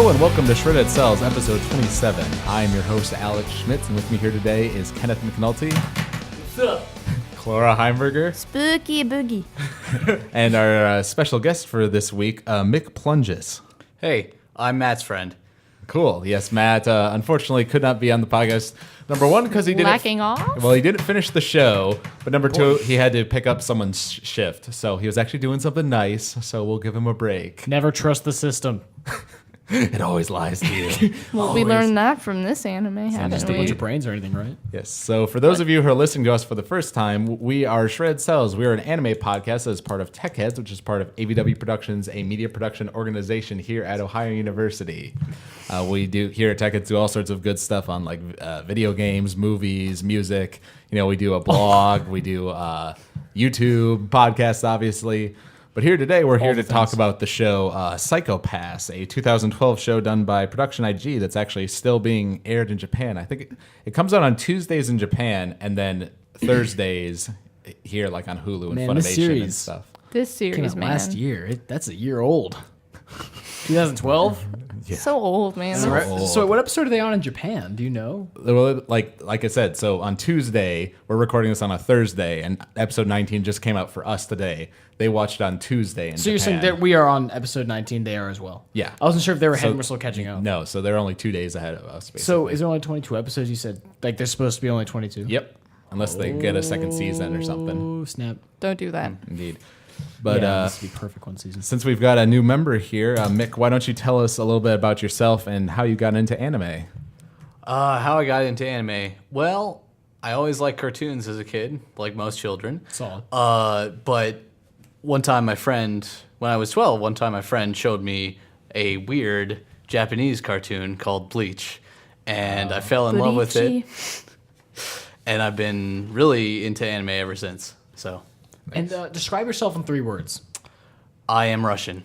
Hello and welcome to Shredded Cels, episode 27. I am your host, Alex Schmitz, and with me here today is Kenneth McNulty. What's up? Clara Heimberger. Spooky boogie. And our special guest for this week, Mick Plunges. Hey, I'm Matt's friend. Cool. Yes, Matt unfortunately could not be on the podcast. Number one, because he didn't... Lacking off? Well, he didn't finish the show. But number two, he had to pick up someone's shift. So he was actually doing something nice. So we'll give him a break. Never trust the system. It always lies to you. Well, we learned that from this anime, haven't Just a bunch we? of brains or anything, right? Yes. So for those of you who are listening to us for the first time, we are Shred Cels. We are an anime podcast that is part of Tech Heads, which is part of AVW Productions, a media production organization here at Ohio University. We do here at Tech Heads do all sorts of good stuff on like video games, movies, music. You know, we do a blog, we do YouTube podcasts, obviously. But here today, we're here to talk about the show Psycho-Pass, a 2012 show done by Production IG that's actually still being aired in Japan. I think it comes out on Tuesdays in Japan and then Thursdays here, like on Hulu and Funimation and stuff. This Came series, out man. last year. That's a year old. 2012? Yeah. So old, man. So That's- old. So what episode are they on in Japan? Do you know? Well, like I said, so on Tuesday, we're recording this on a Thursday, and episode 19 just came out for us today. They watched it on Tuesday in So you're saying Japan. that we are on episode 19, they are as well? Yeah. I wasn't sure if they were ahead So- and we're still catching up. No, so they're only 2 days ahead of us, basically. So is there only 22 episodes? You said like there's supposed to be only 22? Yep. Unless they get a second season or something. Oh, snap. Don't do that. Indeed. But yeah, this would be perfect one season. since we've got a new member here, Mick, why don't you tell us a little bit about yourself and how you got into anime? How I got into anime? Well, I always liked cartoons as a kid, like most children. Solid. But one time when I was 12, one time my friend showed me a weird Japanese cartoon called Bleach. And I fell in love with it. And I've been really into anime ever since. So, And describe yourself in 3 words. I am Russian.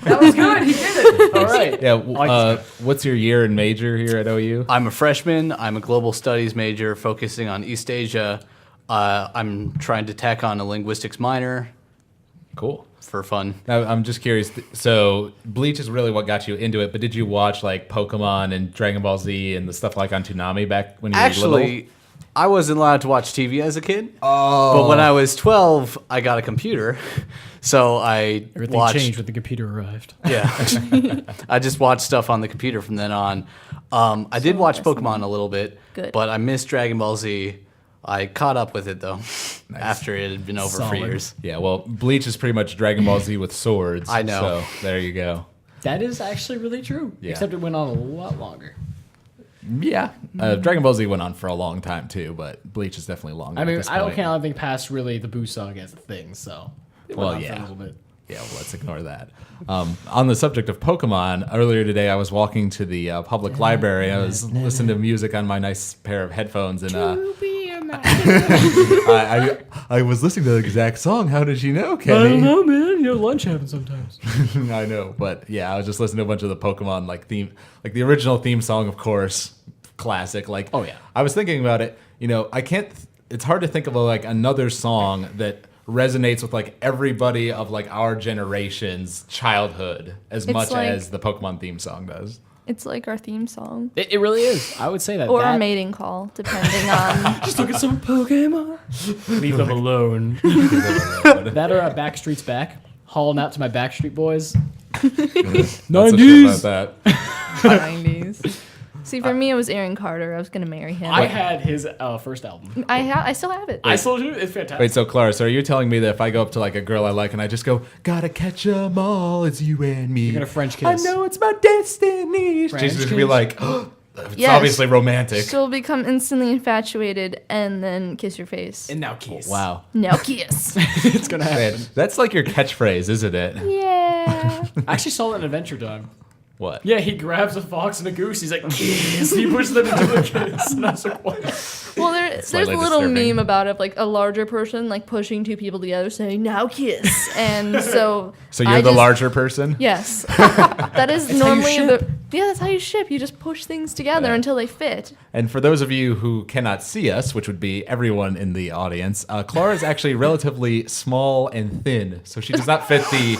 That was good. He did it. All right. Yeah. What's your year and major here at OU? I'm a freshman. I'm a global studies major focusing on East Asia. I'm trying to tack on a linguistics minor Cool. for fun. Now, I'm just curious. So, Bleach is really what got you into it, but did you watch like Pokemon and Dragon Ball Z and the stuff like on Toonami back when you were little? Actually, I wasn't allowed to watch TV as a kid. Oh. But when I was 12, I got a computer. So I Everything watched. changed when the computer arrived. Yeah. I just watched stuff on the computer from then on. I did watch Pokemon a little bit. Good. But I missed Dragon Ball Z. I caught up with it, though, after it had been over for Solid. years. Yeah, well, Bleach is pretty much Dragon Ball Z with swords. I know. So, there you go. That is actually really true. Yeah. Except it went on a lot longer. Yeah. Dragon Ball Z went on for a long time, too, but Bleach is definitely longer. I mean, at this I don't point. count anything past really the Boo saga as a thing, so it went Well, on for yeah. a little bit. Yeah, well, let's ignore that. On the subject of Pokemon, earlier today I was walking to the public library. I was listening to music on my nice pair of headphones, and I was listening to the exact song. How did you know, Kenny? man. You know, lunch happens sometimes. I know, but yeah, I was just listening to a bunch of the Pokemon like theme, like the original theme song, of course, classic. Like, Oh, yeah. I was thinking about it. You know, I can't. It's hard to think of like another song that resonates with like everybody of like our generation's childhood as It's much like- as the Pokemon theme song does. It's like our theme song. It really is. I would say that. Or that, our mating call, depending on... Just look at some Pokemon. Leave them alone. That or Backstreet's Back. Hauling out to my Backstreet Boys. Not so 90s. sure about that. 90s. See, for me, it was Aaron Carter. I was going to marry him. I had his first album. I still have it. I still do. It's fantastic. Wait, so Clara, so are you telling me that if I go up to like a girl I like and I just go, gotta catch 'em all, it's you and me. You're gonna French I kiss. know it's my destiny. French She's just gonna be kiss? like, oh, it's Yes. obviously romantic. She'll become instantly infatuated and then kiss your face. And now kiss. Wow. Now kiss. It's gonna happen. Man, that's like your catchphrase, isn't it? Yeah. I actually saw that in Adventure Time. What? Yeah, he grabs a fox and a goose. He's like, kiss. He pushes them into a kiss. And I was like, what? Well, there's a Slightly little disturbing. meme about it, like a larger person like pushing 2 people together, saying "now kiss," and so. So you're I the just- larger person? Yes, that is how you normally ship. that's how you ship. You just push things together Yeah. until they fit. And for those of you who cannot see us, which would be everyone in the audience, Clara is actually relatively small and thin, so she does not fit the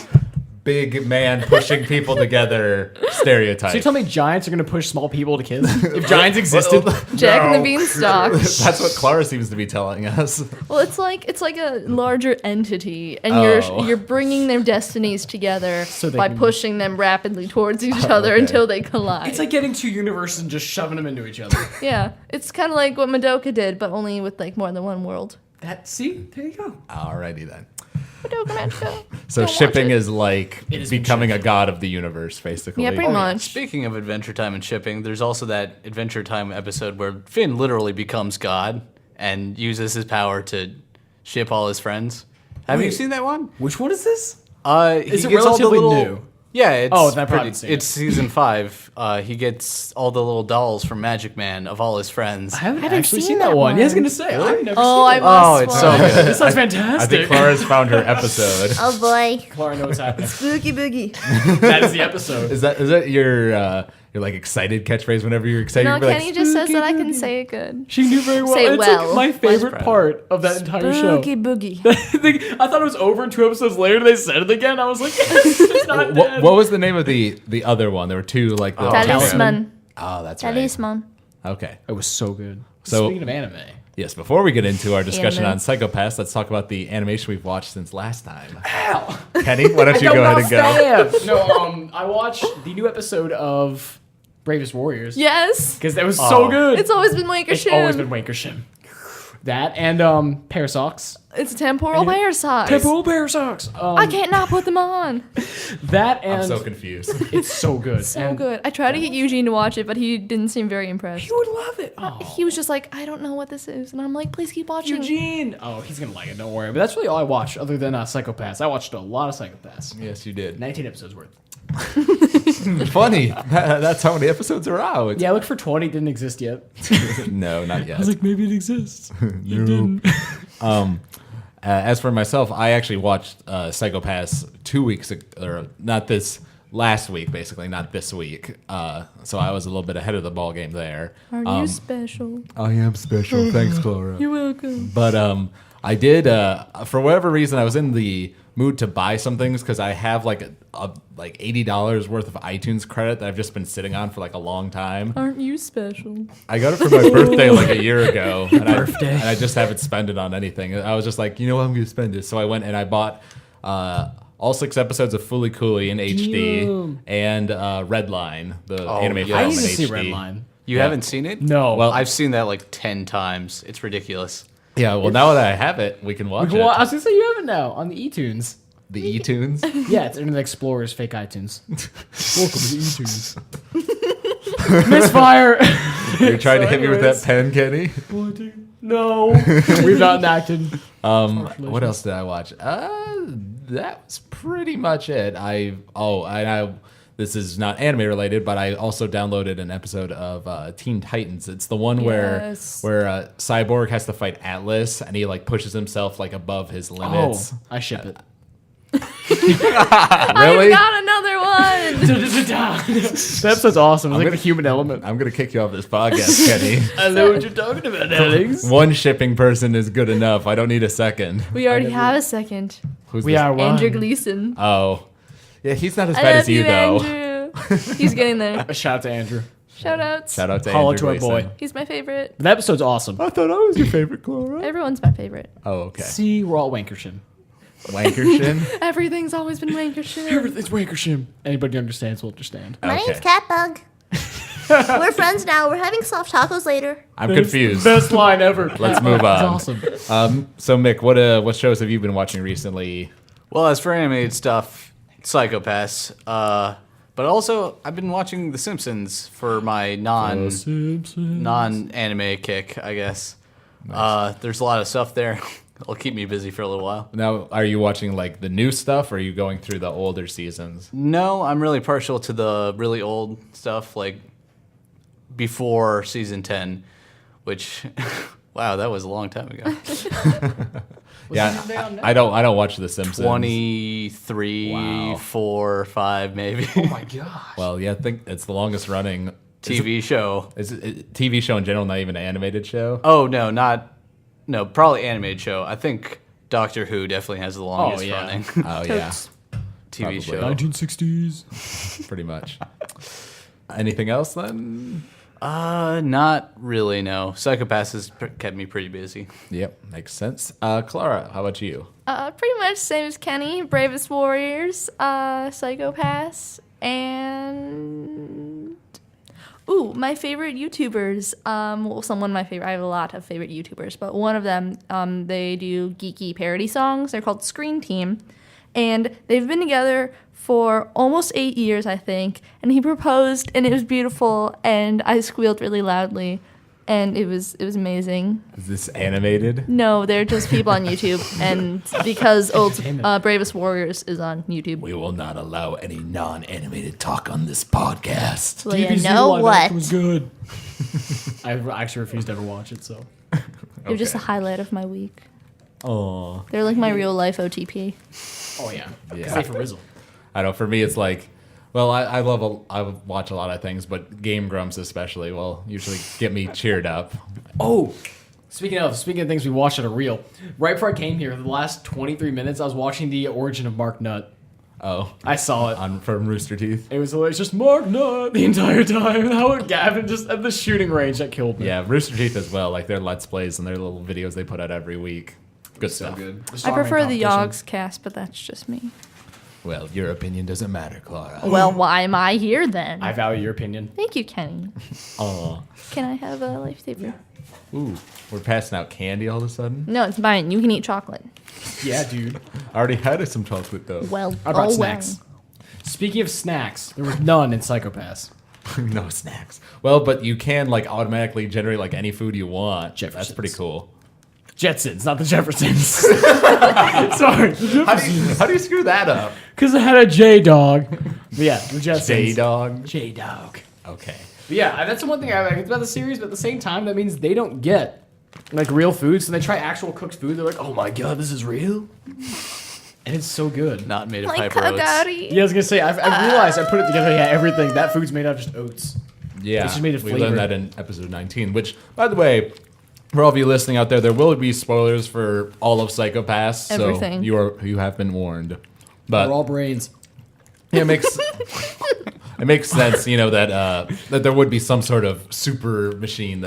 big man pushing people together stereotype. So you tell me giants are going to push small people to kids? If giants existed? Jack and the No. Beanstalk. That's what Clara seems to be telling us. Well, it's like a larger entity, and Oh. you're bringing their destinies together So they by can- pushing them rapidly towards each other okay. until they collide. It's like getting two universes and just shoving them into each other. yeah, it's kind of like what Madoka did, but only with like more than one world. See? There you go. Alrighty then. Madoka Magica. So Don't shipping watch it. is like It has been becoming a shipped. god of the universe, basically. Yeah, pretty much. Speaking of Adventure Time and shipping, there's also that Adventure Time episode where Finn literally becomes God and uses his power to ship all his friends. Have you Wait. seen that one? Which one is this? He Is it gets all the relatively little- new? Yeah, it's Oh, then I probably haven't seen it's season 5. He gets all the little dolls from Magic Man of all his friends. I haven't haven't actually seen seen that that one. Yeah, I was one. going to say, I've never Oh, I seen it. must Oh, it's so watch. good. This sounds I fantastic. think Clara's found her episode. Oh boy, Clara knows what's happening. spooky boogie. That is the episode. Is that your like excited catchphrase whenever you're excited? No, you're like, Kenny just says that I can say it good. She knew very well. Say It's well. like my favorite proud. part of that entire show. Spooky boogie. I thought it was over, and 2 episodes later they said it again. I was like, yes, it's not dead. what was the name of the other one? There were two like the Talisman. Oh, that's right. Talisman. Okay. It was so good. So- Speaking of anime, Yes, before we get into our discussion Anime. on Psychopaths, let's talk about the animation we've watched since last time. ow! Kenny, why don't you go ahead and go? No, I watched the new episode of Bravest Warriors Yes. because that was so good. It's always been Wankershim. It's always been Wankershim. That and pair of socks. It's temporal hair socks. Temporal pair of socks. I can't not put them on. That and I'm so confused. it's so good. So And good. I tried to get Eugene to watch it, but he didn't seem very impressed. He would love it. Oh. He was just like, I don't know what this is, and I'm like, please keep watching. Eugene. Oh, he's gonna like it. Don't worry. But that's really all I watched, other than Psychopaths. I watched a lot of Psychopaths. Yes, you did. 19 episodes worth. Funny. That's how many episodes are out. Yeah, I looked for 20. Didn't exist yet. No, not yet. maybe it exists. As for myself, I actually watched Psychopaths 2 weeks ago, or not this last week, basically, not this week. So I was a little bit ahead of the ball game there. Are you special? I am special. Thanks, Clara. You're welcome. But I did for whatever reason I was in the mood to buy some things because I have like like $80 worth of iTunes credit that I've just been sitting on for like a long time. Aren't you special? I got it for my birthday like a year ago, and I just haven't spent it on anything. I was just like, you know what, I'm gonna spend it. So I went and I bought all 6 episodes of Fooly Cooly in HD Damn. and Redline, the anime yes. film I in need to see HD. Redline. You Yeah. haven't seen it? No. Well, I've seen that like 10 times. It's ridiculous. Yeah, well, now that I have it, we can watch Well, I it. was gonna say you have it now on the eTunes. The eTunes. Yeah, it's Internet Explorer's fake iTunes. Welcome to eTunes. Misfire. You're trying to hit me with that anyways. pen, Kenny. No, we've not enacted. What else did I watch? That was pretty much it. This is not anime related, but I also downloaded an episode of Teen Titans. It's the one Yes. where Cyborg has to fight Atlas, and he like pushes himself like above his limits. Oh, I ship it. Really? I got another one. That episode's awesome. It's like the human element. I'm gonna kick you off this podcast, Kenny. I know what you're talking about, Alex. One shipping person is good enough. I don't need a second. We already have a second. Who's We this? are one. Andrew Gleason. Oh, yeah. He's not as I bad love as you, though. Andrew. He's getting there. A shout out to Andrew. Shout outs. Shout out to Holla Andrew to our Gleason. boy. He's my favorite. That episode's awesome. I thought I was your favorite, Clara. Everyone's my favorite. Oh, okay. See, we're all Wankershim. Wankershim. Everything's always been Wankershim. Everything's Wankershim. Anybody who understands will understand. My Okay. name's Catbug. We're friends now. We're having soft tacos later. I'm confused. Best line ever. Let's move It's on. awesome. So Mick, what shows have you been watching recently? Well, as for animated stuff, Psychopaths. But also, I've been watching The Simpsons for my non-anime kick, I guess. There's a lot of stuff there. It'll keep me busy for a little while. Now, are you watching like the new stuff, or are you going through the older seasons? No, I'm really partial to the really old stuff, like before season 10, which, wow, that was a long time ago. Yeah, I don't watch The Simpsons. 23, Wow. 4, 5, maybe. Oh my gosh. Well, yeah, I think it's the longest running TV show. Is it TV show in general, not even an animated show? Oh, no, probably animated show. I think Doctor Who definitely has the longest yeah. running. Oh yeah. TV show. 1960s. Pretty much. Anything else then? Not really, no. Psychopaths has kept me pretty busy. Yep, makes sense. Clara, how about you? Pretty much same as Kenny. Bravest Warriors, Psychopaths, and my favorite YouTubers. One of my favorite. I have a lot of favorite YouTubers, but one of them, they do geeky parody songs. They're called Screen Team, and they've been together for almost 8 years, I think. And he proposed, and it was beautiful, and I squealed really loudly, and it was amazing. Is this animated? No, they're just people on YouTube, and because Bravest Warriors is on YouTube. We will not allow any non-animated talk on this podcast. Well, you DBZ know live what? action was good. I actually refused to ever watch it, so. They're just a highlight of my week. Oh, They're like my real life OTP. Oh, yeah. Yeah. Say for Rizzle. I know. For me, it's like, well, I watch a lot of things, but Game Grumps especially will usually get me cheered up. Oh, speaking of things we watched at a reel, right before I came here, the last 23 minutes, I was watching the origin of Mark Nutt. Oh, I saw it. From Rooster Teeth. It was hilarious. Just Mark Nutt the entire time. How Gavin just at the shooting range that killed me. Yeah, Rooster Teeth as well. Like their Let's Plays and their little videos they put out every week. Good So stuff. good. I prefer the Yogs cast, but that's just me. Well, your opinion doesn't matter, Clara. Well, why am I here then? I value your opinion. Thank you, Kenny. Oh, Can I have a lifesaver? ooh, we're passing out candy all of a sudden. No, it's mine. You can eat chocolate. Yeah, dude. I already had some chocolate though. Well, I brought oh snacks. Speaking of snacks, there was none in Psychopaths. No snacks. Well, but you can like automatically generate like any food you want. That's Jeffersons. pretty cool. Jetsons, not the Jeffersons. Sorry. How do you screw that up? Because I had a J-Dog. But yeah, the Jetsons. J-Dog. J-Dog. Okay. But yeah, that's the one thing I like about the series, but at the same time, that means they don't get like real food, so they try actual cooked food. They're like, oh my god, this is real? And it's so good. Not made of Like hyper oats. Kagari. Yeah, I was gonna say, I realized I put it together. Yeah, everything. That food's made out of just oats. Yeah, It's just made of we flavor. learned that in episode 19, which, by the way, for all of you listening out there, there will be spoilers for all of Psychopaths, Everything. so you have been warned. But We're all brains. yeah, it makes sense, you know, that there would be some sort of super machine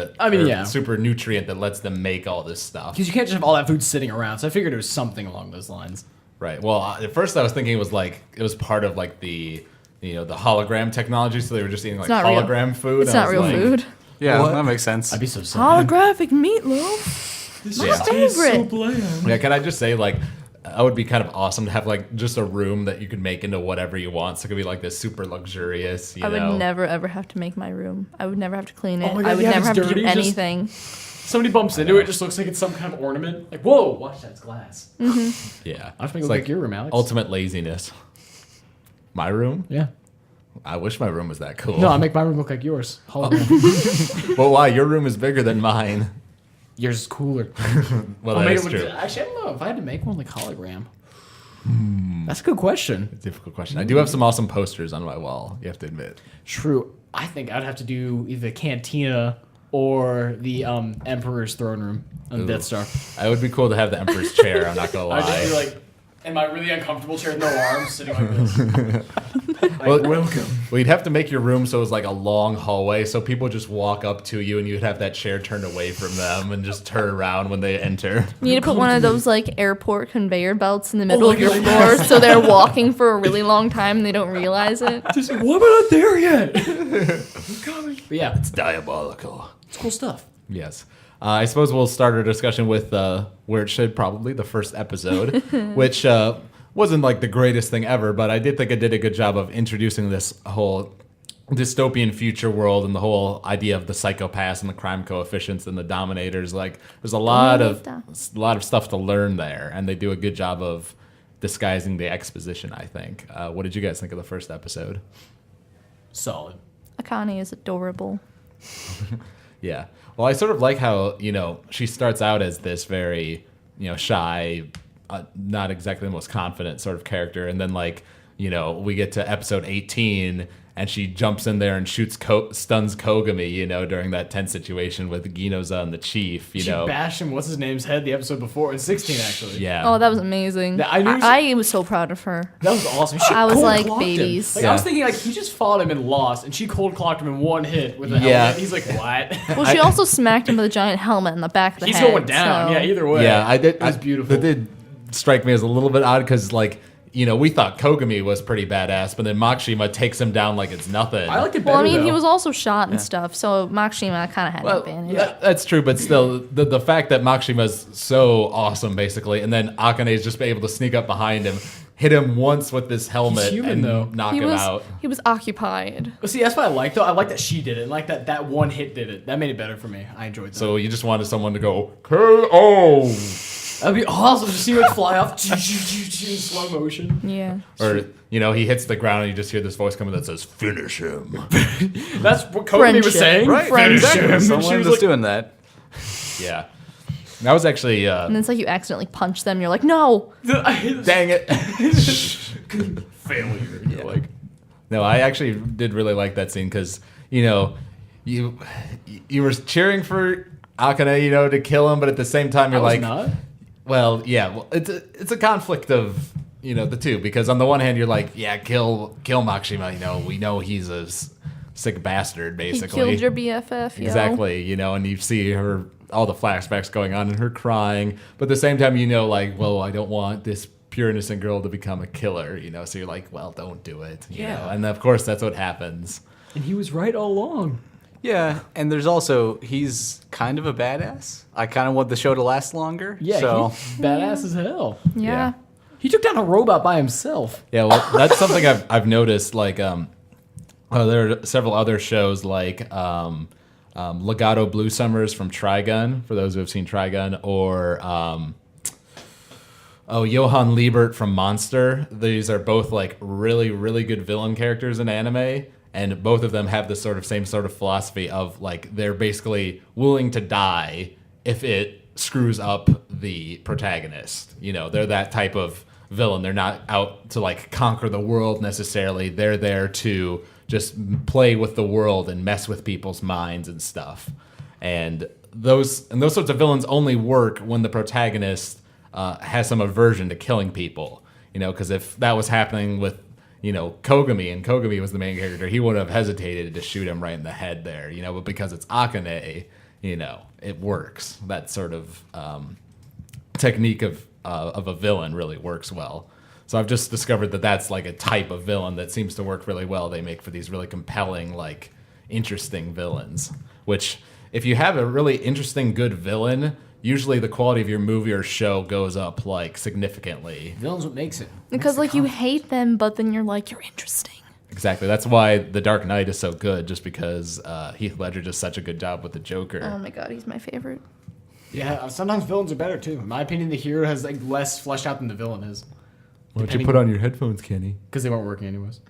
super nutrient that lets them make all this stuff. Because you can't just have all that food sitting around, so I figured it was something along those lines. Right. Well, at first I was thinking it was part of like the hologram technology, so they were just eating like not real. hologram food. It's and I not was real like, food. Yeah, What? that makes sense. I'd be so sad. Holographic meatloaf. My Yeah. favorite. Yeah, can I just say, like, that would be kind of awesome to have, like, just a room that you could make into whatever you want. So it could be, like, this super luxurious, you I know. would never ever have to make my room. I would never have to clean it. Oh my God, I would yeah, never it's have to dirty, do just- anything. Somebody bumps into it, it just looks like it's some kind of ornament. Like, whoa, watch that, it's glass. Yeah. I have to make It's it look like your room, Alex. ultimate laziness. My room? Yeah. I wish my room was that cool. No, I make my room look like yours. Hologram. Well, why? Your room is bigger than mine. Yours is cooler. Well, I'll that make is it true. with, actually, I don't know if I had to make one like hologram. That's a good question. Difficult question. I do have some awesome posters on my wall, you have to admit. True. I think I'd have to do either the cantina or the Emperor's throne room on the Ooh. Death Star. It would be cool to have the Emperor's chair, I'm not going to I'd just be lie. like in my really uncomfortable chair with no arms, sitting like this. Well, welcome. Well, you'd have to make your room so it was like a long hallway, so people just walk up to you, and you'd have that chair turned away from them, and just turn around when they enter. You need to put one of those like airport conveyor belts in the middle of your God, floor, so they're walking for a really long time and they don't realize it. Just like, why am I not there yet? I'm coming. But yeah, It's diabolical. it's cool stuff. Yes. I suppose we'll start our discussion with where it should probably, the first episode, which wasn't like the greatest thing ever, but I did think it did a good job of introducing this whole dystopian future world and the whole idea of the psychopaths and the crime coefficients and the dominators. Like, there's a lot of stuff to learn there, and they do a good job of disguising the exposition, I think. What did you guys think of the first episode? Solid. Akane is adorable. Yeah. Well, I sort of like how, you know, she starts out as this very, you know, shy, not exactly the most confident sort of character. And then, like, you know, we get to episode 18 and she jumps in there and stuns Kogami, during that tense situation with Ginoza and the chief, She bashed him, what's his name's head the episode before, in 16 actually. Yeah. Oh, that was amazing. I was so proud of her. That was awesome. She I was like, cold-clocked him. babies. Like, I was thinking, like, he just fought him and lost, and she cold clocked him in one hit with a helmet. He's like, what? Well, she also smacked him with a giant helmet in the back of the He's head. going down. So. Yeah, either way. Yeah, I did. It was beautiful. That did strike me as a little bit odd because, like, we thought Kogami was pretty badass, but then Makshima takes him down like it's nothing. I liked it better, Well, I mean, he though. was also shot and stuff, so Makshima kind of had an advantage. That's true, but still, the fact that Makshima's so awesome, basically, and then Akane's just able to sneak up behind him, hit him once with this helmet, He's human, and though. knock him out. He was occupied. But see, that's what I like, though. I like that she did it. Like that one hit did it. That made it better for me. I enjoyed that. So you just wanted someone to go, KO! That'd be awesome to see him like, fly off in slow motion. Yeah. Or, he hits the ground and you just hear this voice coming that says, finish him. That's what Kogami was Friendship. saying. Right, Finish exactly. him. Someone She was was like, doing that. Yeah. That was actually, And then it's like you accidentally punch them. You're like, no. dang it. failure. You're like, No, I actually did really like that scene because, you were cheering for Akane, to kill him, but at the same time you're like, not. well, yeah, well, it's a conflict of, the two, because on the one hand you're like, yeah, kill Makshima, we know he's a sick bastard, He basically. killed your BFF, yo. Exactly, and you see her, all the flashbacks going on and her crying, but at the same time, like, well, I don't want this pure innocent girl to become a killer, so you're like, well, don't do it, Yeah. and of course that's what happens. And he was right all along. Yeah, and there's also, he's kind of a badass. I kind of want the show to last longer. Yeah, so he's badass as hell. Yeah. He took down a robot by himself. Yeah, well, that's something I've noticed. Like, there are several other shows like Legato Blue Summers from Trigun, for those who have seen Trigun, or Johann Liebert from Monster. These are both like really, really good villain characters in anime, and both of them have this same sort of philosophy of like they're basically willing to die if it screws up the protagonist. They're that type of villain. They're not out to like conquer the world necessarily. They're there to just play with the world and mess with people's minds and stuff. And those sorts of villains only work when the protagonist has some aversion to killing people. Because if that was happening with Kogami, and Kogami was the main character, he wouldn't have hesitated to shoot him right in the head there. But because it's Akane, it works. That sort of technique of a villain really works well. So I've just discovered that that's like a type of villain that seems to work really well. They make for these really compelling, like interesting villains, which if you have a really interesting, good villain, usually the quality of your movie or show goes up like significantly. Villain's what makes it. Because like you hate them, but then you're like, you're interesting. Exactly. That's why The Dark Knight is so good, just because Heath Ledger does such a good job with the Joker. Oh my god, he's my favorite. Yeah, sometimes villains are better too. In my opinion, the hero has like less fleshed out than the villain is. Why don't you put on your headphones, Kenny? Because they weren't working anyways.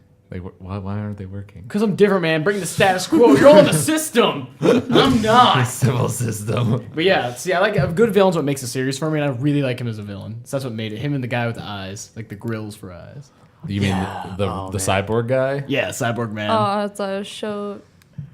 Why aren't they working? Because I'm different, man. Bring the status quo. You're all in the system. I'm not. Civil system. But yeah, see, I like a good villain's what makes a series for me, and I really like him as a villain. So that's what made it. Him and the guy with the eyes, like the grills for eyes. You mean the cyborg guy? Yeah, Cyborg Man. Oh, it's a show.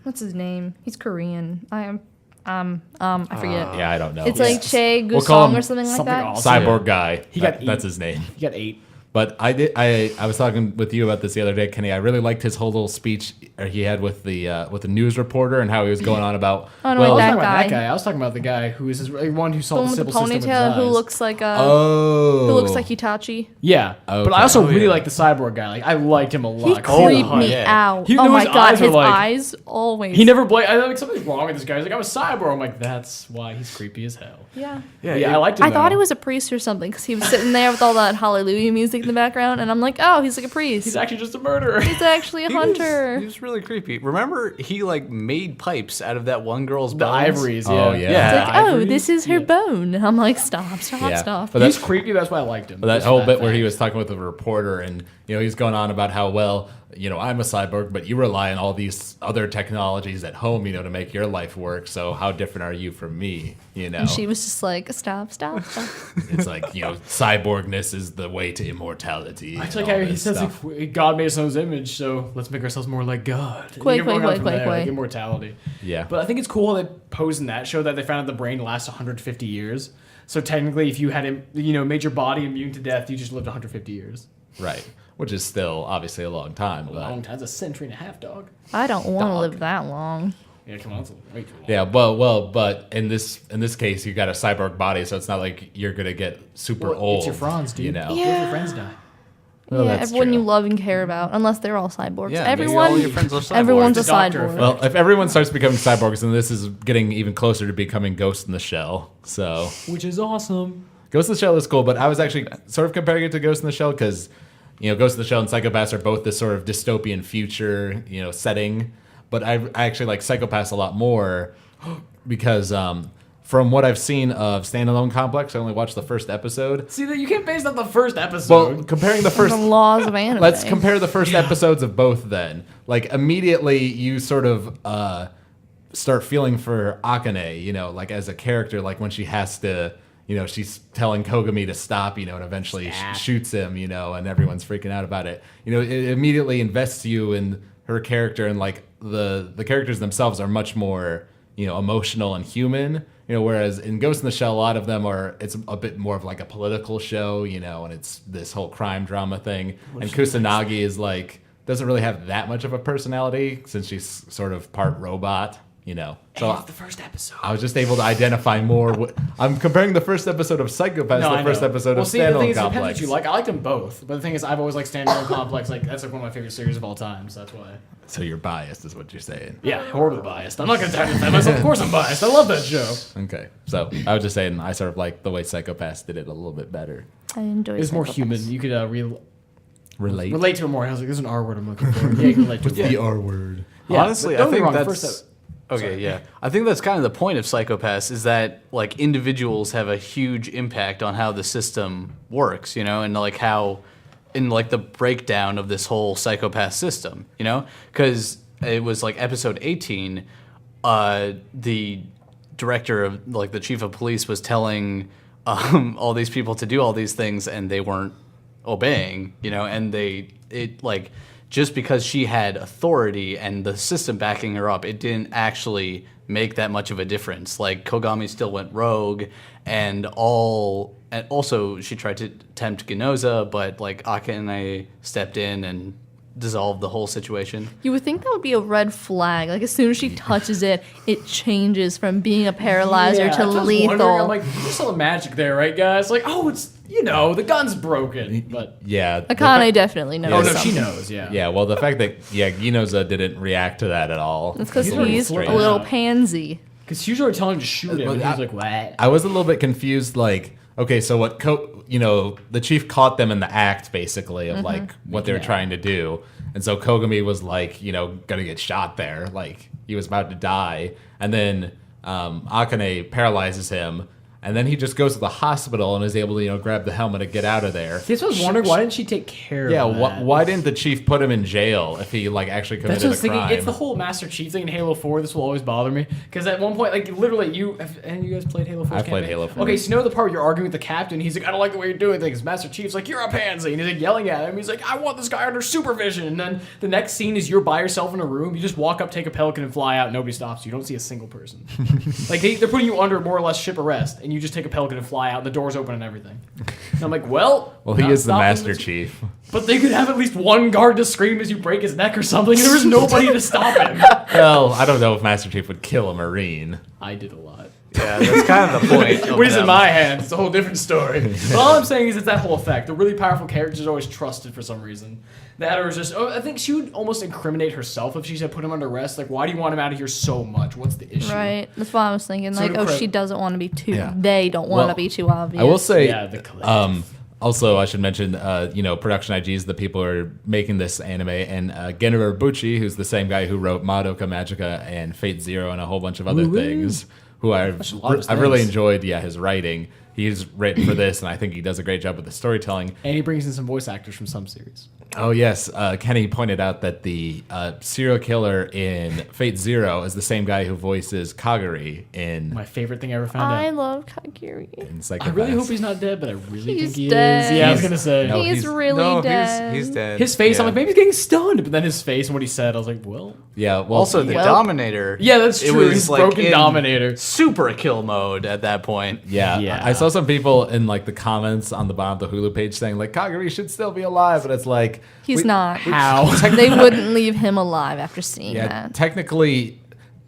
What's his name? He's Korean. I forget. Yeah, I don't know. It's like Che We'll call Gusong him or something like something that. awesome. Cyborg guy. That's got his name. He got 8. But I was talking with you about this the other day, Kenny. I really liked his whole little speech he had with the news reporter and how he was going on about. Oh, no, well, wait, I that was talking about that guy. guy. I was talking about the guy who is one who The saw one the with the civil system with his ponytail who eyes. looks like oh, who looks like Itachi. Yeah, Okay. but I also Oh, really yeah. like the cyborg guy. Like I liked him a He lot. creeped Oh, me yeah. out. He- Oh no, my his god, eyes were his like- eyes always. He never I like something's wrong with this guy. He's like, I'm a cyborg. I'm like, that's why he's creepy as hell. Yeah. Yeah, I liked him. I thought he though. was a priest or something because he was sitting there with all that hallelujah music in the background, and I'm like, oh, he's like a priest. He's actually just a murderer. He's actually a hunter. He was really creepy. Remember, he like made pipes out of that one girl's The bones? ivories. Oh, Yeah. yeah. It's like, oh, Ivories? this is her Yeah. bone. I'm like, stop, Yeah. stop. But He's that's creepy. That's why I liked him. But that Just whole for bit where he fact. was talking with the reporter and he's going on about how, well, I'm a cyborg, but you rely on all these other technologies at home, to make your life work. So how different are you from me? And she was just like, stop. It's like, cyborgness is the way to immortality. I like how he says like, God made us in his image, so let's make ourselves more like God. Quake. Like immortality. Yeah. But I think it's cool how they posed in that show that they found out the brain lasts 150 years. So technically, if you had, made your body immune to death, you just lived 150 years. Right. Which is still obviously a long time. A long time. It's a century and a half, dog. I don't want to live that long. Yeah, come on, that's way too long. Yeah, well, but in this case, you got a cyborg body, so it's not like you're gonna get super old. It's your Franz, dude. Yeah. What if your friends die? Well, yeah, that's everyone true. you love and care about, unless they're all cyborgs. Yeah, everyone, all your friends are cyborgs. everyone's a It's a doctor cyborg. effect. Well, if everyone starts becoming cyborgs, then this is getting even closer to becoming Ghost in the Shell. So Which is awesome. Ghost in the Shell is cool, but I was actually sort of comparing it to Ghost in the Shell because, Ghost in the Shell and Psychopaths are both this sort of dystopian future, setting. But I actually like Psychopaths a lot more because from what I've seen of Standalone Complex, I only watched the first episode. See, that you can't base that on the first episode. Well, comparing the The first... laws of anime. Let's compare the first episodes of both then. Like, immediately you sort of start feeling for Akane, like as a character, like when she has to... she's telling Kogami to stop, and eventually shoots him, and everyone's freaking out about it. It immediately invests you in her character, and like the characters themselves are much more, emotional and human. Whereas in Ghost in the Shell, a lot of them it's a bit more of like a political show, and it's this whole crime drama thing. And Kusanagi is like, doesn't really have that much of a personality since she's sort of part robot. So the first episode. I was just able to identify more. I'm comparing the first episode of Psychopaths to the first episode of the thing Standalone is, it depends Complex. what you like. I like them both, but the thing is, I've always liked Standalone Complex. Like that's like one of my favorite series of all time. So that's why. So you're biased, is what you're saying. Yeah, horribly biased. I'm not gonna try to defend myself. Of course, I'm biased. I love that show. Okay, so I was just saying I sort of like the way Psychopaths did it a little bit better. I enjoy. It's more Psychopaths. human. You could Relate to it more. I was like, there's an R word I'm looking for. Yeah, you can relate to it. the R word. Yeah, Honestly, but don't I get me think wrong, that's okay. Yeah, I think that's kind of the point of Psychopaths is that like individuals have a huge impact on how the system works, and like how in like the breakdown of this whole psychopath system, because it was like episode 18, the director of like the chief of police was telling all these people to do all these things and they weren't obeying, and just because she had authority and the system backing her up, it didn't actually make that much of a difference. Like Kogami still went rogue, and also she tried to tempt Ginoza, but like Akane stepped in and dissolved the whole situation. You would think that would be a red flag. Like as soon as she touches it, it changes from being a paralyzer to lethal. I'm like, there's some magic there, right, guys? Like, oh, it's the gun's broken, but Yeah. Akane definitely knows. oh no, something. she knows. Yeah. Yeah, well, the fact that Ginoza didn't react to that at all. That's because is a little he's a strange. little pansy. Because she was already telling him to shoot him, and he was like, what? I was a little bit confused. Like, okay, so what? The chief caught them in the act, basically, of like what they were trying to do, and so Kogami was like, gonna get shot there, like he was about to die, and then Akane paralyzes him. And then he just goes to the hospital and is able to, grab the helmet and get out of there. That's what I was wondering. Why didn't she take care of that? Why didn't the chief put him in jail if he actually committed That's what I was a thinking. crime? It's the whole Master Chief thing in Halo 4. This will always bother me. Because at one point, like, literally, you guys played Halo 4? I played Halo 4. Okay, so you know the part where you're arguing with the captain? He's like, I don't like the way you're doing things. Master Chief's like, you're a pansy. And he's like yelling at him. He's like, I want this guy under supervision. And then the next scene is you're by yourself in a room. You just walk up, take a pelican, and fly out. Nobody stops you. You don't see a single person. Like, they're putting you under more or less ship arrest. And you just take a pelican and fly out, and the door's open and everything. And I'm like, well, he not is the stopping Master this- Chief. But they could have at least one guard to scream as you break his neck or something, and there was nobody to stop him. Well, I don't know if Master Chief would kill a Marine. I did a lot. Yeah, that's kind of the point. of When he's in them. my hands, it's a whole different story. But all I'm saying is it's that whole effect. The really powerful characters are always trusted for some reason. That or just, I think she would almost incriminate herself if she said put him under arrest. Like, why do you want him out of here so much? What's the issue? Right. That's what I was thinking. So Like, to she doesn't want to be too. Yeah. They don't want to Well, be too obvious. I will say, Yeah, the collective. also, I should mention, Production IGs, the people who are making this anime, and Geniver Bucci, who's the same guy who wrote Madoka Magica and Fate Zero and a whole bunch of other things, who I've lot of really things. enjoyed, his writing. he's written for this, and I think he does a great job with the storytelling. And he brings in some voice actors from some series. Oh, yes. Kenny pointed out that the serial killer in Fate Zero is the same guy who voices Kaguri in My favorite thing I ever found I out. love Kaguri. I really hope he's not dead, but I really He's think he dead. is. Yeah, I was going to say. No, He's really dead. He's dead. His face, I'm Yeah. like, maybe he's getting stunned. But then his face and what he said, I was like, well. Yeah, well, Also, the Well- Dominator. Yeah, that's it true. was He's like broken in Dominator. super kill mode at that point. yeah. Yeah. I saw some people in like the comments on the bottom of the Hulu page saying like Kaguri should still be alive, but it's like He's not. How? They wouldn't leave him alive after seeing Yeah, that. technically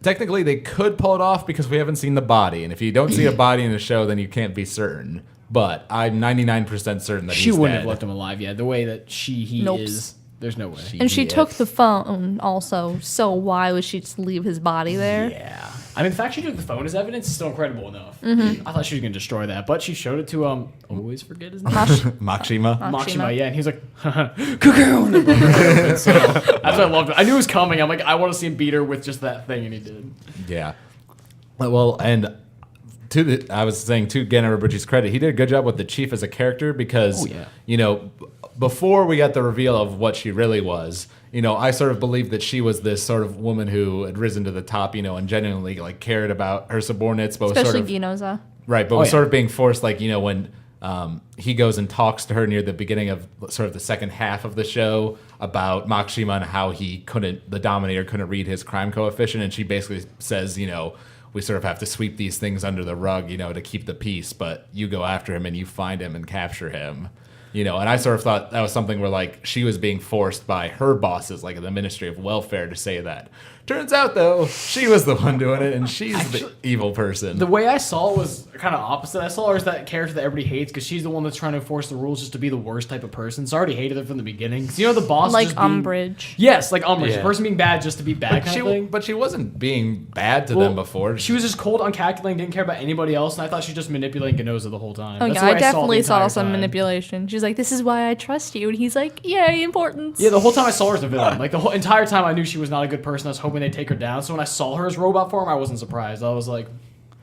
they could pull it off because we haven't seen the body, and if you don't see a body in the show, then you can't be certain. But I'm 99% certain that She he's wouldn't dead. have left him alive. Yeah, the way that he Nope. is, there's no way. And she He took is. the phone also, so why would she just leave his body there? Yeah. I mean, the fact she took the phone as evidence is still incredible enough. Mm-hmm. I thought she was going to destroy that, but she showed it to, always forget his name. Makshima. Makshima, yeah, and he was like, cocoon! And broke her open, so that's what I loved. I knew it was coming. I'm like, I want to see him beat her with just that thing, and he did. Yeah. Well, and I was saying to Gen Everybody's credit, he did a good job with the chief as a character because, Oh, yeah. you know, before we got the reveal of what she really was, you know, I sort of believed that she was this sort of woman who had risen to the top, you know, and genuinely like cared about her subordinates, but was Especially sort of Ginoza. right, but Oh, was yeah. sort of being forced, like, you know, when he goes and talks to her near the beginning of sort of the second half of the show about Makshima and how the Dominator couldn't read his crime coefficient, and she basically says, you know, we sort of have to sweep these things under the rug, you know, to keep the peace, but you go after him and you find him and capture him. You know, and I sort of thought that was something where, like, she was being forced by her bosses, like the Ministry of Welfare, to say that. Turns out, though, she was the one doing it, and she's the evil person. The way I saw it was kind of opposite. I saw her as that character that everybody hates because she's the one that's trying to enforce the rules just to be the worst type of person. So I already hated her from the beginning. 'Cause you know the boss Like just being- Umbridge. Yes, like Umbridge. Yeah. The person being bad just to be bad kind of thing. But she wasn't being bad to Well, them before. She was just cold, uncalculating, didn't care about anybody else, and I thought she was just manipulating Ganoza the whole time. Oh That's yeah, what I the definitely saw entire some time. manipulation. She's like, "This is why I trust you," and he's like, "Yay, importance." Yeah, the whole time I saw her as a villain. Like the whole entire time I knew she was not a good person. I was hoping they'd take her down. So when I saw her as robot form, I wasn't surprised. I was like,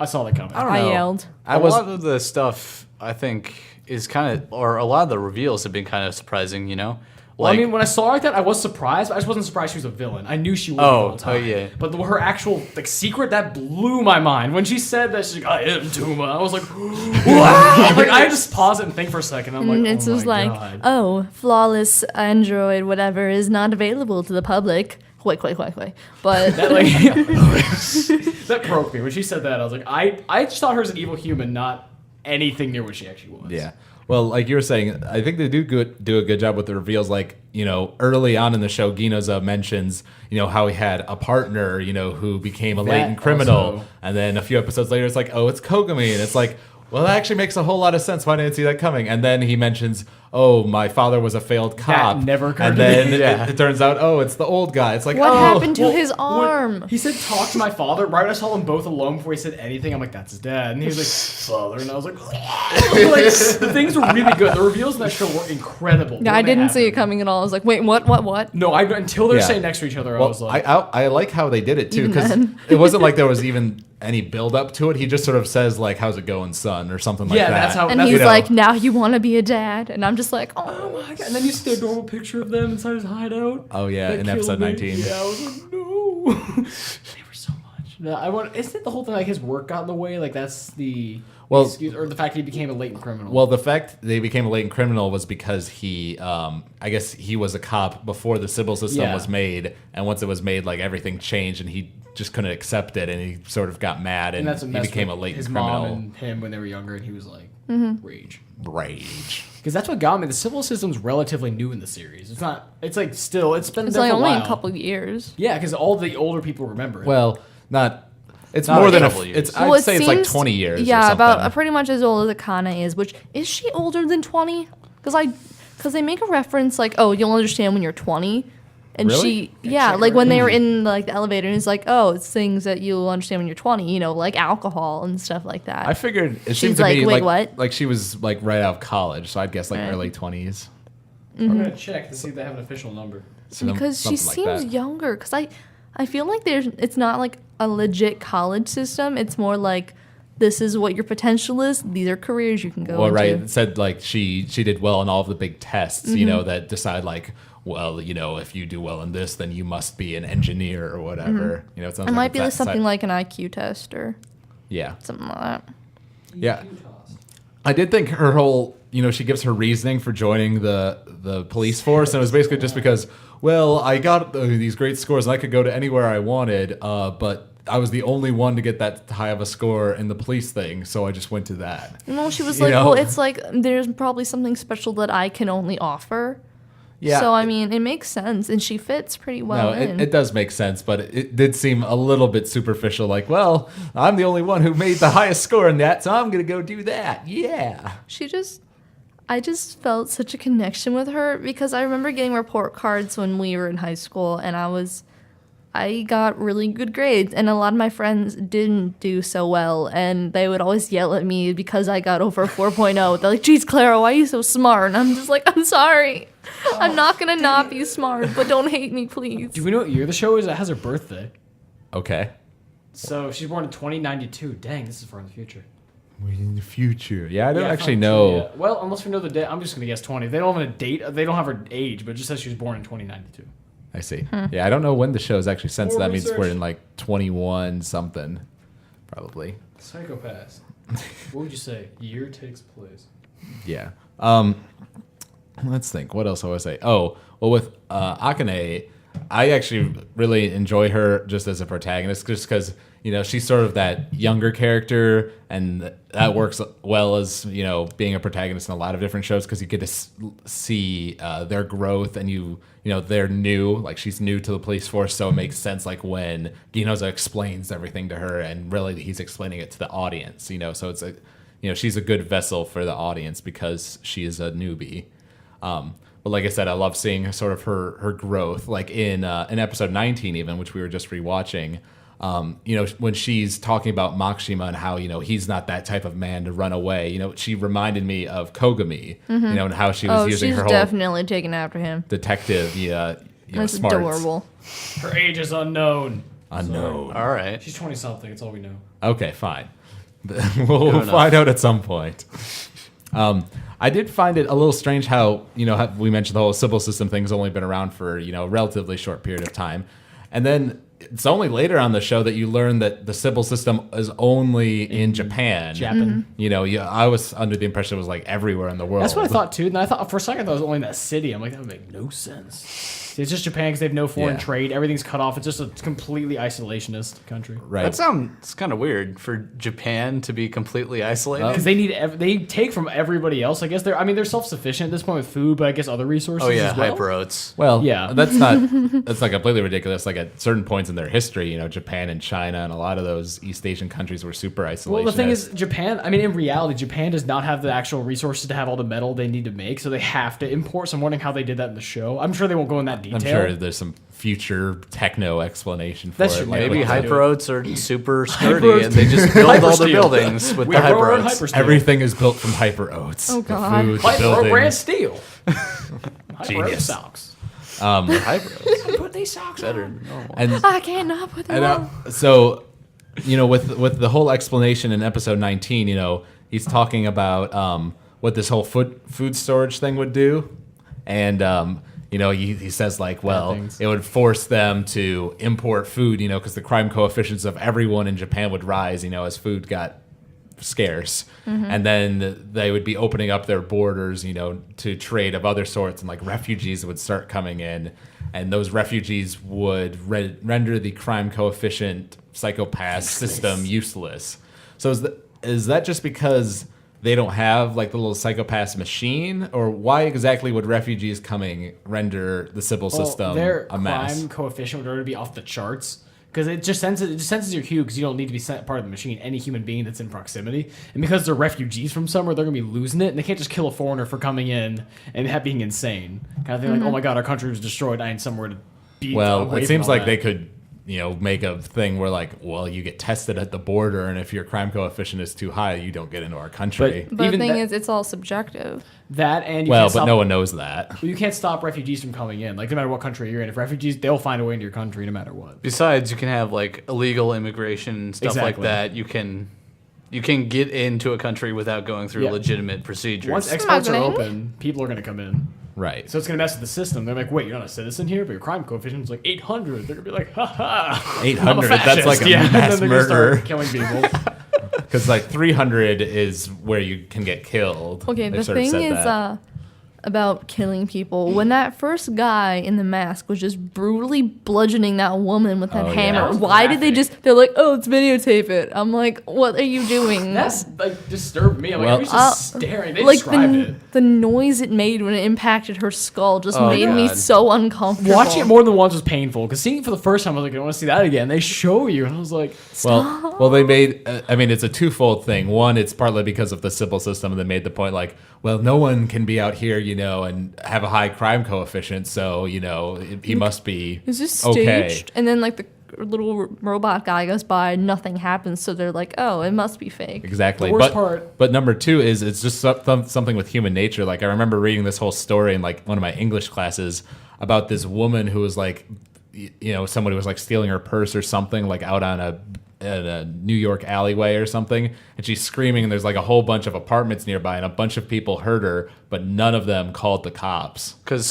I saw that coming. I don't I know. yelled. A lot of the stuff I think is kind of, or a lot of the reveals have been kind of surprising. You know, Well, I mean, when I saw her like that, I was surprised, but I just wasn't surprised she was a villain. I knew she was the whole time. yeah. But her actual like secret that blew my mind when she said that she's like, "I am Tuma." I was like, "What?" Like I just pause it and think for a second. I'm like, And it's "Oh just my like, God." "Oh, flawless Android, whatever, is not available to the public." But That like that broke me when she said that. I was like, I just thought her as an evil human, not anything near what she actually was. Yeah. Well, like you were saying, I think they do a good job with the reveals. Like, you know, early on in the show, Ginoza mentions, you know, how he had a partner, you know, who became a latent criminal. also. And then a few episodes later, it's like, oh, it's Kogami. And it's like, well, that actually makes a whole lot of sense. Why didn't I see that coming? And then he mentions, oh, my father was a failed cop. never occurred And to then me. it turns out, oh, it's the old guy. It's like, What oh. happened to Well, his when arm? He said, "Talk to my father." Right when I saw them both alone before he said anything, I'm like, "That's his dad." And he was like, "Father," and I was like, like the things were really good. The reveals in that show were incredible. Yeah, when I they didn't see it happened. coming at all. I was like, "Wait, what?" No, until they're Yeah. saying next to each other, I Well, was like, I like how they did it too, Even because then. it wasn't like there was even any build up to it. He just sort of says like, "How's it going, son?" or something like Yeah, that. that's how- And That's- he's you know. like, "Now you want to be a dad?" And I'm just like, "Oh "Oh." my god!" And then you see a normal picture of them inside his hideout. Oh yeah, That in killed episode me. 19. Yeah, I was like, no. They were so much. No, isn't it the whole thing like his work got in the way? Like that's the excuse, or the fact that he became a latent criminal. Well, the fact they became a latent criminal was because he, I guess he was a cop before the Sybil system Yeah. was made, and once it was made, like everything changed, and he just couldn't accept it, and he sort of got mad, and that's what he messed became a with latent his criminal. mom and him when they were younger, and he was like rage. Rage. Because that's what got me. The civil system's relatively new in the series. It's not. It's like still. It's been It's there like for only a while. a couple of years. Yeah, because all the older people remember it. Well, not. It's Not more a than couple years. it's. I'd Well, it say it's like seems- 20 years. or Yeah, something. about pretty much as old as Akana is. Which is she older than 20? Because they make a reference like, "Oh, you'll understand when you're 20." And Really? yeah, like when they were in like the elevator, and it's like, "Oh, it's things that you'll understand when you're 20." You know, like alcohol and stuff like that. I figured it She's seemed to like, be "Wait, like what?" like she was like right out of college, so I'd guess like Right. early 20s. I'm gonna check to see if they have an official number. Because she Something like seems that. younger. Because I feel like it's not like a legit college system. It's more like this is what your potential is. These are careers you can go Well, into. right. It said like she did well in all of the big tests, that decide like, well, if you do well in this, then you must be an engineer or whatever. It sounds It like might it's be that something side- like an IQ test or yeah. something like that. Yeah. I did think her whole, she gives her reasoning for joining the police force, and it was basically just because, well, I got these great scores and I could go to anywhere I wanted, but I was the only one to get that high of a score in the police thing, so I just went to that. No, she was You like, know? well, it's like there's probably something special that I can only offer. Yeah. So, I mean, it makes sense, and she fits pretty well No, in. it does make sense, but it did seem a little bit superficial. Like, well, I'm the only one who made the highest score in that, so I'm gonna go do that. Yeah. I just felt such a connection with her because I remember getting report cards when we were in high school, and I got really good grades, and a lot of my friends didn't do so well, and they would always yell at me because I got over a 4.0. They're like, geez, Clara, why are you so smart? And I'm just like, I'm sorry. I'm not going to not be smart, but don't hate me, please. Do we know what year the show is? It has her birthday. Okay. So she's born in 2092. Dang, this is far in the future. In the future. Yeah, I don't Yeah, actually fine, know. yeah. Well, unless we know the date, I'm just gonna guess 20. They don't have a date. They don't have her age, but it just says she was born in 2092. I see. Yeah, I don't know when the show is actually sent, so More that means we're research. in like 21 something, probably. Psychopaths. What would you say? Year takes place. Yeah. Let's think. What else do I say? Oh, well, with Akane, I actually really enjoy her just as a protagonist, just because she's sort of that younger character, and that works well as being a protagonist in a lot of different shows because you get to see their growth, and they're new, like she's new to the police force, so it makes sense like when Ginoza explains everything to her, and really he's explaining it to the audience, so it's she's a good vessel for the audience because she is a newbie. But like I said, I love seeing sort of her growth, like in episode 19 even, which we were just rewatching. When she's talking about Makshima and how he's not that type of man to run away. She reminded me of Kogami. And how she was using she's her whole definitely taking after him. detective. That's smarts. adorable. Her age is unknown. Unknown. All right. She's 20 something. That's all we know. Okay, fine. We'll enough. find out at some point. I did find it a little strange how, how we mentioned the whole Sybil system thing's only been around for, a relatively short period of time. And then it's only later on the show that you learn that the Sybil system is only in Japan. Japan. I was under the impression it was like everywhere in the world. That's what I thought too. And I thought for a second that was only in that city. I'm like, that would make no sense. It's just Japan because they have no foreign Yeah. trade. Everything's cut off. It's just a completely isolationist country. Right. That sounds kind of weird for Japan to be completely isolated. Because they take from everybody else. I guess they're self-sufficient at this point with food, but I guess other resources oh yeah, as well. hyper oats. Well, Yeah. that's not completely ridiculous. Like at certain points in their history, Japan and China and a lot of those East Asian countries were super isolationist. Well, the thing is, Japan, in reality, Japan does not have the actual resources to have all the metal they need to make, so they have to import. So I'm wondering how they did that in the show. I'm sure they won't go in that detail. I'm sure there's some future techno explanation for That's it. true. Like, Maybe what they do. hyper oats are super sturdy Hyper-oats- and they just build all the Hypersteel. buildings with We the grow hyper our own oats. hypersteel. everything is built from hyper oats. Oh, The God. food, the Hyper brand buildings. steel. Hyper Genius. socks. Hyper oats. Put these socks Better on. than normal. And I cannot put them And on. so, with the whole explanation in episode 19, he's talking about what this whole food storage thing would do, and he says like, well, things. it would force them to import food, because the crime coefficients of everyone in Japan would rise, as food got scarce, and then they would be opening up their borders, to trade of other sorts, and like refugees would start coming in, and those refugees would render the crime coefficient psychopath system useless. So is that just because they don't have like the little psychopath machine, or why exactly would refugees coming render the Sybil system their a mess? crime coefficient would already be off the charts because it just senses your cue because you don't need to be part of the machine. Any human being that's in proximity, and because they're refugees from somewhere, they're gonna be losing it, and they can't just kill a foreigner for coming in and being insane. Kind of thing like, oh my god, our country was destroyed. I need somewhere to be. Well, away it from seems all like that. they could, make a thing where like, well, you get tested at the border, and if your crime coefficient is too high, you don't get into our country. But the even thing that- is, it's all subjective. that and you Well, can't but stop, no one knows that. you can't stop refugees from coming in. Like no matter what country you're in, if refugees, they'll find a way into your country no matter what. Besides, you can have like illegal immigration and stuff like Exactly. that. You can You can get into a country without going through Yeah. legitimate procedures. Once exports are Smuggling. open, people are going to come in. Right. So it's going to mess with the system. They're like, wait, you're not a citizen here, but your crime coefficient is like 800. They're going to be like, ha ha. 800, that's like a And mass then they're gonna murder. start killing people. Because like 300 is where you can get killed. Okay, They the sort of thing said is that. about killing people. When that first guy in the mask was just brutally bludgeoning that woman with that Oh, yeah. hammer, That was why did they graphic. they're like, oh, let's videotape it. I'm like, what are you doing? That's like disturbed me. I'm like, Well- everybody's just staring. They like described it. the noise it made when it impacted her skull just Oh, made me God. so uncomfortable. Watching it more than once was painful because seeing it for the first time, I was like, I don't want to see that again. They show you, and I was like, Well, they made. I mean, it's a twofold thing. One, it's partly because of the civil system, and they made the point like, well, no one can be out here, and have a high crime coefficient, so he must be Is this staged? okay. And then like the little robot guy goes by, nothing happens, so they're like, oh, it must be fake. Exactly. The worst but, part- but number two is it's just something with human nature. Like I remember reading this whole story in like one of my English classes about this woman who was like, somebody was like stealing her purse or something like out on a New York alleyway or something, and she's screaming, and there's like a whole bunch of apartments nearby, and a bunch of people heard her, but none of them called the cops. Because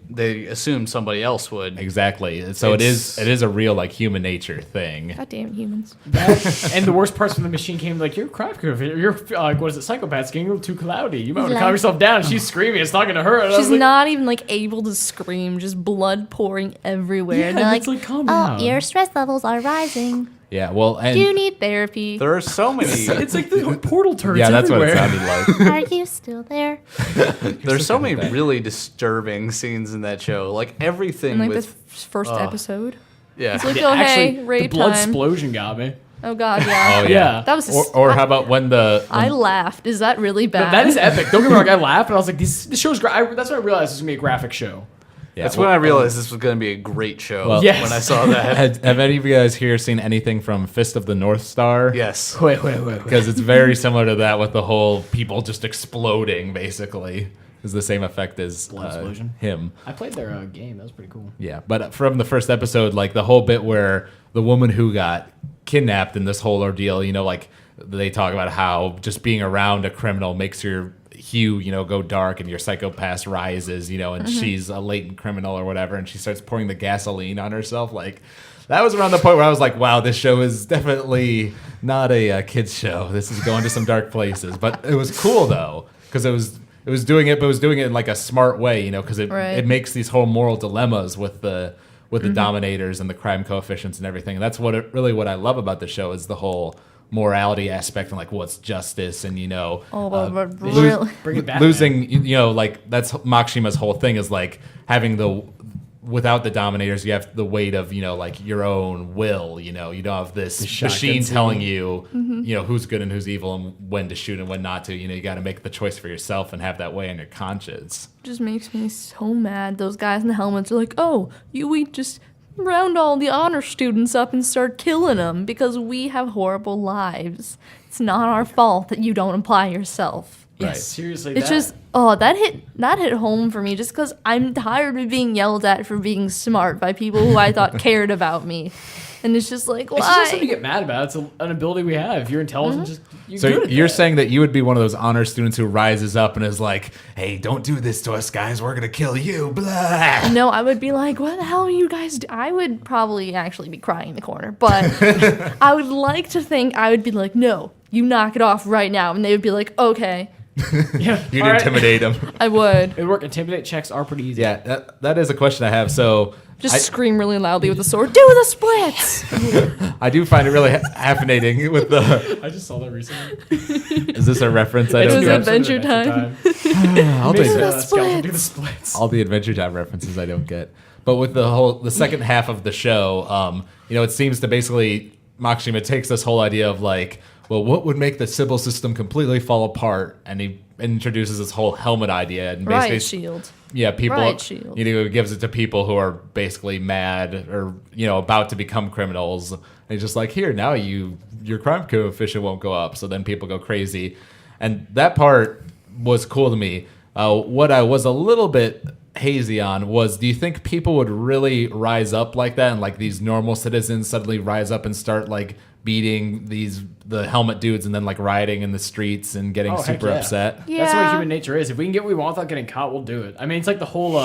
they assumed somebody else would. Exactly. And so it It's- is a real like human nature thing. Goddamn humans. that. And the worst parts when the machine came, like, your crime coefficient, your what is it, psychopath's getting a little too cloudy. You might want to Yeah. calm yourself down. She's screaming. It's talking to her. And I She's was like, not even like able to scream, just blood pouring everywhere. Yeah, And they're it's like, like, calm Oh, down. your stress levels are rising. Yeah. Well, do and you need therapy? There are so many. It's like the portal turns yeah, that's everywhere. what it sounded like. Are you still there? There's so many really disturbing scenes in that show. Like everything In like with the first episode. yeah. It's like, Yeah, oh, actually, hey, rape the blood time. explosion got me. Oh, God, yeah. Oh Yeah. That was Or how about when I laughed. Is that really bad? That is epic. Don't get me wrong. I laughed, and I was like, this show's that's when I realized this was going to be a graphic show. yeah, That's when I realized this was going to be a great show. Well- Yes. When I saw that. have any of you guys here seen anything from Fist of the North Star? Yes. Wait. Because it's very similar to that with the whole people just exploding, basically. Is the same effect as Blood explosion? him. I played their game. That was pretty cool. Yeah, but from the first episode, like the whole bit where the woman who got kidnapped in this whole ordeal, like they talk about how just being around a criminal makes your hue, go dark and your psychopath rises, and she's a latent criminal or whatever, and she starts pouring the gasoline on herself. Like that was around the point where I was like, wow, this show is definitely not a kids show. This is going to some dark places. But it was cool though, because it was doing it, but it was doing it in like a smart way, because it Right. it makes these whole moral dilemmas with the dominators and the crime coefficients and everything. And that's what I love about the show is the whole morality aspect and like what's justice and but really. Bring it back. losing like that's Makshima's whole thing is like having without the dominators you have the weight of like your own will. You don't have this machine shotgun telling scene. you who's good and who's evil and when to shoot and when not to. You got to make the choice for yourself and have that way on your conscience. Just makes me so mad. Those guys in the helmets are like, oh, we just round all the honor students up and start killing them because we have horrible lives. It's not our fault that you don't apply yourself. Yeah, Right. seriously. It's just that hit home for me just because I'm tired of being yelled at for being smart by people who I thought cared about me, and it's just like It's just not something to why? get mad about. It's an ability we have. If you're intelligent, just you're So good at you're that. saying that you would be one of those honor students who rises up and is like, "Hey, don't do this to us, guys. We're gonna kill you." Blah. No, I would be like, what the hell are you guys I would probably actually be crying in the corner, but I would like to think I would be like, no, you knock it off right now, and they would be like, okay, Yeah, You'd all right. intimidate them. I would. It work. Intimidate checks are pretty easy. Yeah, that is a question I have. So Just scream really loudly with the sword. Do the splits! I do find it really fascinating with the. I just saw that recently. Is this a reference? I It don't was get. Adventure Time. I'll take Do it. the Skeleton do the splits. splits. All the Adventure Time references I don't get. But with the second half of the show, it seems to basically Makshima takes this whole idea of like, well, what would make the Sybil system completely fall apart, and he introduces this whole helmet idea and basically Riot shield. yeah, people Riot shield. gives it to people who are basically mad or about to become criminals. And he's just like, here, now your crime coefficient won't go up, so then people go crazy. And that part was cool to me. What I was a little bit hazy on was, do you think people would really rise up like that, and like these normal citizens suddenly rise up and start like beating the helmet dudes and then like rioting in the streets and getting Oh, heck super yeah. upset. Yeah. That's the way human nature is. If we can get what we want without getting caught, we'll do it. I mean, it's like the whole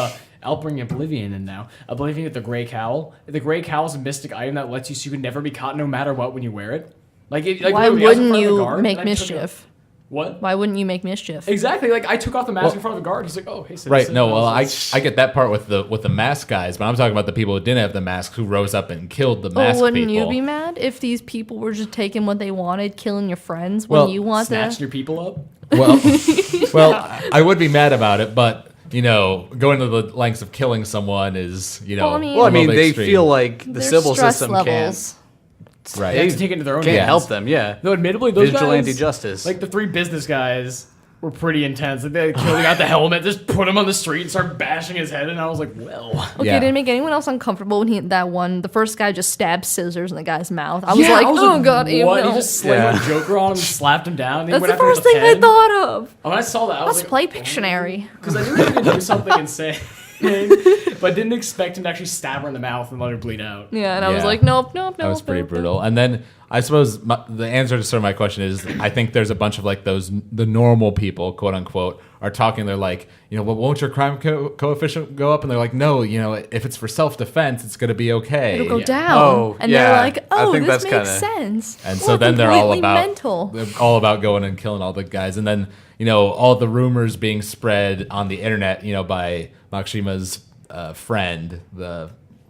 I'll bring Oblivion in now. Oblivion with the Gray Cowl. The Gray Cowl is a mystic item that lets you can never be caught no matter what when you wear it. Like Why literally, I was in wouldn't front of a you guard, make and I took mischief? What? Why wouldn't you make mischief? Exactly. Like I took off the mask in front of a guard. He's like, "Oh, hey, citizen." Right. No. And Well, I I was like, get that part with the mask guys, but I'm talking about the people who didn't have the masks who rose up and killed the mask Well, wouldn't people. you be mad if these people were just taking what they wanted, killing your friends when Well, you want snatching to? your people up. Well, I would be mad about it, but going to the lengths of killing someone is Well, I mean- Well, I a mean, little they extreme. feel like the Their civil stress system levels. right. They have to take it into their own can't hands. help them. Yeah. No, admittedly, those Vigilante guys, justice. like the 3 business guys, were pretty intense. Like, they killed him out the helmet, just put him on the street and start bashing his head, and I was like, well. Okay, Yeah. did it make anyone else uncomfortable when the first guy just stabbed scissors in the guy's mouth? I was like, oh god, ew, what? no. He just slammed a Joker on him and slapped him down. And he That's went the after him first with a thing I pen. thought of. When I saw that, I was Let's like, play Pictionary. because I knew he was going to do something insane, but didn't expect him to actually stab her in the mouth and let her bleed out. Yeah, and I was Yeah. like, nope. That was pretty brutal. And then I suppose the answer to sort of my question is, I think there's a bunch of like the normal people, quote unquote, are talking. They're like, well, won't your crime coefficient go up? And they're like, no, if it's for self-defense, it's going to be okay. It'll go down. Oh, and yeah. they're like, I oh, think this that's makes kinda- sense. And so We're then they're all completely about going and killing all the guys. And then, all the rumors being spread on the internet, by Makshima's friend,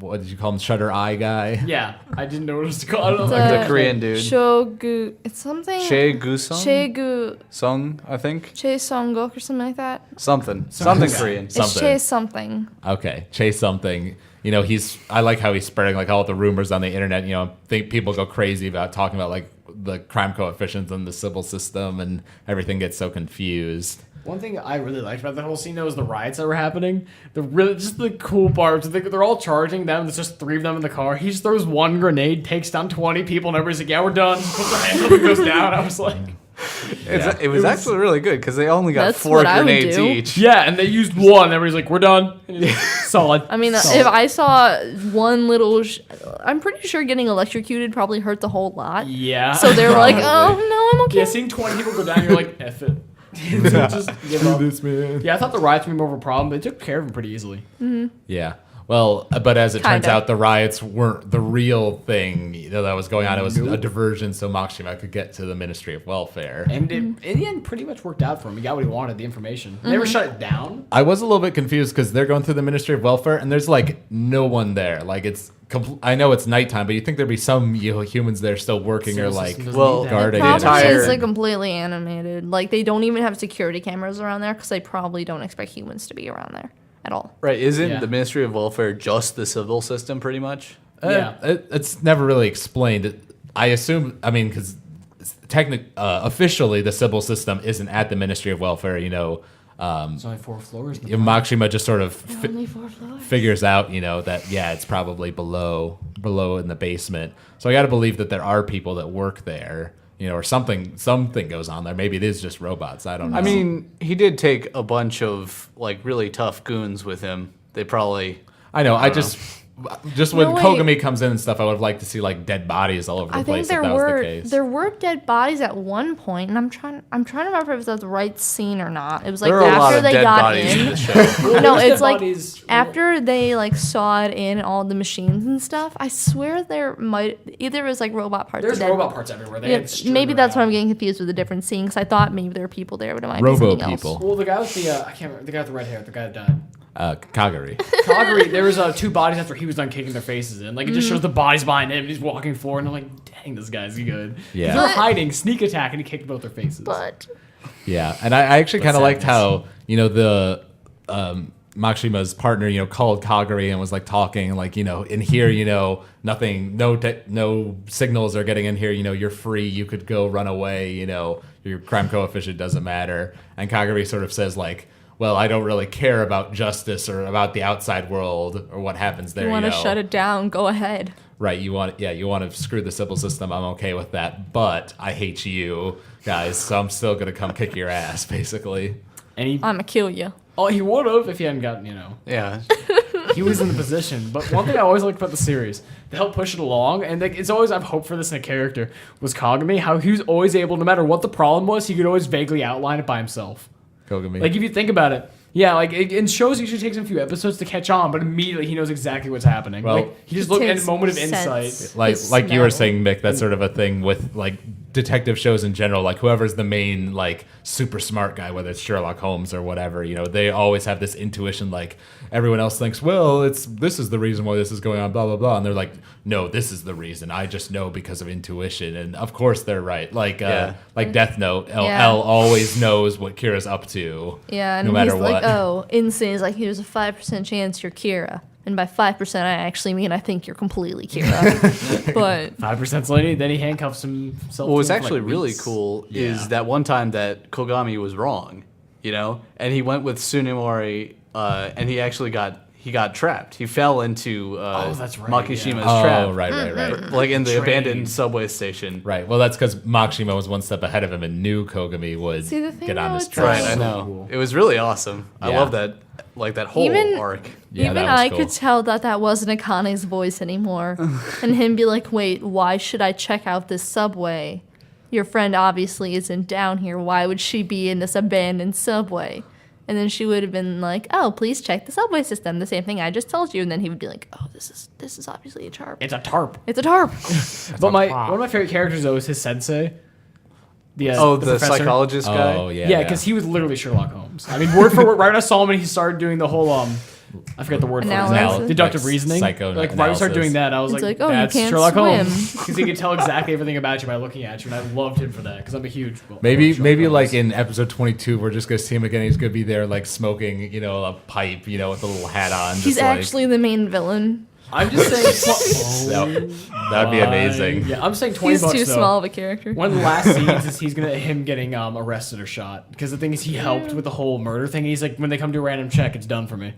what did you call him? Shutter Eye guy? Yeah, I didn't know what it was called. I don't know. The Korean dude. Shogu. It's something. Shea Gusung? Shegu. Sung, I think. Che Songguk or something like that. Something Something. Korean. It's Something. Che something. Okay, Chase something. I like how he's spreading like all the rumors on the internet. I think people go crazy about talking about like the crime coefficients in the civil system, and everything gets so confused. One thing I really liked about the whole scene though was the riots that were happening. Just the cool part. They're all charging them. There's just 3 of them in the car. He just throws 1 grenade, takes down 20 people, and everybody's like, "Yeah, we're done." Puts their hands up and goes down. I was like, It was actually really good because they only got That's 4 what I would grenades do. each. "Yeah," and they used 1. Everybody's like, "We're done." Solid. I mean, Solid. if I saw one little, I'm pretty sure getting electrocuted probably hurt a whole lot. Yeah. So they're like, Probably. oh no, I'm okay. Yeah, seeing 20 people go down, you're like, "F it." Just give up. man. Yeah, I thought the riots would be more of a problem, but they took care of them pretty easily. Yeah. Well, but as it turns Kinda. out, the riots weren't the real thing that was going on. It was a diversion so Makshima could get to the Ministry of Welfare. And it, in the end, pretty much worked out for him. He got what he wanted, the information. They never shut it down. I was a little bit confused because they're going through the Ministry of Welfare and there's like no one there. Like I know it's nighttime, but you think there'd be some humans there still working or Civil like system doesn't well, need that. guarding it. Probably entire- is like completely animated. Like they don't even have security cameras around there because they probably don't expect humans to be around there at all. Right, isn't Yeah. the Ministry of Welfare just the civil system pretty much? Yeah. It's never really explained. I assume, because officially the civil system isn't at the Ministry of Welfare. There's only 4 floors. Makshima just sort of Only 4 floors. figures out, that it's probably below in the basement. So I got to believe that there are people that work there, or something goes on there. Maybe it is just robots. I don't know. I mean, he did take a bunch of like really tough goons with him. They probably I know. I don't just when No, wait. Kogami comes in and stuff, I would have liked to see like dead bodies all over the I place. think there if that was the were case. dead bodies at one point, and I'm trying to remember if it was the right scene or not. It was like there are a lot after of they dead got bodies in in. the show. No, There's it's dead like bodies. after they like saw it in all the machines and stuff. I swear there might either it was like robot parts. There's or dead robot parts everywhere. They Yeah, had strewn maybe that's why I'm around. getting confused with a different scene because I thought maybe there were people there, but it might Robo be something people. else. Well, the guy with the I can't remember the guy with the red hair, the guy that died. Kagari. Calgary, there was 2 bodies after he was done kicking their faces in. Like it just shows the bodies behind him. And he's walking forward, and I'm like, dang, this guy's good. Yeah. They're But- hiding, sneak attack, and he kicked both their faces. But Yeah, and I actually kind of liked sadness. how the Makshima's partner called Kagari and was like talking like in here nothing, no signals are getting in here. You're free. You could go run away. Your crime coefficient doesn't matter. And Kagari sort of says like, well, I don't really care about justice or about the outside world or what happens there. you want to shut it down? Go ahead. Right, you want to screw the civil system. I'm okay with that, but I hate you guys, so I'm still gonna come kick your ass, basically. And he I'ma kill you. he would have if he hadn't gotten Yeah. he was in the position. But one thing I always liked about the series, to help push it along, and like, it's always I've hoped for this in a character, was Kagami. How he was always able, no matter what the problem was, he could always vaguely outline it by himself. Kogami. Like if you think about it, yeah, like in shows, it usually takes him a few episodes to catch on, but immediately he knows exactly what's happening. Well, like he just looked at a takes moment of sense. insight. like you were saying, Mick, that's sort of a thing with like detective shows in general. Like whoever's the main like super smart guy, whether it's Sherlock Holmes or whatever, they always have this intuition. Like everyone else thinks, well, this is the reason why this is going on, blah blah blah, and they're like, no, this is the reason. I just know because of intuition, and of course they're right. Like Death Note, L always knows what Kira's up to. Yeah, and no matter he's what. like, oh, insane is like, there's a 5% chance you're Kira. And by 5%, I actually mean I think you're completely Kira. But 5% lady, then he handcuffs himself. What was to him for, actually like, really weeks. cool is that one time that Kogami was wrong, and he went with Tsunemori, and he actually got trapped. He fell into that's right, Makishima's Oh, trap, right. like in the Train. abandoned subway station. Right. Well, that's because Makshima was one step ahead of him and knew Kogami would See, the thing get on though, his it's track. Right, like- I know. cool. It was really awesome. I Yeah. love that, like that whole arc. Yeah, even that was I cool. could tell that wasn't Akane's voice anymore. And him be like, wait, why should I check out this subway? Your friend obviously isn't down here. Why would she be in this abandoned subway? And then she would have been like, oh, please check the subway system. The same thing I just told you. And then he would be like, oh, this is obviously a tarp. It's a tarp. It's a tarp. But one of my favorite characters though is his sensei. The professor. Psychologist guy. Oh, yeah. Yeah, because he was literally Sherlock Holmes. I mean, word for word, right when I saw him and he started doing the whole I forget the word for Analysis. it. Deductive Like reasoning. psychoanalysis. Like right when I started doing that, I was It's like, like, oh, you that's can't Sherlock swim. Holmes. Because he could tell exactly everything about you by looking at you, and I loved him for that because I'm a huge. Maybe Sherlock Holmes. like in episode 22, we're just gonna see him again. He's gonna be there like smoking, a pipe, with a little hat on. He's just, like, actually the main villain. I'm just saying. that'd be amazing. Yeah, I'm saying 20 He's bucks too though. small of a character. One of the last scenes is him getting arrested or shot because the thing is he helped with the whole murder thing. And he's like, when they come to a random check, it's done for me.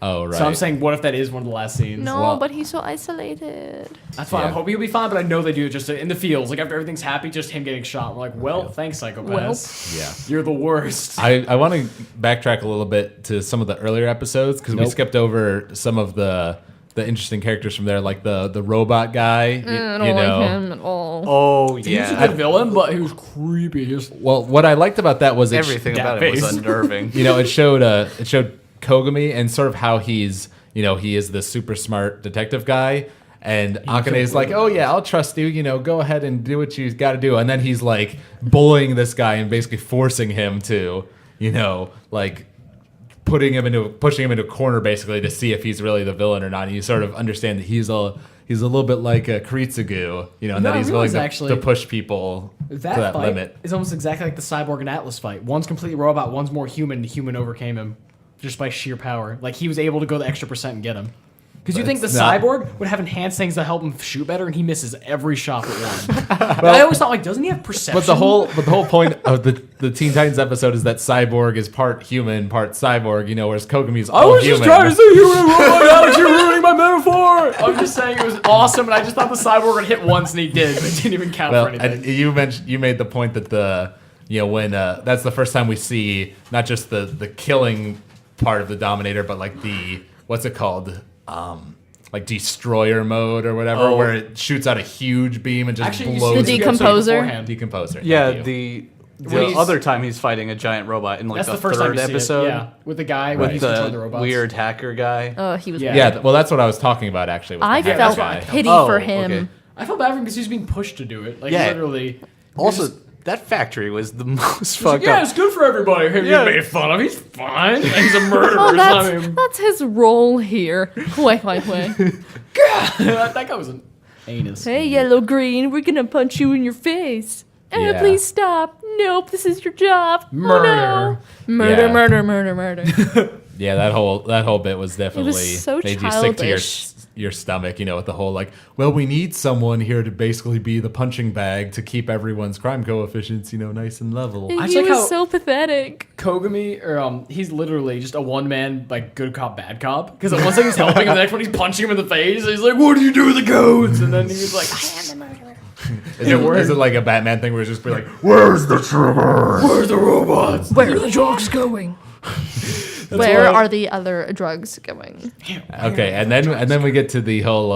Oh right. So I'm saying, what if that is one of the last scenes? No, Well- but he's so isolated. That's fine. Yeah. I'm hoping he'll be fine, but I know they do it just in the fields. Like after everything's happy, just him getting shot. We're like, well, thanks, psychopaths. Yeah. You're the worst. I want to backtrack a little bit to some of the earlier episodes because we Nope. skipped over some of the interesting characters from there, like the robot guy. I don't like him at all. Oh He was a yeah, good villain, but he was creepy. He was Well, what I liked about that was everything that about it was face. unnerving. it showed Kogami and sort of how he's he is the super smart detective guy, and Akane's like, oh yeah, I'll trust you, go ahead and do what you got to do, and then he's like bullying this guy and basically forcing him to like pushing him into a corner basically to see if he's really the villain or not. And you sort of understand that he's a little bit like a Kiritsugu, and No, that I he's willing realize, actually, to push people to that fight limit. is almost exactly like the Cyborg and Atlas fight. One's completely robot, one's more human. The human overcame him just by sheer power. Like he was able to go the extra percent and get him. Because you think the it's not- cyborg would have enhanced things to help him shoot better, and he misses every shot but one. I always thought, like, doesn't he have perception? But the whole point of the Teen Titans episode is that Cyborg is part human, part cyborg. Whereas Kogami's all I was human. just trying to say you were a robot. Alex, you're ruining my metaphor. I'm just saying it was awesome, and I just thought the cyborg would hit once, and he did, but it didn't even count Well, for anything. and you made the point that when that's the first time we see not just the killing part of the Dominator, but like the what's it called? Like destroyer mode or whatever, where it shoots out a huge beam and just Actually, you blows see The the episode decomposer? beforehand. decomposer. Yeah, Thank you. the When he's- other time he's fighting a giant robot in like That's the the first time third you see episode. it. Yeah, with the guy when Right. he's controlling the The robots. weird hacker guy. Oh, he was. Yeah. Yeah, well, that's what I was talking about actually. was I the hacker felt guy. pity Oh, for him. okay. I felt bad for him because he was being pushed to do it. Like Yeah. literally. Also, that factory was the most He's like, fucked yeah, up. it's good for everybody. Him Yeah. getting made fun of. He's fine. And he's a murderer. Oh, It's not him. that's his role here. Wait. That guy was an anus. Hey, yellow green, we're gonna punch you in your face. Yeah. Please stop. Nope, this is your job. Murder. Oh, no. Murder, Yeah. murder. Yeah, that whole bit was definitely so made you sick to childish. your stomach, with the whole like, well, we need someone here to basically be the punching bag to keep everyone's crime coefficients, nice and level. I He just like was how- so pathetic. Kogami, or he's literally just a one-man, like, good cop, bad cop. Because at one second he's helping, and the next one he's punching him in the face. And he's like, what do you do with the codes? And then he was like, I am the murderer. Is it like a Batman thing where it's just be like, where's the trigger? Where's the robots? Where are the drugs going? Where are the other drugs going? Okay, and then we get to the whole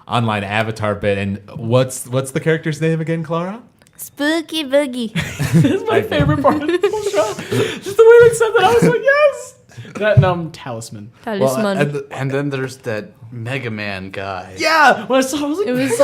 online avatar bit. And what's the character's name again, Clara? Spooky Boogie. That's my favorite part of the whole show. Just the way they said that, I was like, yes. That talisman. Talisman. And then there's that Mega Man guy. Yeah. When I saw, it, I was like, It was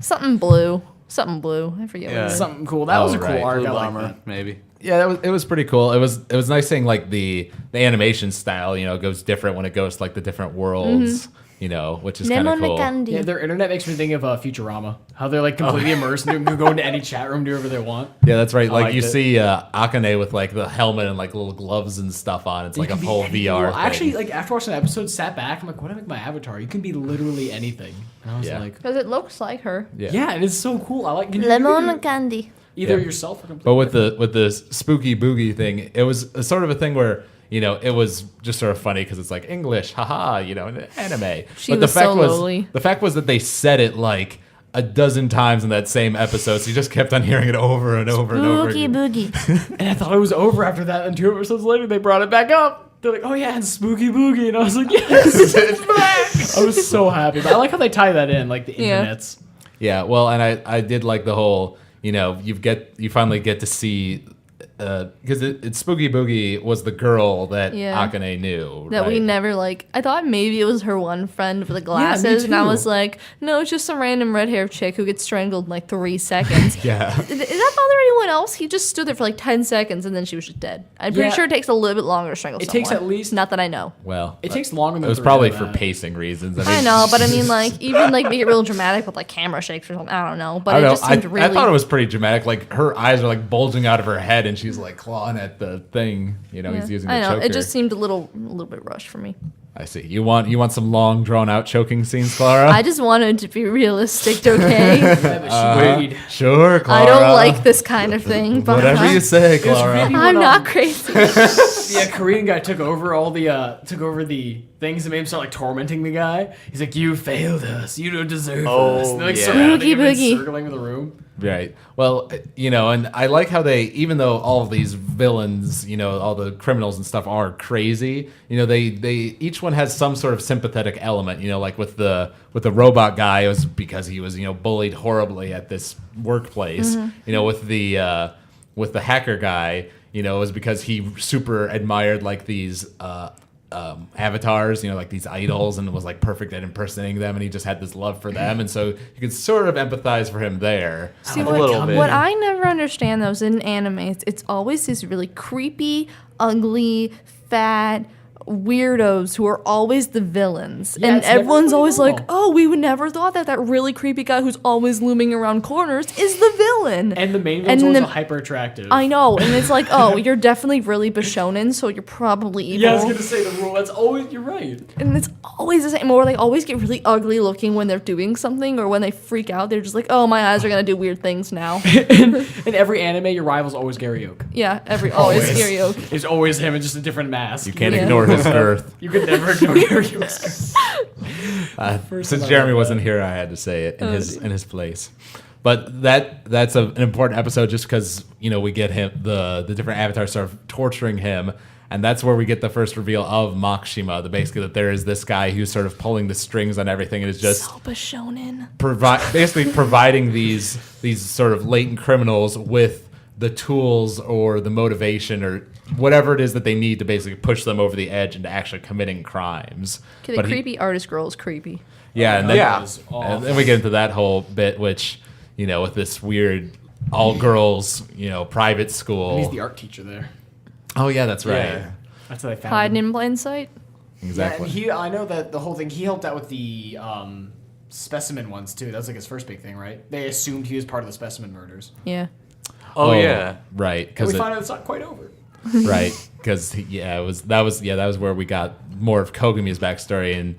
something blue. Something blue. I forget what it was. something cool. That was a cool right. arc. Blue I like Bomber, that. maybe. Yeah, it was pretty cool. It was nice seeing like the animation style, goes different when it goes to like the different worlds, which is kind of cool. Yeah, their internet makes me think of Futurama. How they're like completely immersed and they go into any chat room, do whatever they want. Yeah, that's right. Like liked you it. see Akane with like the helmet and like little gloves and stuff on. It's like a whole VR. I actually, thing. like after watching the episode, sat back. I'm like, what do I make my avatar? You can be literally anything. And I was Yeah. like, Because it looks like her. yeah, and it's so cool. I like Lemon candy. either Yeah. yourself or completely. But with the spooky boogie thing, it was a sort of a thing where it was just sort of funny because it's like English, haha, an anime. She but was the fact so lowly. the fact was that they said it like a dozen times in that same episode, so you just kept on hearing it over and over and over. Spooky Again. Boogie. And I thought it was over after that. And 2 episodes later, they brought it back up. They're like, oh yeah, and Spooky Boogie. And I was like, yes, it's back. I was so happy. But I like how they tie that in, like the Yeah. internets. Yeah, well, and I did like the whole, you finally get to see, because it's Spooky Boogie was the girl that Yeah. Akane knew. That we right? never I thought maybe it was her one friend with the glasses, and I too. was like, no, it's just some random red haired chick who gets strangled in like 3 seconds. Yeah. Did that bother anyone else? He just stood there for like 10 seconds and then she was just dead. I'm pretty Yeah. sure it takes a little bit longer to strangle It someone. takes at least- Not that I know. Well, It takes longer than it was 3 probably of for that. pacing reasons. I know, but I mean, like, even like make it real dramatic with like camera shakes or something. I don't know, but I it don't know. just seemed really. I thought it was pretty dramatic. Like her eyes are like bulging out of her head, and she's like clawing at the thing. Yeah. He's using the I know. choker. It just seemed a little bit rushed for me. I see. You want some long drawn out choking scenes, Clara? I just wanted to be realistic, okay? Yeah, but she weighed. Sure, Clara. I don't like this kind of thing, but Whatever you say, Clara. really- I'm not crazy. Yeah, Korean guy took over all the things that made him start like tormenting the guy. He's like, "You failed us. You don't deserve us." And they're like yeah. surrounding him and Boogie. circling the room. Right. Well, and I like how they, even though all of these villains, all the criminals and stuff are crazy, they each one has some sort of sympathetic element. Like with the robot guy, it was because he was bullied horribly at this workplace. With the hacker guy, it was because he super admired like these avatars, like these idols, and was like perfect at impersonating them, and he just had this love for them, and so you could sort of empathize for him there. See, A little bit. what I never understand though is in anime, it's always these really creepy, ugly, fat weirdos who are always the villains. Yeah, And it's never everyone's really always like, normal. oh, we would never thought that really creepy guy who's always looming around corners is the villain. And the main And villain's the- also hyper attractive. I know, and it's like, oh, you're definitely really Bishonen, so you're probably evil. Yeah, I was gonna say the rule. That's always you're right. And it's always the same, or they always get really ugly looking when they're doing something, or when they freak out, they're just like, oh, my eyes are gonna do weird things now. In every anime, your rival's always Gary Oak. Yeah, always scary oak. It's always him in just a different mask. You can't Yeah. ignore his girth. You could never ignore Gary Oak's. Since Jeremy wasn't here, I had to say it in his place. But that's an important episode just because we get him the different avatars start torturing him, and that's where we get the first reveal of Makshima. Basically that there is this guy who's sort of pulling the strings on everything and is just So Bishonen. basically providing these sort of latent criminals with the tools or the motivation or whatever it is that they need to basically push them over the edge into actually committing crimes. Okay, the But he- creepy artist girl is creepy. yeah, and then, Yeah. and then we get into that whole bit, which with this weird all girls private school. He's the art teacher there. Oh yeah, that's right. Yeah. That's how they found Hiding him. in plain sight. Exactly. Yeah, and I know that the whole thing. He helped out with the specimen ones too. That was like his first big thing, right? They assumed he was part of the specimen murders. Yeah. Oh, yeah. right. And Because we find out it's not quite over. right, because that was where we got more of Kogumi's backstory, and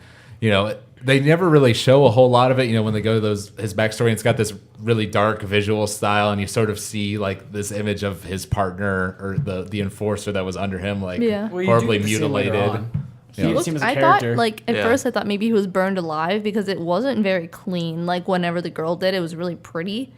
they never really show a whole lot of it. When they go to his backstory, and it's got this really dark visual style, and you sort of see like this image of his partner or the enforcer that was under him, like Yeah. Well, you horribly do get to see him later mutilated. on. Yeah. He looks him as a I character. thought, like, at Yeah. first I thought maybe he was burned alive because it wasn't very clean. Like, whenever the girl did, it was really pretty.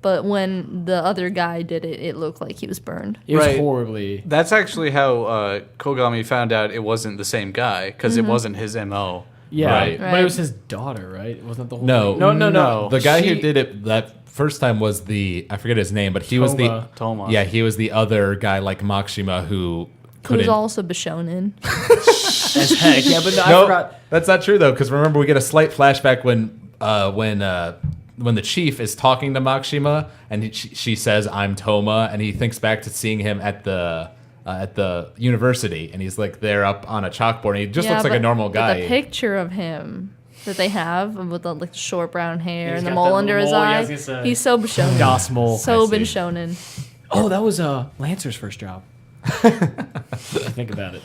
but when the other guy did it, it looked like he was burned. It was Right. horribly. That's actually how Kogami found out it wasn't the same guy, because it wasn't his MO. Yeah, Right. but it was his daughter, right? It wasn't the whole No. thing. No. No. The guy who She- did it that first time was I forget his name, but he was the Toma. Yeah, he was the other guy like Makshima who Who was couldn't. also Bishonen. As heck. Yeah, but no, I No, forgot. that's not true though, because remember we get a slight flashback when the chief is talking to Makshima and she says I'm Toma, and he thinks back to seeing him at the university, and he's like there up on a chalkboard, and he just looks like a normal But guy. the picture of him that they have with the like short brown hair He's and the got mole that under his mole, yeah, I eye, was gonna say. he's so Bishonen. Das Mole. So I see. Bishonen. Oh, that was Lancer's first job. Think about it.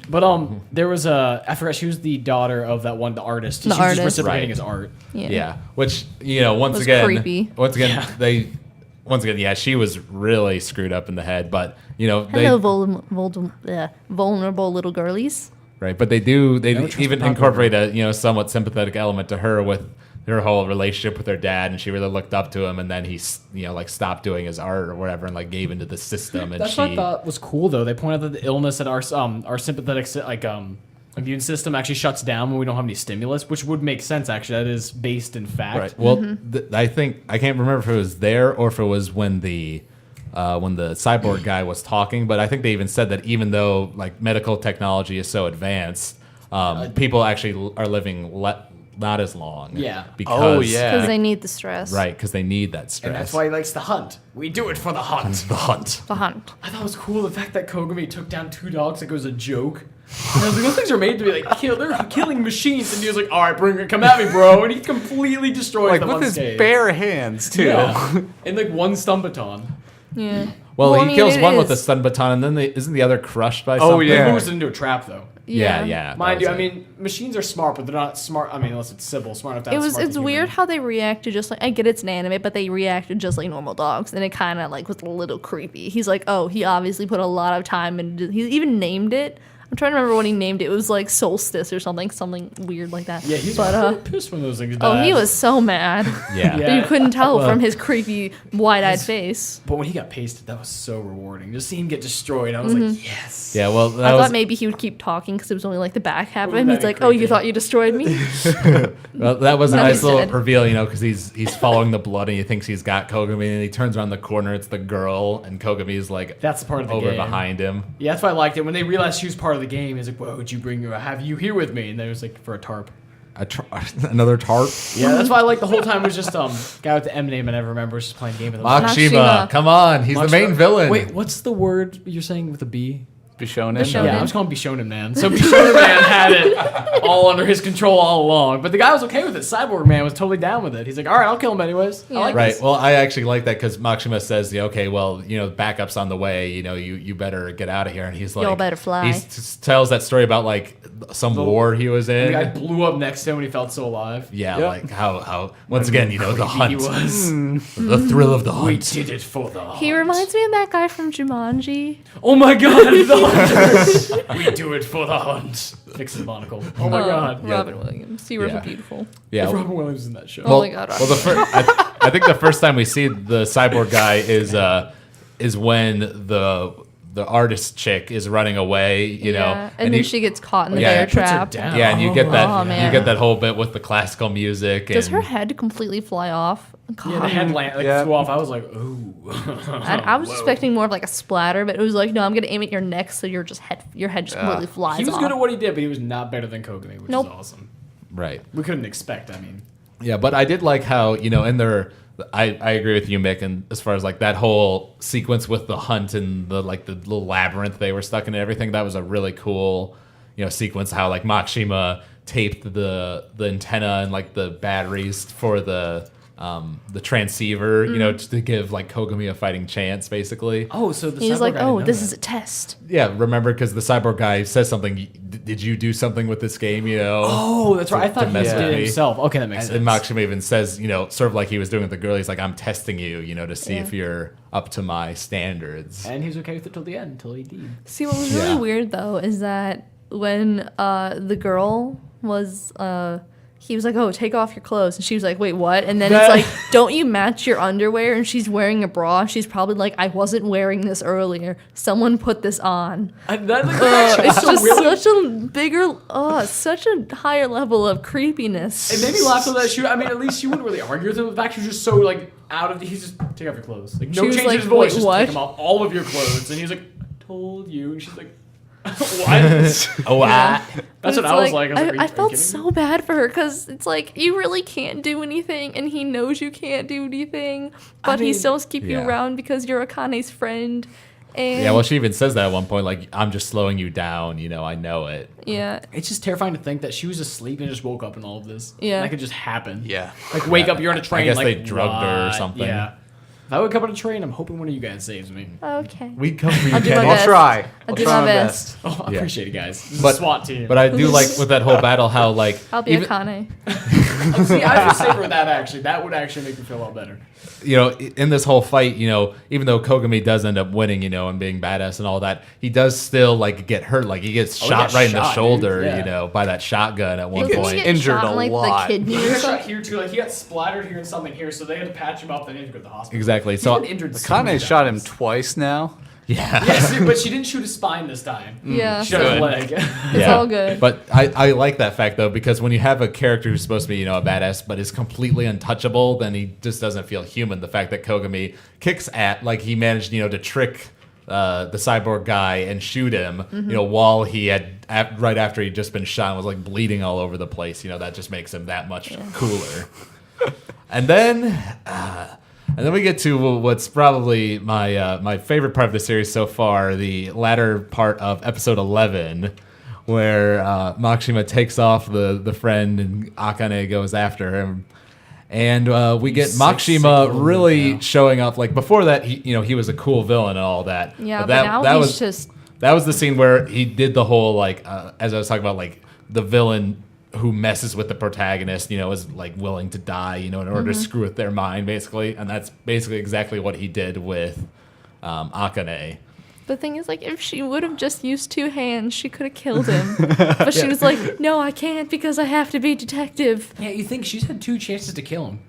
But there was I forgot, she was the daughter of that one, the artist. The She was artist. just reciprocating Right. his art. Yeah, which once Was again, creepy. yeah, she was really screwed up in the head, but Hello, they vulnerable little girlies. right, but they trust even the popcorn. incorporate a somewhat sympathetic element to her with her whole relationship with her dad, and she really looked up to him, and then he stopped doing his art or whatever, and like gave into the system, and That's what I thought was cool, though. They pointed out that the illness that our sympathetic immune system actually shuts down when we don't have any stimulus, which would make sense. Actually, that is based in fact. Right. Well, I think I can't remember if it was there or if it was when the cyborg guy was talking, but I think they even said that even though like medical technology is so advanced, people actually are living not as long. Yeah. Because Oh, yeah. Because they need the stress. right, because they need that stress. And that's why he likes to hunt. We do it for the hunt. the hunt. The hunt. I thought it was cool the fact that Kogami took down 2 dogs like it was a joke. And I was like, those things are made to be like they're killing machines, and he was like, "All right, come at me, bro!" And he completely destroys Like them with on his stage. bare hands, too. Yeah, and like one stun baton. Yeah. Well, Well, I he mean, kills it one with a is- stun baton, and then isn't the other crushed by Oh, something? yeah. He moves it into a trap, though. Yeah. Mind that you, was I it. mean, machines are smart, but they're not smart. I mean, unless it's Sybil, smart enough to outsmart the It's human. weird how they reacted just like, I get it's an anime, but they reacted just like normal dogs, and it kind of like was a little creepy. He's like, oh, he obviously put a lot of time into. He even named it. I'm trying to remember what he named it. It was like Solstice or something weird like that. Yeah, he's but pissed when those things oh, died. he was so mad. Yeah. But you couldn't tell from his creepy, wide-eyed face. But when he got pasted, that was so rewarding. Just seeing him get destroyed, I was like, yes. Yeah, well, I thought maybe he would keep talking because it was only like the back half of him. That'd He's be like, "Oh, you creepy. thought you destroyed me?" well, that was a No, nice he's little dead. reveal, because he's following the blood and he thinks he's got Kogami, and he turns around the corner, it's the girl, and Kogami's like That's the part of the over game. behind him. Yeah, that's why I liked it. When they realized she was part of the game, he's like, "Whoa, would you have you here with me?" And then it was like for a tarp. Another tarp. Yeah, that's why I like the whole time was just guy with the M name I never remember was just playing game with him. Makshima, Makshima. come on, he's the main villain. Wait, what's the word you're saying with a B? Bishonen. Bishonen. Yeah, I was calling Bishonen Man. So Bishonen Man had it all under his control all along. But the guy was okay with it. Cyborg Man was totally down with it. He's like, all right, I'll kill him anyways. I like Right. this. Well, I actually like that because Makshima says, okay, well, backup's on the way. You better get out of here. And he's like, Y'all better fly. He tells that story about like some war he was The guy in. blew up next to him when he felt so alive. Yeah, Yep. like how once again, the He hunt, was. the thrill of the We hunt. did it for the He reminds me of that guy from Jumanji. Oh my god, the hunters! We do it for the hunt. Fix the monocle. Oh my god. Robin Williams. He was Yeah. beautiful. Yeah. If Robin Williams is in that show. Oh my God, Well, I think the first time we see the cyborg guy is when the artist chick is running away. Yeah. And then she gets caught in the Yeah, bear it puts her trap. down. Yeah, and you get Oh, that man. whole bit with the classical music. Does and, her head completely fly off? God. Yeah, the headlamp Yeah. flew off. I was like, ooh. I was expecting more of like a splatter, but it was like, no, I'm gonna aim at your neck, so your head just completely flies He was off. good at what he did, but he was not better than Kogami, which Nope. is awesome. Right. We couldn't expect, I mean. Yeah, but I did like how, in their I agree with you, Mick, and as far as like that whole sequence with the hunt and the little labyrinth they were stuck in and everything, that was a really cool, sequence, how like Makshima taped the antenna and like the batteries for the transceiver, just to give like Kogami a fighting chance, basically. Oh, so the He's cyborg like, guy didn't oh, know this that. is a test. Yeah, remember, because the cyborg guy says something, did you do something with this game, Oh, that's right. I thought he mess did with it me. himself. Okay, that makes And sense. Makshima even says, sort of like he was doing with the girl, he's like, I'm testing you, to see if you're up to my standards. And he was okay with it till the end, till he did. See, what was really Yeah. weird though is that when the girl was he was like, oh, take off your clothes. And she was like, wait, what? And then it's like, don't you match your underwear? And she's wearing a bra. She's probably like, I wasn't wearing this earlier. Someone put this on. It's just such a higher level of creepiness. It made me laugh so that I mean, at least she wouldn't really argue with him. The fact she was just so like out of he's just take off your clothes. Like no change in his voice, just take off all of your clothes. And he's like, I told you. And she's like, what? Yeah. That's what I was like. I felt so bad for her because it's like you really can't do anything, and he knows you can't do anything, but he still wants to keep you around because you're Akane's friend. And well, she even says that at one point, like, I'm just slowing you down, I know it. Yeah. It's just terrifying to think that she was asleep and just woke up in all of this. Yeah. That could just happen. Yeah. Like, wake up, you're on a train. I guess like, they drugged her or something. Yeah. If I wake up on a train, I'm hoping one of you guys saves me. Okay. We come for you, I'll do my Kenny. best. I'll try. I'll do my best. Oh, I appreciate it, guys. This is But- a SWAT team. But I do like with that whole battle how, like... I'll be Akane. See, I feel safer with that, actually. That would actually make me feel a lot better. In this whole fight, even though Kogami does end up winning, and being badass and all that, he does still, like, get hurt. Like, he gets shot right in the shoulder, by that shotgun at one Doesn't point. he get Injured shot a in, like, lot. the kidney He or got shot something? here, too. Like, he got splattered here and something here, so they had to patch him up. They had to go to the hospital. Exactly. He's So, been injured so many Akane shot him times. twice now. yeah. Yes, but she didn't shoot his spine this time. Yeah. She shot his leg. It's all good. But I like that fact, though, because when you have a character who's supposed to be, a badass, but is completely untouchable, then he just doesn't feel human. The fact that Kogami kicks like he managed, to trick the cyborg guy and shoot him, while he had, right after he'd just been shot and was, like, bleeding all over the place. That just makes him that much cooler. And then we get to what's probably my favorite part of the series so far, the latter part of episode 11, where Makshima takes off the friend and Akane goes after him. And we get Makshima really showing up. Like, before that, he was a cool villain and all that. Yeah, but now he's just... That was the scene where he did the whole, like, as I was talking about, like, the villain who messes with the protagonist, is like willing to die, in order to screw with their mind, basically. And that's basically exactly what he did with Akane. The thing is, like, if she would have just used 2 hands, she could have killed him. But she was like, no, I can't because I have to be detective. Yeah, you think she's had 2 chances to kill him.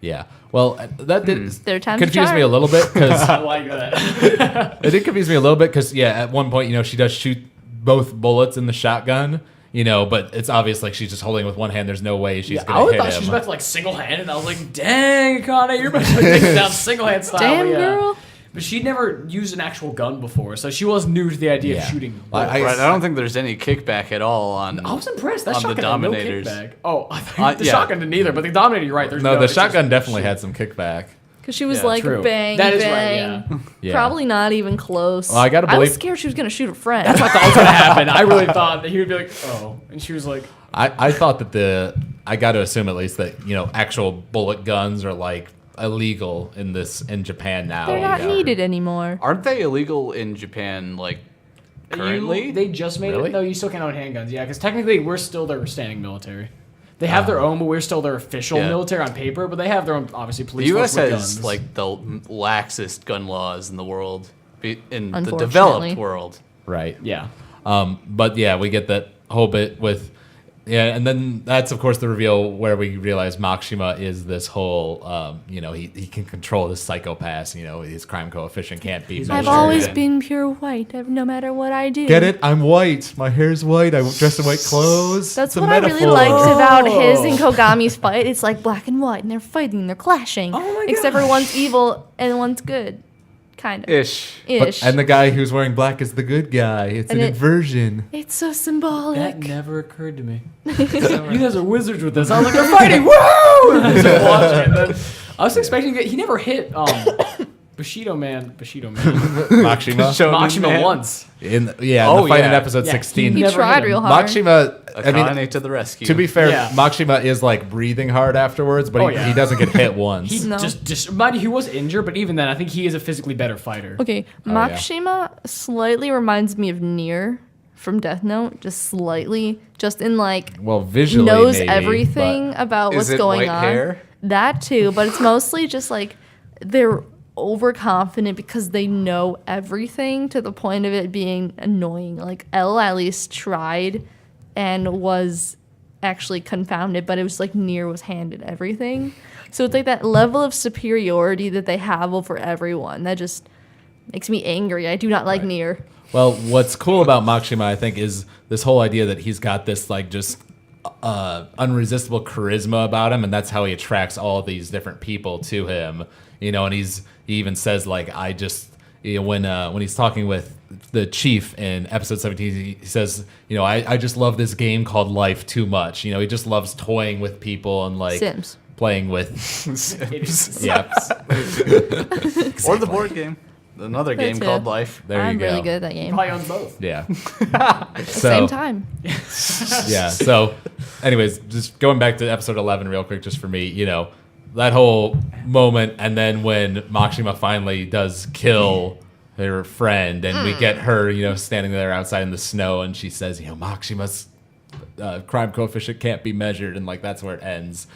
Yeah. Well, that did There are times to confuse charm. me a little bit, because I like that. it did confuse me a little bit, because, at one point, she does shoot both bullets in the shotgun, but it's obvious, like, she's just holding it with one hand. There's no way she's I going to would hit thought she was him. about to, like, single-handed. I was like, dang, Akane, you're about to take it down single-hand style. Damn, yeah. girl. But she'd never used an actual gun before, so she was new to the idea of shooting. I Right, I don't think there's any kickback at all on. I was impressed. That on the shotgun had no Dominators. kickback. Oh, I thought the yeah. shotgun didn't either, but the Dominator, you're right. There's No, the it's just shotgun definitely shit. had some kickback. Because she was Yeah, like, true. bang, That is bang. right, Yeah. Probably not even close. Well, I gotta I was believe- scared she was going to shoot a friend. That's what I thought was going to happen. I really thought that he would be like, oh. And she was like, I thought that I got to assume at least that, actual bullet guns are, like, illegal in Japan now. They're not needed anymore. Aren't they illegal in Japan, like, currently? they just made Really? it. No, you still can't own handguns. Yeah, because technically we're still their standing military. They have their own, but we're still their official military on paper. But they have their own, obviously, The police U.S. force with has, guns. like, the laxest gun laws in the world, in the Unfortunately. developed world. Right. yeah. But yeah, we get that whole bit with, and then that's of course the reveal where we realize Makshima is this whole, he can control this psychopath. His crime coefficient can't be measured. I've always been pure white, no matter what I do. Get it? I'm white. My hair's white. I dress in white clothes. That's It's a what I really metaphor. liked about his and Kogami's fight. It's like black and white, and they're fighting, they're clashing. Oh my Except for one's evil and one's good. Kind of. Ish. Ish. And the guy who's wearing black is the good guy. It's And an it- inversion. It's so symbolic. That never occurred to me. You guys are wizards with this. I was like, they're fighting. Woo! And I was just watching it. Then I was expecting he never hit Bushido Man. Makshima. Makshima Man. once. In the fight in yeah. episode Yeah, 16. he never tried hit him. real hard. Makshima, Akane to the rescue. to be fair, Yeah. Makshima is like breathing hard afterwards, but Oh, he, yeah. he doesn't get hit once. He No. just mind you, he was injured, but even then, I think he is a physically better fighter. Okay, yeah. Makshima slightly reminds me of Nier from Death Note, just slightly, just in like well, visually knows maybe, everything about Is what's it going white on. hair? That too, but it's mostly just like they're overconfident because they know everything to the point of it being annoying. Like Elle at least tried and was actually confounded, but it was like Nier was handed everything. So it's like that level of superiority that they have over everyone that just makes me angry. I do not like Nier. Well, what's cool about Makshima, I think, is this whole idea that he's got this like just unresistible charisma about him, and that's how he attracts all these different people to him. And he even says like, I just when he's talking with the chief in episode 17, he says, I just love this game called life too much. He just loves toying with people and like Sims. playing with yeah. Or the board game. Another game too. called Life. There you I'm go. really good at that game. Probably owns both. Yeah. At the same time. Yeah. So, anyways, just going back to episode 11 real quick, just for me, that whole moment, and then when Makshima finally does kill her friend, and we get her, standing there outside in the snow, and she says, Makshima's crime coefficient can't be measured, and like that's where it ends.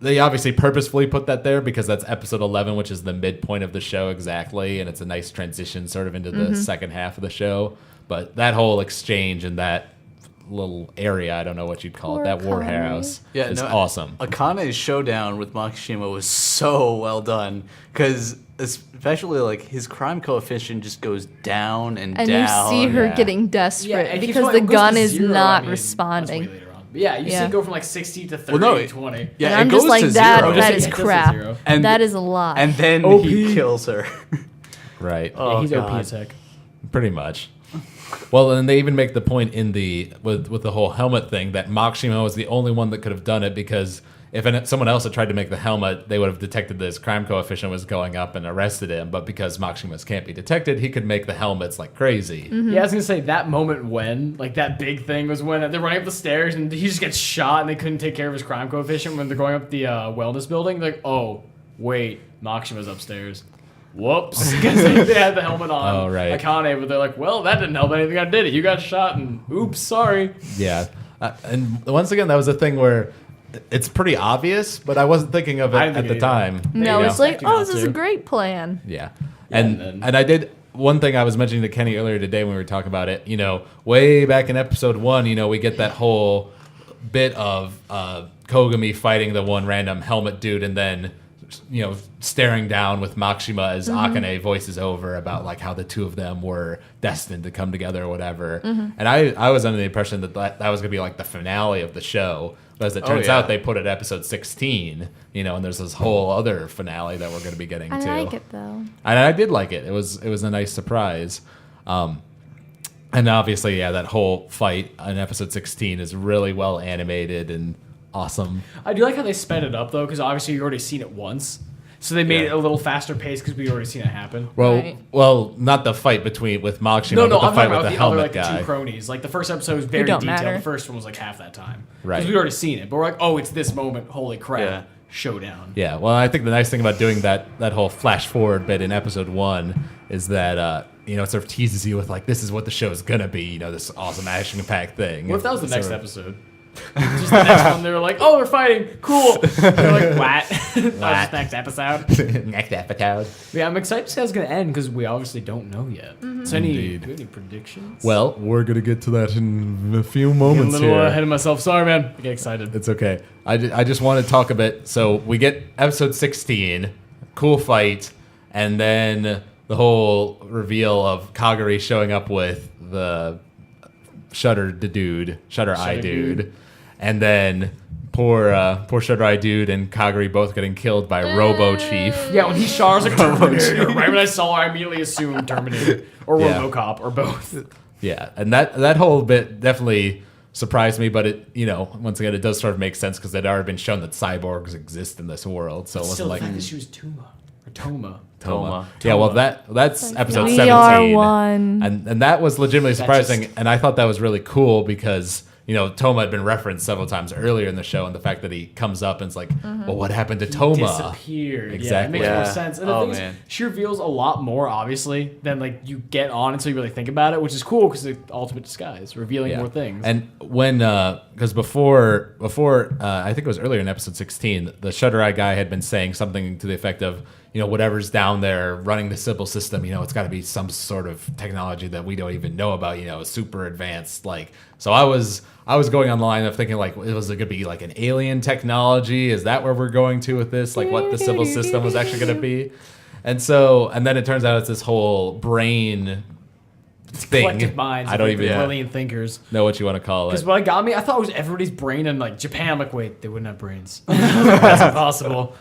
They obviously purposefully put that there because that's episode 11, which is the midpoint of the show exactly, and it's a nice transition sort of into the second half of the show. But that whole exchange in that little area, I don't know what you'd call it, that warehouse, is awesome. Akane's showdown with Makishima was so well done because especially like his crime coefficient just goes down and down. And you see her getting desperate and because the gun is not responding. That's way later on. But yeah, you see it go from like 60 to 30 to 20. Yeah, and I'm it just goes like, to that zero. is It goes to crap. zero. And that is a lot. And then OP. he kills her. Right. Oh, He's God. OP as heck. Pretty much. Well, and they even make the point in with the whole helmet thing that Makshima was the only one that could have done it, because if someone else had tried to make the helmet, they would have detected that his crime coefficient was going up and arrested him. But because Makshima's can't be detected, he could make the helmets like crazy. Yeah, I was gonna say that moment when like that big thing was when they're running up the stairs and he just gets shot and they couldn't take care of his crime coefficient when they're going up the wellness building. They're like, oh wait, Makshima's upstairs. Whoops, because they had the helmet on. Oh, right. Akane, but they're like, well, that didn't help anything. I did it. You got shot, and oops, sorry. Yeah. And once again, that was a thing where it's pretty obvious, but I wasn't thinking of it I didn't at think the it time. No, it's like, Expecting oh, not this is a to. great plan. Yeah. and And I did one thing I was mentioning to Kenny earlier today when we were talking about it, way back in episode 1, we get that whole bit of Kogami fighting the one random helmet dude and then staring down with Makshima as Akane voices over about like how the two of them were destined to come together or whatever. And I was under the impression that was going to be like the finale of the show. But as it turns out, they put it episode 16, and there's this whole other finale that we're going to be getting I to. like it though. And I did like it. It was a nice surprise. And obviously, that whole fight in episode 16 is really well animated and awesome. I do like how they sped it up though, because obviously you already seen it once, so they made it a little faster paced because we already seen it happen. Well, not the fight with Makshima, No, but the I'm fight talking with about the the helmet other like the guy. two cronies. Like the first episode was very don't detailed. matter. The first one was like half that time. Right. Because we'd already seen it, but we're like, oh, it's this moment. Holy crap! Yeah. Showdown. Yeah, well, I think the nice thing about doing that whole flash forward bit in episode 1 is that it sort of teases you with like, this is what the show's gonna be, this awesome action packed thing. What if that was the Sort next of- episode? Just the next one, they were like, "Oh, we're fighting, cool." They're like, "What?" That was next episode. Next episode. Yeah, I'm excited to see how it's gonna end because we obviously don't know yet. So, Indeed. any predictions? Well, we're gonna get to that in a few I'm a moments little here. ahead of myself. Sorry, man. I get excited. It's okay. I just want to talk a bit. So we get episode 16, cool fight, and then the whole reveal of Kagari showing up with the Shutter Eye dude, and then poor Shutter Eye dude and Kagari both getting killed by Robo Chief. Yeah, when he showers like Terminator, right when I saw her, I immediately assumed Terminator or Yeah. RoboCop or both. Yeah, and that whole bit definitely surprised me, but it once again it does sort of make sense because it had already been shown that cyborgs exist in this world, so it wasn't Still, the like fact that she was Toma. Toma. Yeah, well that's episode We 17. are one. And that was legitimately That surprising, just- and I thought that was really cool because Toma had been referenced several times earlier in the show, and the fact that he comes up and it's like, well, what happened to Toma? Disappeared. Exactly. Yeah, it makes more Yeah. sense. And the Oh, thing man. is, she reveals a lot more, obviously, than like you get on until you really think about it, which is cool because the ultimate disguise, revealing more things. And when, because before, I think it was earlier in episode 16, the Shutter Eye guy had been saying something to the effect of, whatever's down there running the Sybil system, it's got to be some sort of technology that we don't even know about, super advanced. Like, so I was going online of thinking like, was it going to be like an alien technology? Is that where we're going to with this? Like what the Sybil system was actually going to be? And then it turns out it's this whole brain thing. Collective minds. I don't even brilliant thinkers. know what you want to call it. Because what got me, I thought it was everybody's brain in like Japan. I'm like, wait, they wouldn't have brains. That's impossible.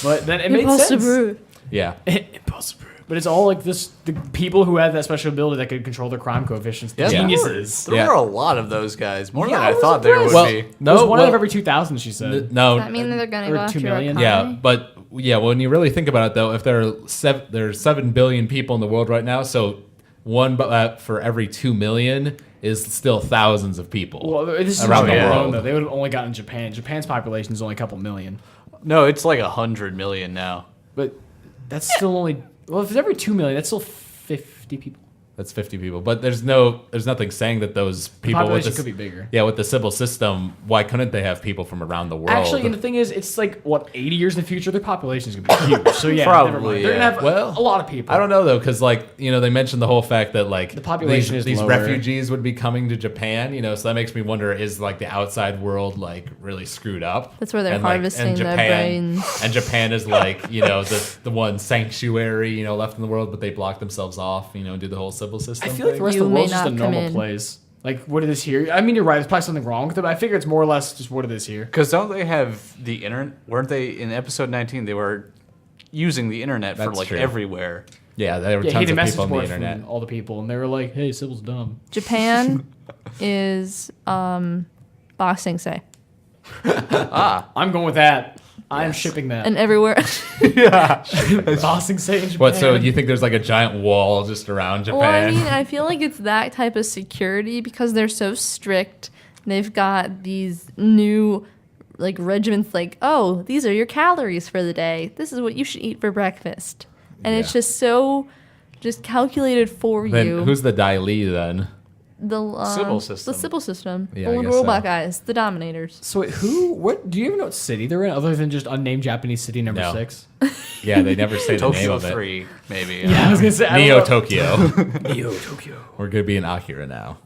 But then it made sense. Yeah. Impossible. But it's all like this: the people who had that special ability that could control their crime coefficients, the geniuses. There were a lot of those guys, more than I was thought there would impressed. be. No, one out of every 2,000, she said. No. Does that mean that they're going to or go 2 after million? a Yeah, but when you really think about it, though, if there's 7 billion people in the world right now, so one for every 2 million is still thousands of people. Well, this is around the Japan world. alone, though. They would have only gotten Japan. Japan's population is only a couple million, No, it's like 100 million now. but that's still only. Well, if it's every 2 million, that's still 50 people. That's 50 people, but there's nothing saying that those people with population the, could be bigger. Yeah, with the Sybil system, why couldn't they have people from around the world? Actually, and the thing is, it's like, 80 years in the future, their population is going to be huge. So, yeah, Probably, never mind. They're going to have a lot of people. I don't know though, because they mentioned the whole fact that like The population is these lower. refugees would be coming to Japan, so that makes me wonder: is like the outside world like really screwed up? That's where they're And, like, harvesting and their brains. And Japan is like the one sanctuary left in the world, but they block themselves off, and do the whole Sybil system. I feel like the thing. rest You of the may world's just a not come normal in. place. Like, what it is here. I mean, you're right. There's probably something wrong with it, but I figure it's more or less just what it is here. Because don't they have the internet? Weren't they in episode 19? They were using the internet for That's like true. everywhere. Yeah, there were Yeah, he tons had a of message people on the board internet. from all the people, and they were like, hey, Sybil's dumb. Japan is Boxing Say. I'm going with that. I'm shipping that. And everywhere. Boxing say in Japan. What? So you think there's like a giant wall just around Japan? Well, I mean, I feel like it's that type of security because they're so strict. They've got these new like regiments like, oh, these are your calories for the day. This is what you should eat for breakfast. And it's just so just calculated for Then you. who's the Dai Li then? The Sybil system. The Sybil system. Yeah, I the guess robot so. guys, the Dominators. So wait, what? Do you even know what city they're in, other than just unnamed Japanese city number No. 6? Yeah, they never say the name Tokyo of it. 3, maybe. Yeah, I was gonna say Neo Tokyo. Neo Tokyo. We're gonna be in Akira now.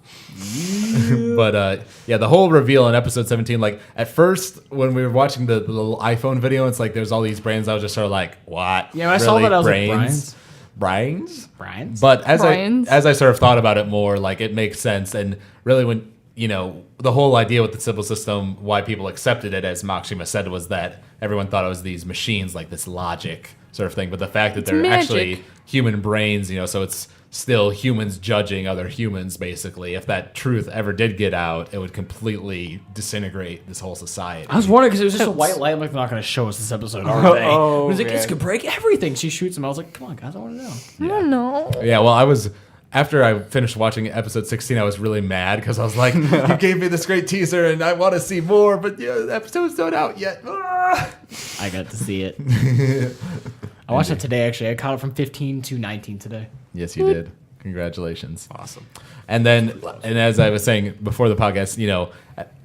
But the whole reveal in episode 17, like at first when we were watching the little iPhone video, it's like there's all these brains. I was just sort of like, what? Yeah, when I saw that, I was like, brains? Brains? But as Brains? I sort of thought about it more, like it makes sense. And really, when the whole idea with the Sybil system, why people accepted it, as Makshima said, was that everyone thought it was these machines, like this logic sort of thing. But the fact that It's they're magic. actually human brains, so it's still humans judging other humans, basically. If that truth ever did get out, it would completely disintegrate this whole society. I was wondering because it was just a white light. I'm like, they're not going to show us this episode, are they? Oh, it was like, man. this could break everything. She shoots him. I was like, come on, guys, I want to know. I don't know. Yeah, well, after I finished watching episode 16, I was really mad because I was like, you gave me this great teaser and I want to see more, but the episode's not out yet. Ah! I got to see it. I watched it today, actually. I caught it from 15 to 19 today. Yes, you did. Congratulations. Awesome. And as I was saying before the podcast,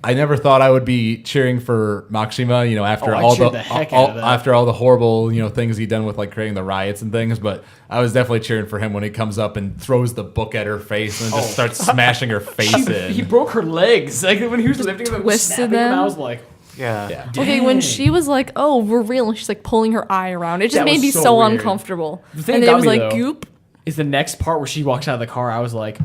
I never thought I would be cheering for Makshima, after I all cheered the heck out of that. after all the horrible, things he'd done with like creating the riots and things. But I was definitely cheering for him when he comes up and throws the book at her face and just starts smashing her face in. He broke her legs. Like when he was lifting them, and twisted snapping them, them. I was like, Yeah. Okay, when she was like, "Oh, we're real," and she's like pulling her eye around, it just That made was me so so weird. uncomfortable. The thing And that then it got was me, like, though, "Goop." is the next part where she walks out of the car. I was like,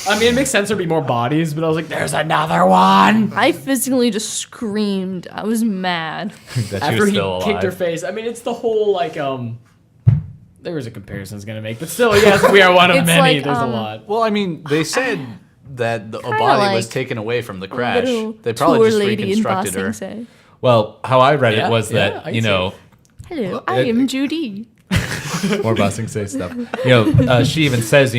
I mean, it makes sense there'd be more bodies, but I was like, there's another one. I physically just screamed. I was mad. that she After was he still kicked her alive. face. I mean, it's the whole like there was a comparison I was gonna make, but still, yes, we are one of It's many. like, There's a lot. Well, I mean, they said that a Kinda body was like taken away from the crash. Little They probably tour just lady in reconstructed Boston her. Say, Well, how I read Yeah, it was yeah, that, I can see "Hello, I am Judy." more Bossing Say stuff. She even says,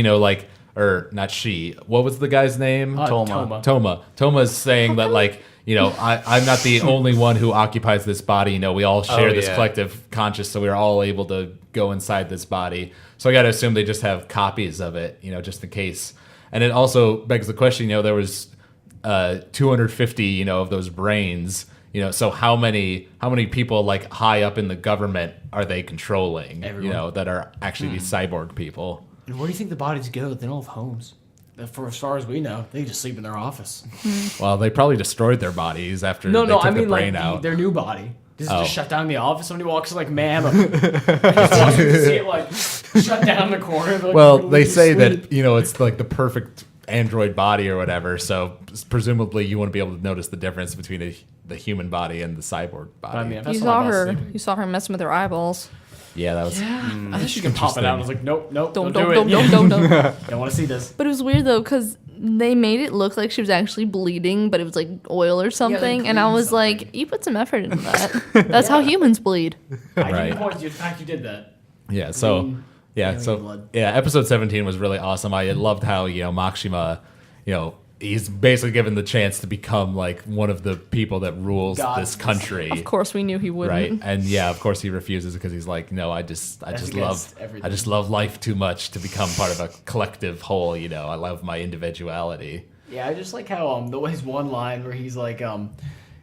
or not she. What was the guy's name? Toma. Toma's saying that, like, I'm not the only one who occupies this body. We all share this yeah. collective conscious, so we're all able to go inside this body. So I got to assume they just have copies of it, just in case. And it also begs the question, there was 250, of those brains, So how many people like high up in the government are they controlling? Everyone. That are actually these cyborg people. And where do you think the bodies go? They don't have homes. For as far as we know, they just sleep in their office. Well, they probably destroyed their bodies after No, they took I the mean brain like out. their new body. Does it Oh. just shut down the office? Somebody walks in like, ma'am, and just walks in to see it like shut down the corner. Like, Well, literally they just say sleep. that it's like the perfect android body or whatever. So presumably you wouldn't be able to notice the difference between the human body and the cyborg body. I mean, if that's You something saw about her. sleeping- You saw her messing with her eyeballs. Yeah, that was. I thought she could pop it out. I was like, nope, Don't don't don't do don't it. don't don't don't. Don't want to see this. But it was weird though, because they made it look like she was actually bleeding, but it was like oil or something. And I cleaned was something. like, you put some effort into that. That's how humans bleed. I give Right. you points. In fact, you did that. Yeah. So. Green Yeah. alien So. blood. Yeah. Episode 17 was really awesome. I loved how Makshima, he's basically given the chance to become like one of the people that rules God. this country. Of course, we knew he wouldn't. Right, and yeah, of course he refuses because he's like, no, I just against love, everything. I just love life too much to become part of a collective whole. I love my individuality. Yeah, I just like how his one line where he's like,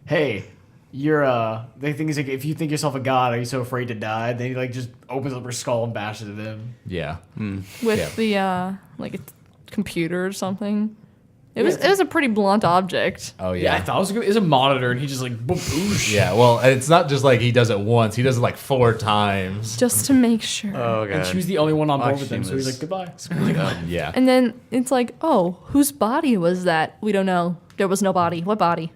hey, you're they think he's like, if you think yourself a god, are you so afraid to die? Then he like just opens up her skull and bashes it in. Yeah, With the like a computer or something. It was it's it was a pretty blunt object. oh Yeah, I yeah, thought it was good. It's a monitor, and he just like boosh. yeah. Well, and it's not just like he does it once; he does it like 4 times. Just to make sure. Oh god. And she was the only one on board with them, so he's Makshima's like, goodbye. Yeah, And then it's like, oh, whose body was that? We don't know. There was no body. What body?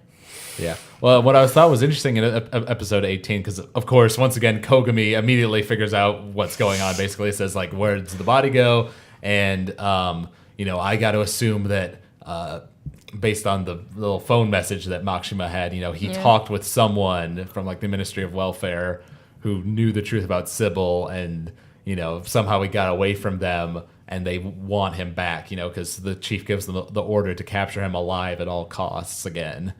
yeah. Well, what I thought was interesting in episode 18, because of course, once again, Kogami immediately figures out what's going on. Basically, it says like, where does the body go? And I got to assume that. Based on the little phone message that Makshima had, he talked with someone from like the Ministry of Welfare who knew the truth about Sybil, and somehow he got away from them, and they want him back, because the chief gives them the order to capture him alive at all costs again,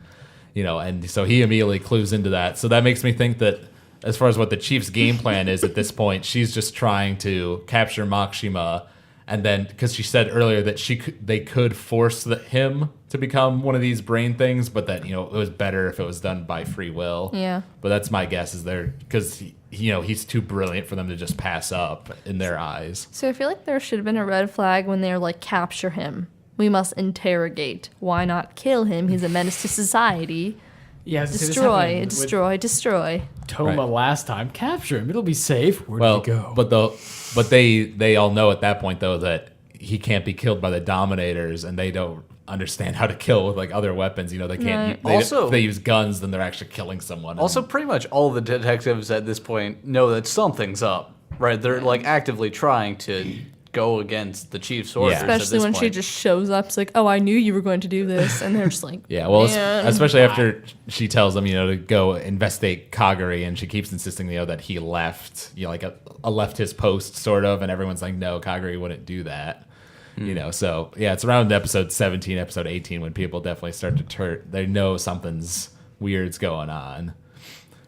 and so he immediately clues into that. So that makes me think that as far as what the chief's game plan is at this point, she's just trying to capture Makshima. And then, because she said earlier that they could force him to become one of these brain things, but that it was better if it was done by free will. Yeah. But that's my guess, is because he's too brilliant for them to just pass up in their eyes. So I feel like there should have been a red flag when they're like, capture him. We must interrogate. Why not kill him? He's a menace to society. Yeah, Destroy, destroy, destroy. Toma Right. last time, capture him. It'll be safe. Where Well, did he go? but they all know at that point though that he can't be killed by the Dominators, and they don't understand how to kill with like other weapons. They can't. Right. If they use guns, then they're actually killing someone. Also, pretty much all the detectives at this point know that something's up, right? They're like actively trying to go against the chief's orders. at Especially this when she point. just shows up. It's like, oh, I knew you were going to do this. And they're just like, Yeah, well, man. especially after she tells them, to go investigate Kagari, and she keeps insisting, that he left, like left his post, sort of, and everyone's like, no, Kagari wouldn't do that, So yeah, it's around episode 17, episode 18 when people definitely start to they know something's weird's going on,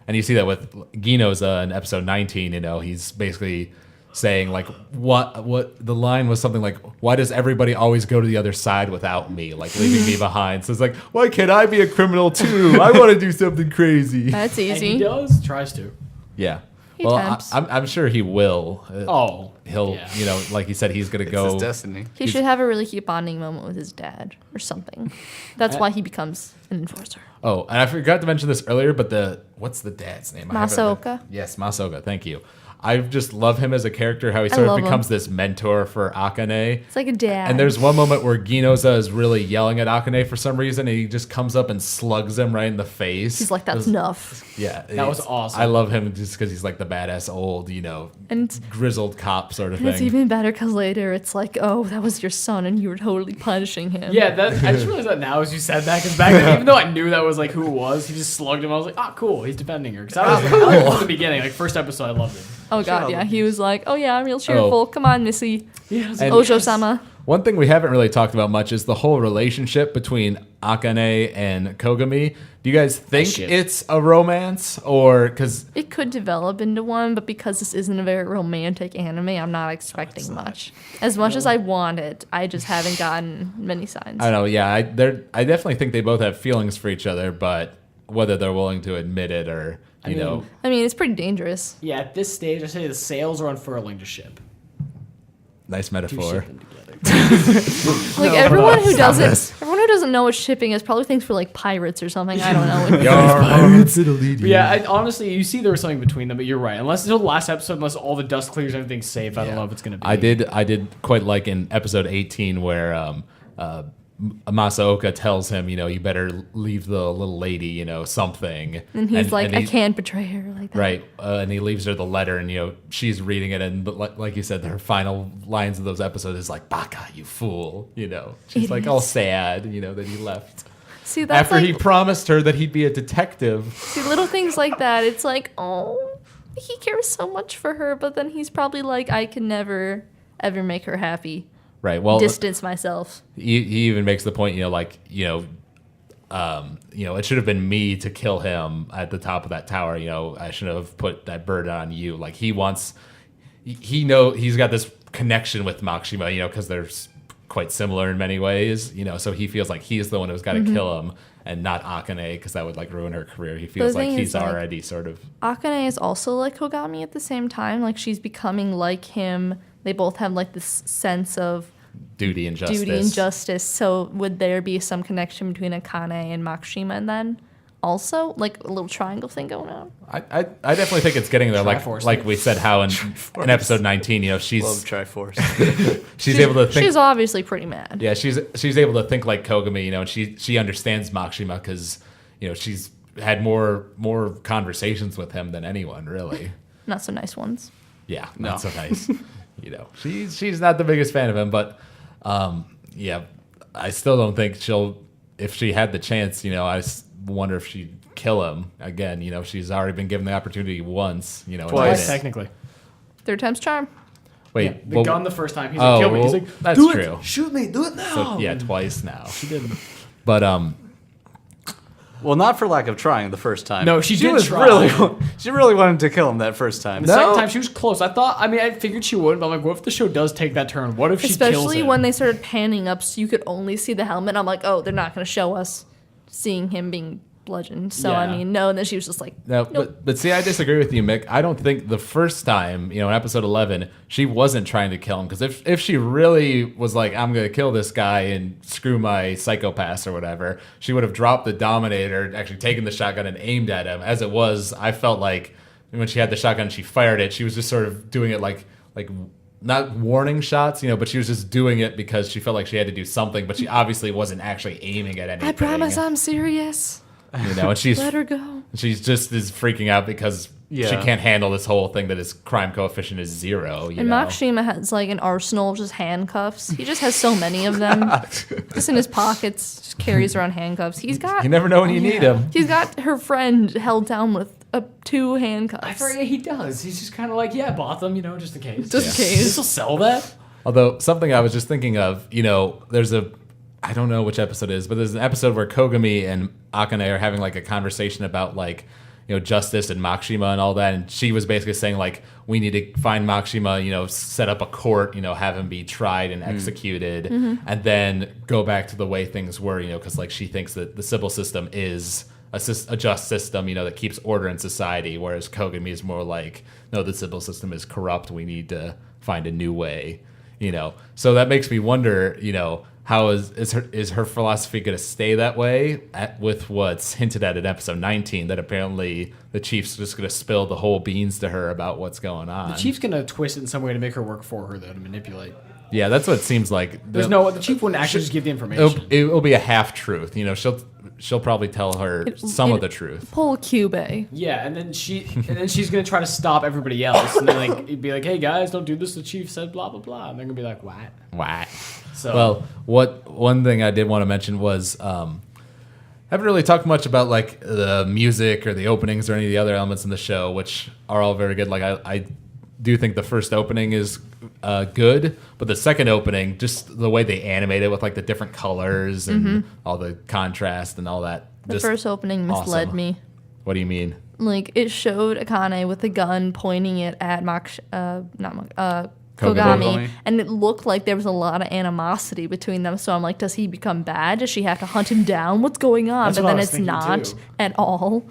and you see that with Ginoza in episode 19. He's basically saying like what the line was something like, why does everybody always go to the other side without me, like leaving me behind? So it's like, why can't I be a criminal too? I want to do something crazy. That's And he easy. does, tries to. Yeah, He well, tempts. I'm sure he will. Oh, He'll yeah. like he said, he's gonna It's go. his destiny. He should have a really cute bonding moment with his dad or something. That's why he becomes an enforcer. Oh, and I forgot to mention this earlier, but what's the dad's name? I have it- Masaoka. Yes, Masaoka. Thank you. I just love him as a character, how he I sort of love him. becomes this mentor for Akane. It's like a dad. And there's one moment where Ginoza is really yelling at Akane for some reason, and he just comes up and slugs him right in the face. He's like, that's enough. Yeah, That was it's- awesome. I love him just because he's like the badass old, And grizzled cop sort of And it's thing. even better because later it's like, oh, that was your son and you were totally punishing him. Yeah, I just realized that now as you said that, because back then, even though I knew that was like who it was, he just slugged him. I was like, ah, cool, he's defending her. Because I was from the beginning, like first episode, I loved it. Oh, God, yeah. He was like, oh, yeah, I'm real cheerful. Oh. Come on, Missy. Yeah, I was And- like, Ojo-sama. One thing we haven't really talked about much is the whole relationship between Akane and Kogami. Do you guys think Shit. it's a romance, or because It could develop into one, but because this isn't a very romantic anime, I'm not expecting much. As much as I want it, I just haven't gotten many signs. I don't know? Yeah, I definitely think they both have feelings for each other, but whether they're willing to admit it or you know. I mean, it's pretty dangerous. Yeah, at this stage, I say the sails are unfurling to ship. Nice To metaphor. ship them together. Like everyone who doesn't know what shipping is probably thinks we're like pirates or something. I don't know. Yeah, honestly, you see there was something between them, but you're right. Unless until the last episode, unless all the dust clears, everything's safe. I don't know if it's gonna be. I did quite like in episode 18 where Masaoka tells him, you know, you better leave the little lady, you know, something. And he's like, I can't betray her like that. Right. And he leaves her the letter, and, you know, she's reading it. And like you said, her final lines of those episodes is like, Baka, you fool. You know, she's like all sad, you know, that he left. See, that's after he promised her that he'd be a detective. See, little things like that. It's like, oh, he cares so much for her. But then he's probably like, I can never, ever make her happy. Right. Well, distance myself. He even makes the point, you know, like, you know, it should have been me to kill him at the top of that tower. You know, I should have put that burden on you. Like he's got this connection with Makshima, you know, because they're quite similar in many ways, you know, so he feels like he's the one who's got to kill him and not Akane, because that would like ruin her career. He feels like he's already sort of. Akane is also like Kogami at the same time. Like she's becoming like him. They both have like this sense of duty and justice. So would there be some connection between Akane and Makshima and then also like a little triangle thing going on? I definitely think it's getting there. Like we said, how in episode 19, you know, she's love Triforce. she's able to think. She's obviously pretty mad. Yeah, she's able to think like Kogami, you know, and she understands Makshima because, you know, she's had more conversations with him than anyone really. Not so nice ones. Yeah, not so nice. You know, she's not the biggest fan of him, but yeah, I still don't think if she had the chance, you know, I wonder if she'd kill him again. You know, she's already been given the opportunity once, you know. Twice, technically. Third time's charm. Wait, the gun the first time. He's like, kill me. He's like, that's do true. It. Shoot me. Do it now. So, yeah, twice now. She did. But well, not for lack of trying the first time. No, she did try. She really wanted to kill him that first time. The second time she was close. I figured she wouldn't, but I'm like, what if the show does take that turn? What if she kills him? Especially when they started panning up so you could only see the helmet. I'm like, oh, they're not going to show us seeing him being bludgeoned. So, Yeah. I mean, no. And then she was just like, no, nope. but see, I disagree with you, Mick. I don't think the first time, you know, in episode 11, she wasn't trying to kill him. Because if she really was like, I'm going to kill this guy and screw my psychopaths or whatever, she would have dropped the Dominator, actually taken the shotgun and aimed at him. As it was, I felt like when she had the shotgun and she fired it, she was just sort of doing it like not warning shots, you know, but she was just doing it because she felt like she had to do something, but she obviously wasn't actually aiming at anything. I promise I'm serious. You know, and Let her go. She's just is freaking out because she can't handle this whole thing that his crime coefficient is 0. And Makshima has like an arsenal of just handcuffs. He just has so many of them. Just in his pockets, just carries around handcuffs. You never know when you need them. He's got her friend held down with 2 handcuffs. I forget he does. He's just kind of like, yeah, bought them, you know, just in case. Just in case. This will sell that. Although something I was just thinking of, you know, I don't know which episode it is, but there's an episode where Kogami and Akane are having like a conversation about like, you know, justice and Makshima and all that. And she was basically saying like, we need to find Makshima, you know, set up a court, you know, have him be tried and executed, and then go back to the way things were, you know, because like she thinks that the civil system is a just system, you know, that keeps order in society, whereas Kogami is more like, no, the civil system is corrupt. We need to find a new way, you know. So that makes me wonder, you know, how is her philosophy going to stay that way with what's hinted at in episode 19, that apparently the chief's just going to spill the whole beans to her about what's going on? The chief's going to twist it in some way to make her work for her, though, to manipulate. Yeah, that's what it seems like. The chief wouldn't actually just give the information. It'll be a half truth. You know, she'll probably tell her some of the truth. Pull a Cube. Yeah, and then she's gonna try to stop everybody else, and then like it'd be like, hey guys, don't do this. The chief said blah blah blah, and they're gonna be like, what? So one thing I did want to mention was haven't really talked much about like the music or the openings or any of the other elements in the show, which are all very good. Like I do think the first opening is good, but the second opening, just the way they animate it with like the different colors and all the contrast and all that. The first opening misled me. What do you mean? Like it showed Akane with a gun pointing it at Kogami, and it looked like there was a lot of animosity between them. So I'm like, does he become bad? Does she have to hunt him down? What's going on? That's But what I then was it's thinking, not too. at all.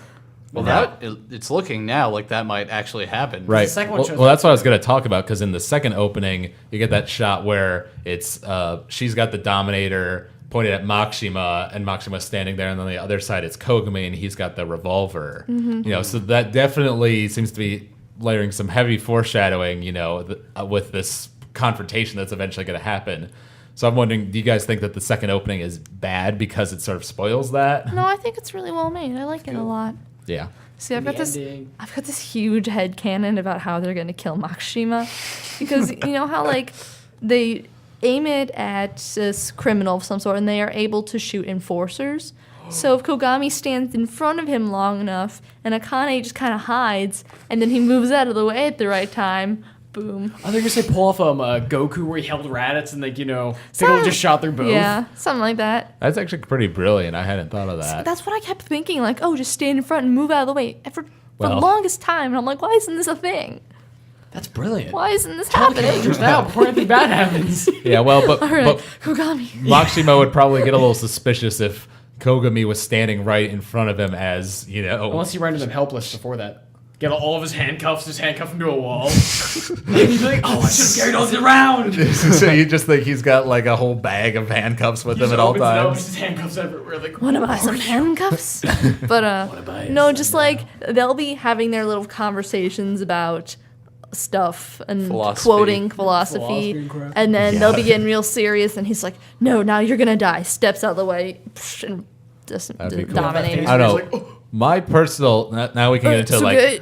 Well, it's looking now like that might actually happen. Right. second one Well, shows well, that's what I was going to talk about, because in the second opening, you get that shot where it's she's got the Dominator pointed at Makshima, and Makshima's standing there, and on the other side it's Kogami, and he's got the revolver. You know, so that definitely seems to be layering some heavy foreshadowing, you know, with this confrontation that's eventually going to happen. So I'm wondering, do you guys think that the second opening is bad because it sort of spoils that? No, I think it's really well made. I like it a lot. Yeah. See, I've The got ending. this huge headcanon about how they're gonna kill Makshima, because you know how like they aim it at this criminal of some sort, and they are able to shoot enforcers. So if Kogami stands in front of him long enough, and Akane just kind of hides, and then he moves out of the way at the right time, boom. I think you're gonna say pull off Goku where he held Raditz and like, you know, Piccolo just shot through both. Yeah, something like that. That's actually pretty brilliant. I hadn't thought of that. That's what I kept thinking, like, oh, just stand in front and move out of the way for the Well. longest time. And I'm like, why isn't this a thing? That's brilliant. Why isn't this happening? Just now before anything bad happens. Yeah, well, but All right, but Kogami. Makshima would probably get a little suspicious if Kogami was standing right in front of him, as, you know. Unless he rendered them helpless before that. Get all of his handcuffs, just handcuff him to a wall. And he'd be like, oh, I should have carried those around. So you just think he's got like a whole bag of handcuffs with him at all times? His handcuffs everywhere. Like, Want to buy some handcuffs? But no, just like they'll be having their little conversations about stuff and Philosophy. quoting Philosophy philosophy, and crap. and then they'll be getting real serious, and he's like, "No, now you're gonna die." Steps out of the way and just That'd be cool. dominates. I don't He's like, know. My personal, now we can get into It's like okay.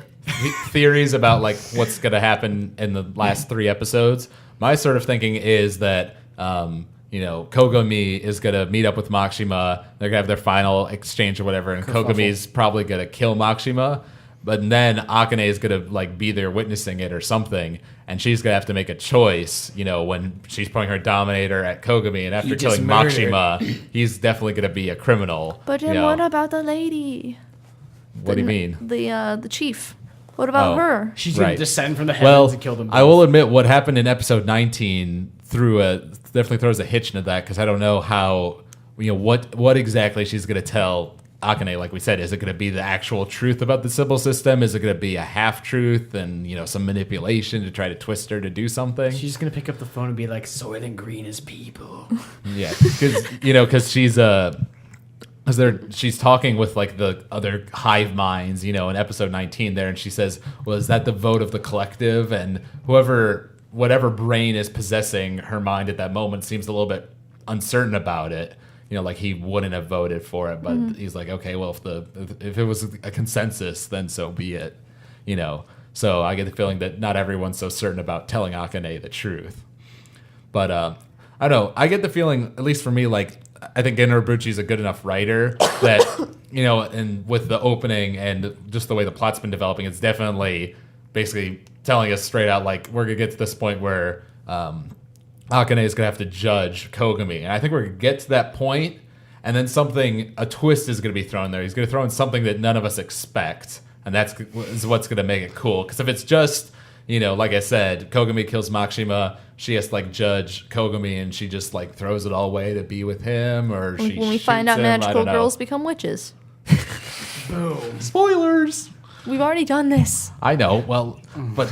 theories about like what's going to happen in the last 3 episodes. My sort of thinking is that, you know, Kogami is going to meet up with Makshima. They're going to have their final exchange or whatever, and Kogami's probably going to kill Makshima. But then Akane is going to like be there witnessing it or something, and she's going to have to make a choice, you know, when she's pointing her Dominator at Kogami, and after You just killing murdered. Makshima, he's definitely going to be a criminal. But you then know. what about the lady? What do you mean? The chief. What about Oh. her? she's going Right. to descend from the Well, heavens and kill them both. I will admit what happened in episode 19 definitely throws a hitch into that, because I don't know how, you know, what exactly she's going to tell Akane. Like we said, is it going to be the actual truth about the Sybil system? Is it going to be a half truth and, you know, some manipulation to try to twist her to do something? She's going to pick up the phone and be like, Soylent and Green is people. Yeah, because she's she's talking with like the other hive minds, you know, in episode 19 there, and she says, well, is that the vote of the collective? And whatever brain is possessing her mind at that moment seems a little bit uncertain about it. You know, like he wouldn't have voted for it, but he's like, okay, well, if it was a consensus, then so be it. You know, so I get the feeling that not everyone's so certain about telling Akane the truth. But I don't know. I get the feeling, at least for me, like I think Gen Urobuchi's a good enough writer that, you know, and with the opening and just the way the plot's been developing, it's definitely basically telling us straight out, like, we're going to get to this point where Akane is going to have to judge Kogami. And I think we're going to get to that point, and then a twist is going to be thrown there. He's going to throw in something that none of us expect, and that's what's going to make it cool. Because if it's just, you know, like I said, Kogami kills Makshima, she has to like judge Kogami, and she just like throws it all away to be with him, or she When we find shoots out him, I magical don't know. girls become witches. Boom. Spoilers. We've already done this. I know. Well, but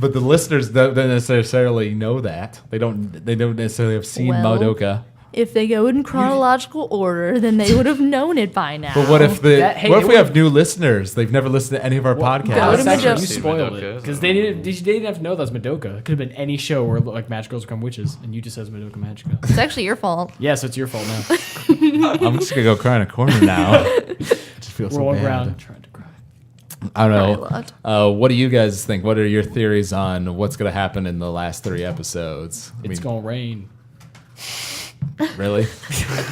the listeners don't necessarily know that. They don't necessarily have seen Well, Madoka. If they go in chronological order, then they would have known it by now. But what if Hey, what if it we would- have new listeners? They've never listened to any of our Go to podcasts. That's actually, Madoka. you spoiled Madoka, it. Because so- they didn't have to know that was Madoka. It could have been any show where like magic girls become witches, and you just says Madoka Magica. It's actually your fault. Yeah, so it's your fault now. I'm just gonna go cry in a corner now. Just feel so Rolling bad. around trying to cry. I don't Cry a know. What do you guys think? What are your theories on what's gonna happen in the last 3 episodes? It's gonna rain. Really?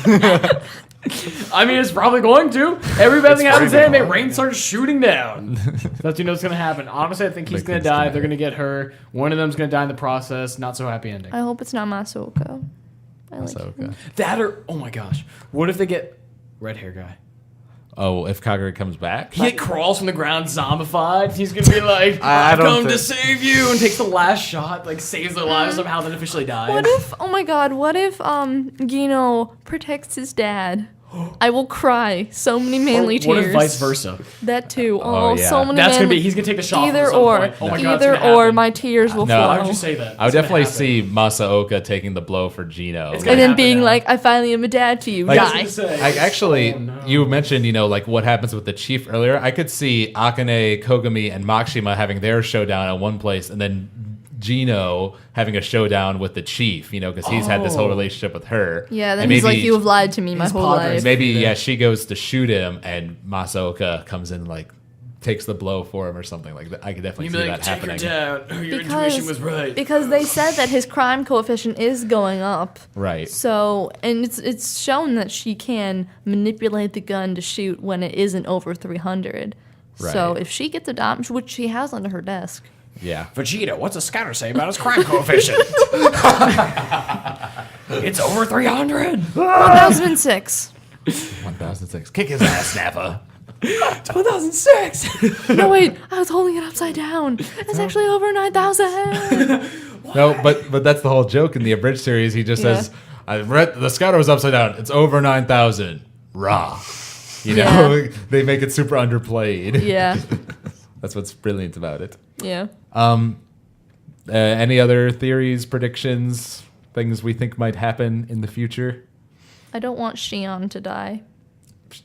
I mean, it's probably going to. Every bad thing happens in anime, rain starts shooting down. That's you know what's gonna happen. Honestly, I think he's Make gonna things die. dramatic. They're gonna get her. One of them's gonna die in the process. Not so happy ending. I hope it's not Masuoka. I like So, him. okay. That or oh my gosh, what if they get red hair guy? Oh, if Kagura comes back? He like crawls from the ground zombified. He's gonna be like, I I've don't come to think- save you, and takes the last shot, like saves their lives somehow, then officially dies. What if? Oh my God! What if Gino protects his dad? I will cry so many manly tears. What if vice versa? That too. Oh, yeah. So many. That's gonna manly- be. He's gonna take the shot. Either at some or. point. Oh my God, it's Either gonna or. happen. My tears will No, flow. Why would you say that? I would It's gonna definitely happen. see Masaoka taking the blow for Gino. It's And gonna then happen being now. like, I finally am a dad to you. Like- Die. I was gonna say. Actually, Oh, no. you mentioned, like what happens with the chief earlier. I could see Akane, Kogami, and Makshima having their showdown at one place, and then Gino having a showdown with the chief, because he's had this whole relationship with her. Yeah. Then And he's like, maybe- you have lied to me my his whole padres- life. Maybe, yeah, she goes to shoot him, and Masaoka comes in and, like, takes the blow for him or something like that. I could definitely You'd see be like, that take happening. her down. Your intuition was right. Because they said that his crime coefficient is going up. Right. So, and it's shown that she can manipulate the gun to shoot when it isn't over 300. So Right. if she gets adopted, which she has under her desk, Yeah. Vegeta, what's a scatter say about his crime coefficient? It's over 300. 1006. 1006. Kick his ass, Nappa. 2006. No wait, I was holding it upside down. It's actually over 9,000. No, but that's the whole joke in the abridged series. He just Yeah. says, "I read the scatter was upside down. It's over 9,000. Rah." Yeah. They make it super underplayed. Yeah, That's what's brilliant about it. yeah. Any other theories, predictions, things we think might happen in the future? I don't want Shion to die.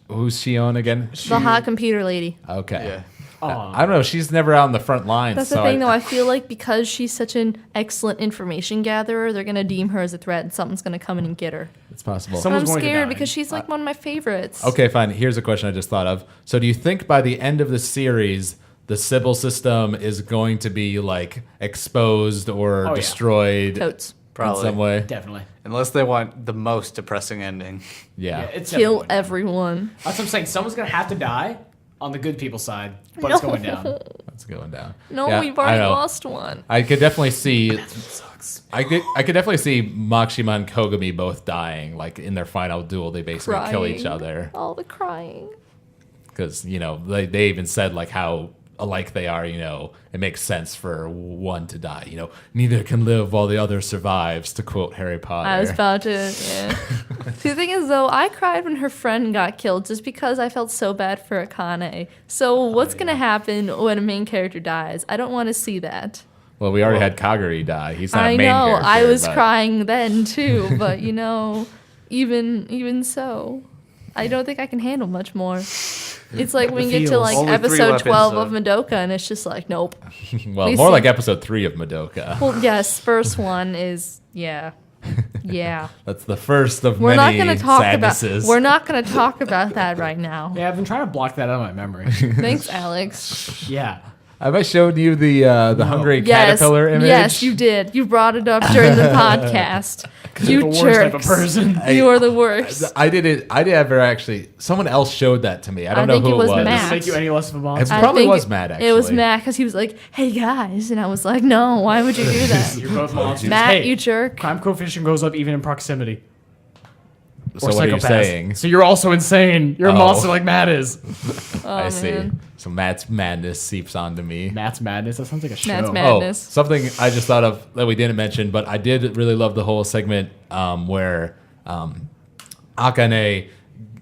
Who's Shion again? The hot computer lady. Okay. Yeah. I don't know. She's never out on the front lines. That's the thing, though. I feel like because she's such an excellent information gatherer, they're gonna deem her as a threat, and something's gonna come in and get her. It's possible. Someone's I'm going to scared die. because she's like one of my favorites. Okay, fine. Here's a question I just thought of. So, do you think by the end of the series, the Sybil system is going to be like exposed or Oh, yeah. destroyed Totes. Probably. in some way? Definitely. Unless they want the most depressing ending. Yeah. It's Kill definitely- everyone. That's what I'm saying. Someone's gonna have to die on the good people's side, but it's going down. That's going down. No, Yeah, we've I already know. lost one. I could definitely see. I could definitely see Makshima and Kogami both dying. Like in their final duel, they basically kill each Crying. other All the crying. because they even said like how alike they are. It makes sense for one to die. Neither can live while the other survives. To quote Harry Potter. I was about to, yeah. See, the thing is, though, I cried when her friend got killed just because I felt so bad for Akane. So what's going to happen when a main character dies? I don't want to see that. Well, we already had Kaguri die. He's not I a main know. character. I was but- crying then, too. But, even so, I don't think I can handle much more. It's like when you get to feels. like Only 3 episode weapons, 12 though. of Madoka, and it's just like, nope. Well, We more see- like episode 3 of Madoka. Well, yes, first one is, yeah. Yeah. That's the first of We're not many going to talk about sadnesses. we're not going to talk about that right now. Yeah, I've been trying to block that out of my memory. Thanks, Alex. Yeah. Have I showed you the hungry Yes. caterpillar image? Yes, you did. You brought it up during the podcast. You're You the worst type of jerks. person. You are the worst. I did it. I did ever actually. Someone else showed that to me. I don't I know think who it was was. Matt. Doesn't make you any less of a monster. It probably think was Matt, It was actually. Matt because he was like, "Hey guys," and I was like, "No, why would you do that?" You're both monsters. Matt, Hey, you jerk. crime coefficient goes up even in proximity. So Or what are you psychopath. saying? So you're also insane. You're a Oh. monster like Matt is. Oh, I see. man. So Matt's madness seeps onto me. Matt's madness. That sounds like a show. Matt's Oh, madness. something I just thought of that we didn't mention, but I did really love the whole segment where Akane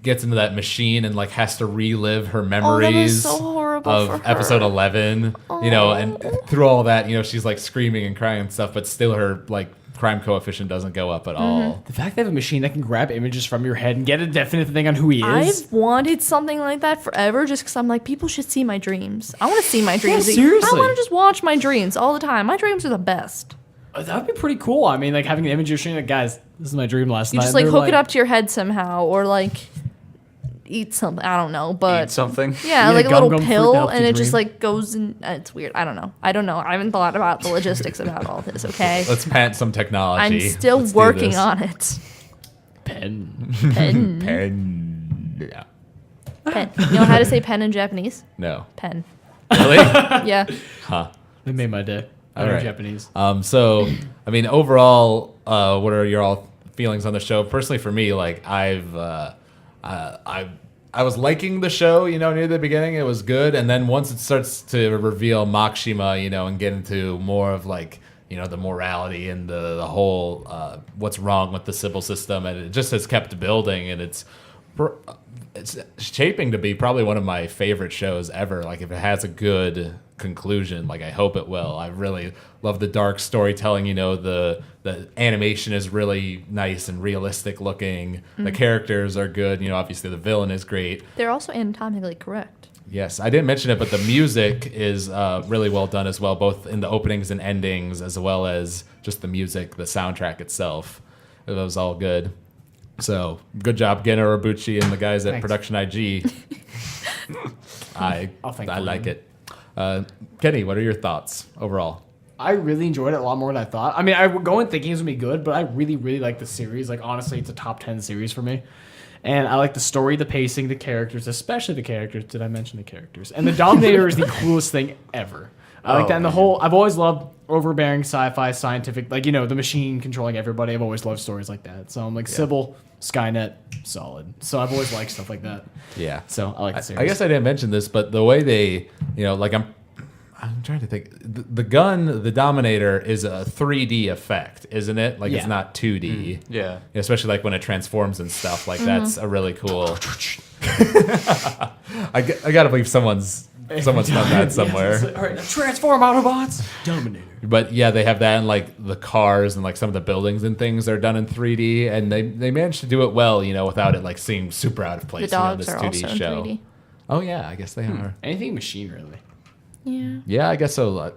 gets into that machine and like has to relive her memories so horrible of for her. episode 11. And through all that, she's like screaming and crying and stuff, but still her like crime coefficient doesn't go up at Mm-hmm. all. The fact they have a machine that can grab images from your head and get a definite thing on who he is. I've wanted something like that forever just because I'm like, people should see my dreams. I want to see my dreams. I seriously. want to just watch my dreams all the time. My dreams are the best. That would be pretty cool. I mean, like having an image of showing like, guys, this is my dream last You night. just And like they're hook it up to your head somehow or like eat something. I don't know. But Eat something. yeah, Eat a like a little gum-gum fruit that pill helps and you it just dream. like goes in. It's weird. I don't know. I haven't thought about the logistics about all this, okay? Let's patent some technology. I'm still Let's do working this. on it. Pen. Pen. Pen. Yeah. Pen. You know how to say pen in Japanese? No. Pen. Really? Yeah. Huh. They made my day. I All know right. Japanese. So, I mean, overall, what are your all feelings on the show? Personally, for me, like I I was liking the show, near the beginning. It was good. And then once it starts to reveal Makshima, and get into more of like, the morality and the whole what's wrong with the civil system. And it just has kept building. And it's shaping to be probably one of my favorite shows ever. Like if it has a good conclusion, like I hope it will. I really love the dark storytelling. The animation is really nice and realistic looking. The characters are good. Obviously the villain is great. They're also anatomically correct. Yes, I didn't mention it, but the music is really well done as well, both in the openings and endings, as well as just the music, the soundtrack itself. It was all good. So good job, Geno Urobuchi and the guys at Thanks. Production IG. I thank like you. it. Kenny, what are your thoughts overall? I really enjoyed it a lot more than I thought. I mean, I would go in thinking it was going to be good, but I really, really like the series. Like, honestly, it's a top 10 series for me. And I like the story, the pacing, the characters, especially the characters. Did I mention the characters? And the Dominator is the coolest thing ever. I like that. And the whole, I've always loved overbearing sci-fi, scientific, like, the machine controlling everybody. I've always loved stories like that. So I'm like, Sybil, Skynet, solid. So I've always liked stuff like that. Yeah. So I like the series. I guess I didn't mention this, but the way they, like I'm trying to think. The gun, the Dominator, is a 3D effect, isn't it? Like it's not 2D. Yeah. Especially like when it transforms and stuff. Like that's a really cool. I gotta believe someone's done that somewhere. Yes, all right, now transform Autobots. Dominator. But yeah, they have that in like the cars and like some of the buildings and things are done in 3D, and they managed to do it well, without it like seeming super out of place. The dogs this are 2D also in show. 3D. Oh yeah, I guess they are. Anything machine, really. Yeah. Yeah, I guess so.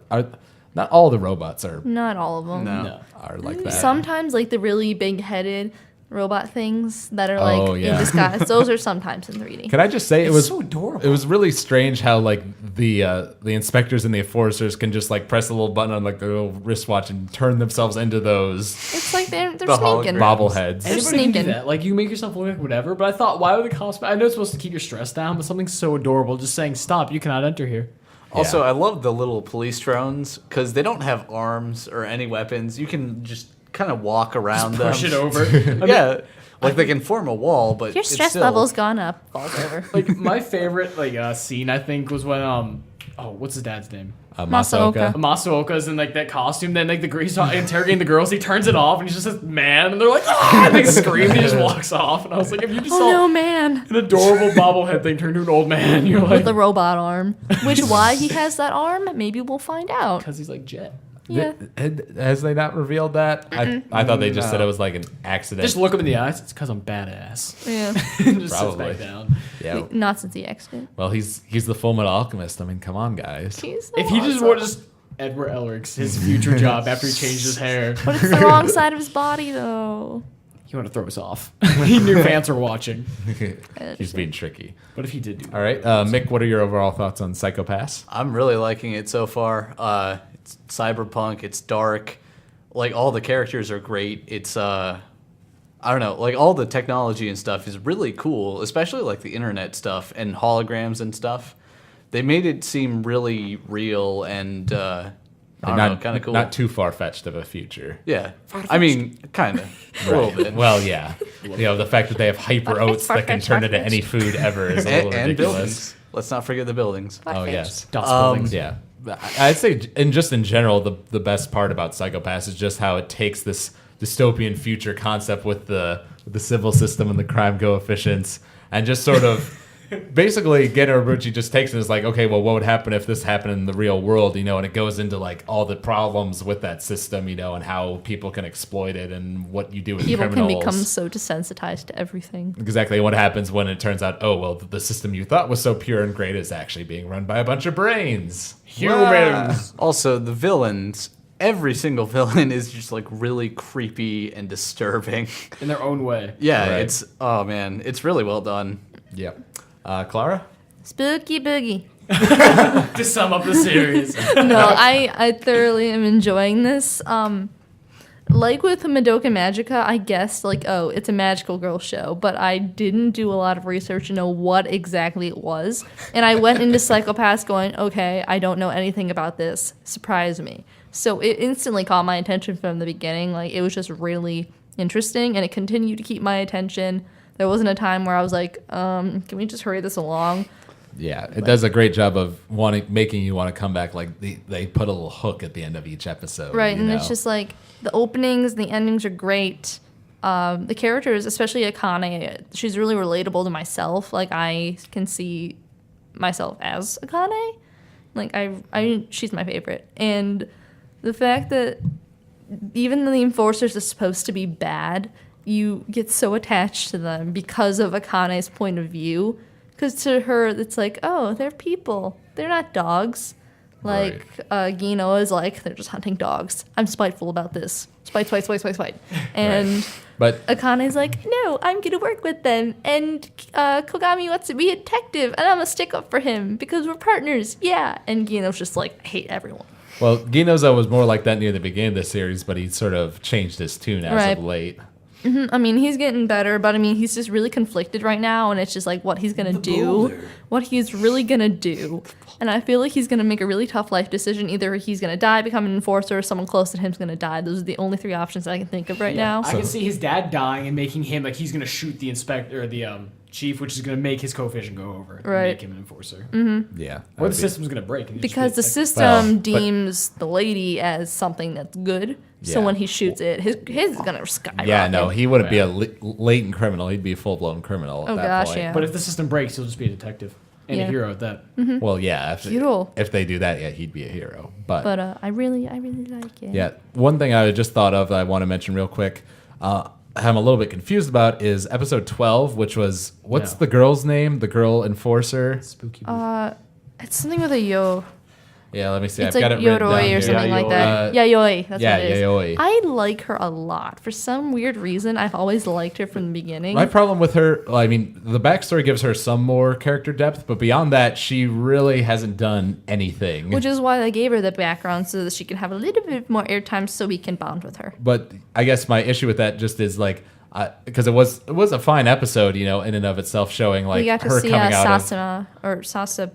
Not all the robots are Not all of them. No. like that. Sometimes like the really big-headed robot things that are like yeah. in disguise. Those are sometimes in 3D. Can I just say it It's was so adorable. It was really strange how like the inspectors and the enforcers can just like press a little button on like their little wristwatch and turn themselves into those It's like they're The sneaking. hologram. bobbleheads. They're Anybody can do sneaking. that. Like, you make yourself look like whatever, but I thought, why would the cops... I know it's supposed to keep your stress down, but something so adorable, just saying, stop, you cannot enter here. Also, Yeah. I love the little police drones because they don't have arms or any weapons. You can just kind of walk around them. Push it over. Yeah, like they can form a wall, but Your it's stress still, level's gone up. Falls over. Like, my favorite, scene, I think, was when, what's his dad's name? Masaoka. Masaoka's in, like, that costume. Then, like, he's interrogating the girls. He turns it off, and he's just this man. And they're like, ah! And they scream, and he just walks off. And I was like, if you just Oh saw no, man! an adorable bobblehead thing turn to an old man, you're like... With the robot arm. Which why he has that arm? Maybe we'll find out. Because he's like Jet. Yeah. Has they not revealed that? I thought they just said it was like an accident. Just look him in the eyes. It's because I'm badass. Yeah. And just Probably. sits back down. Yeah. Not since the accident. Well, he's the Full Metal Alchemist. I mean, come on, guys. He's so If he just awesome. were just Edward Elric's his future job after he changed his hair, But it's the wrong side of his body, though. he wanted to throw us off. He knew fans were watching. He's being tricky. But if he did do that. All right, Mick, what are your overall thoughts on Psycho Pass? I'm really liking it so far. It's cyberpunk. It's dark. Like all the characters are great. It's I don't know. Like all the technology and stuff is really cool, especially like the internet stuff and holograms and stuff. They made it seem really real and I don't know, kind of cool. Not too far fetched of a future. Yeah, I mean, kind of a little bit. Well, yeah. The fact that they have hyper oats that can turn into any food ever is a little And ridiculous. buildings. Let's not forget the buildings. Oh yes. Dust buildings. Yeah. I'd say, and just in general, the best part about Psycho Pass is just how it takes this dystopian future concept with the civil system and the crime coefficients, and just sort of basically Geno Urobuchi just takes it and is like, okay, well, what would happen if this happened in the real world, and it goes into like all the problems with that system, and how people can exploit it and what you do with People criminals. can become so desensitized to everything. Exactly what happens when it turns out, oh, well, the system you thought was so pure and great is actually being run by a bunch of brains. Humans. Also, the villains. Every single villain is just like really creepy and disturbing. In their own way. Yeah, Right. it's really well done. Yep. Clara? Spooky boogie. To sum up the series. No, I thoroughly am enjoying this. Like with Madoka Magica, I guessed it's a magical girl show, but I didn't do a lot of research to know what exactly it was. And I went into Psycho Pass going, okay, I don't know anything about this. Surprise me. So it instantly caught my attention from the beginning. Like, it was just really interesting, and it continued to keep my attention. There wasn't a time where I was like, can we just hurry this along? Yeah, it does a great job of making you want to come back. Like they put a little hook at the end of each episode. Right, you and know? it's just like the openings, the endings are great. The characters, especially Akane, she's really relatable to myself. Like I can see myself as Akane. Like she's my favorite, and the fact that even though the enforcers are supposed to be bad, you get so attached to them because of Akane's point of view. Because to her, it's like, oh, they're people. They're not dogs. Like, Gino is like, they're just hunting dogs. I'm spiteful about this. Spite. And but Akane's like, no, I'm going to work with them. And Kogami wants to be a detective, and I'm going to stick up for him because we're partners. Yeah. And Gino's just like, I hate everyone. well, Ginozo was more like that near the beginning of the series, but he sort of changed his tune as of late. I mean, he's getting better, but I mean, he's just really conflicted right now, and it's just like what he's going to do, what he's really going to do. And I feel like he's going to make a really tough life decision. Either he's going to die, become an enforcer, or someone close to him's going to die. Those are the only three options I can think of right now. I can see his dad dying and making him like he's gonna shoot the inspector or the chief, which is gonna make his coefficient go over and Right. make him an enforcer. Yeah. Or the system's gonna break. And he'd just Because be the like- system but- deems the lady as something that's good. So Yeah. when he shoots it, his is going to skyrocket. Yeah, no, he wouldn't be a latent criminal. He'd be a full-blown criminal at Oh, that gosh, point. yeah. But if the system breaks, he'll just be a detective and Yeah. a hero at that. Well, yeah, Hero. if they do that, yeah, he'd be a hero. But I really like it. yeah, one thing I just thought of that I want to mention real quick, I'm a little bit confused about is episode 12, which was, what's Yeah. the girl's name? The girl enforcer? Spooky. It's something with a yo. Yeah, let me see. It's I've like got it written down Yoroi here. or something like Yayoi. that. Yayoi. That's yeah, what it is. Yayoi. I like her a lot. For some weird reason, I've always liked her from the beginning. My problem with her, well, I mean, the backstory gives her some more character depth, but beyond that, she really hasn't done anything. Which is why they gave her the background so that she can have a little bit more airtime so we can bond with her. But I guess my issue with that just is like, because it was a fine episode, you know, in and of itself, showing like We got to her see coming out of Sasama or Sasa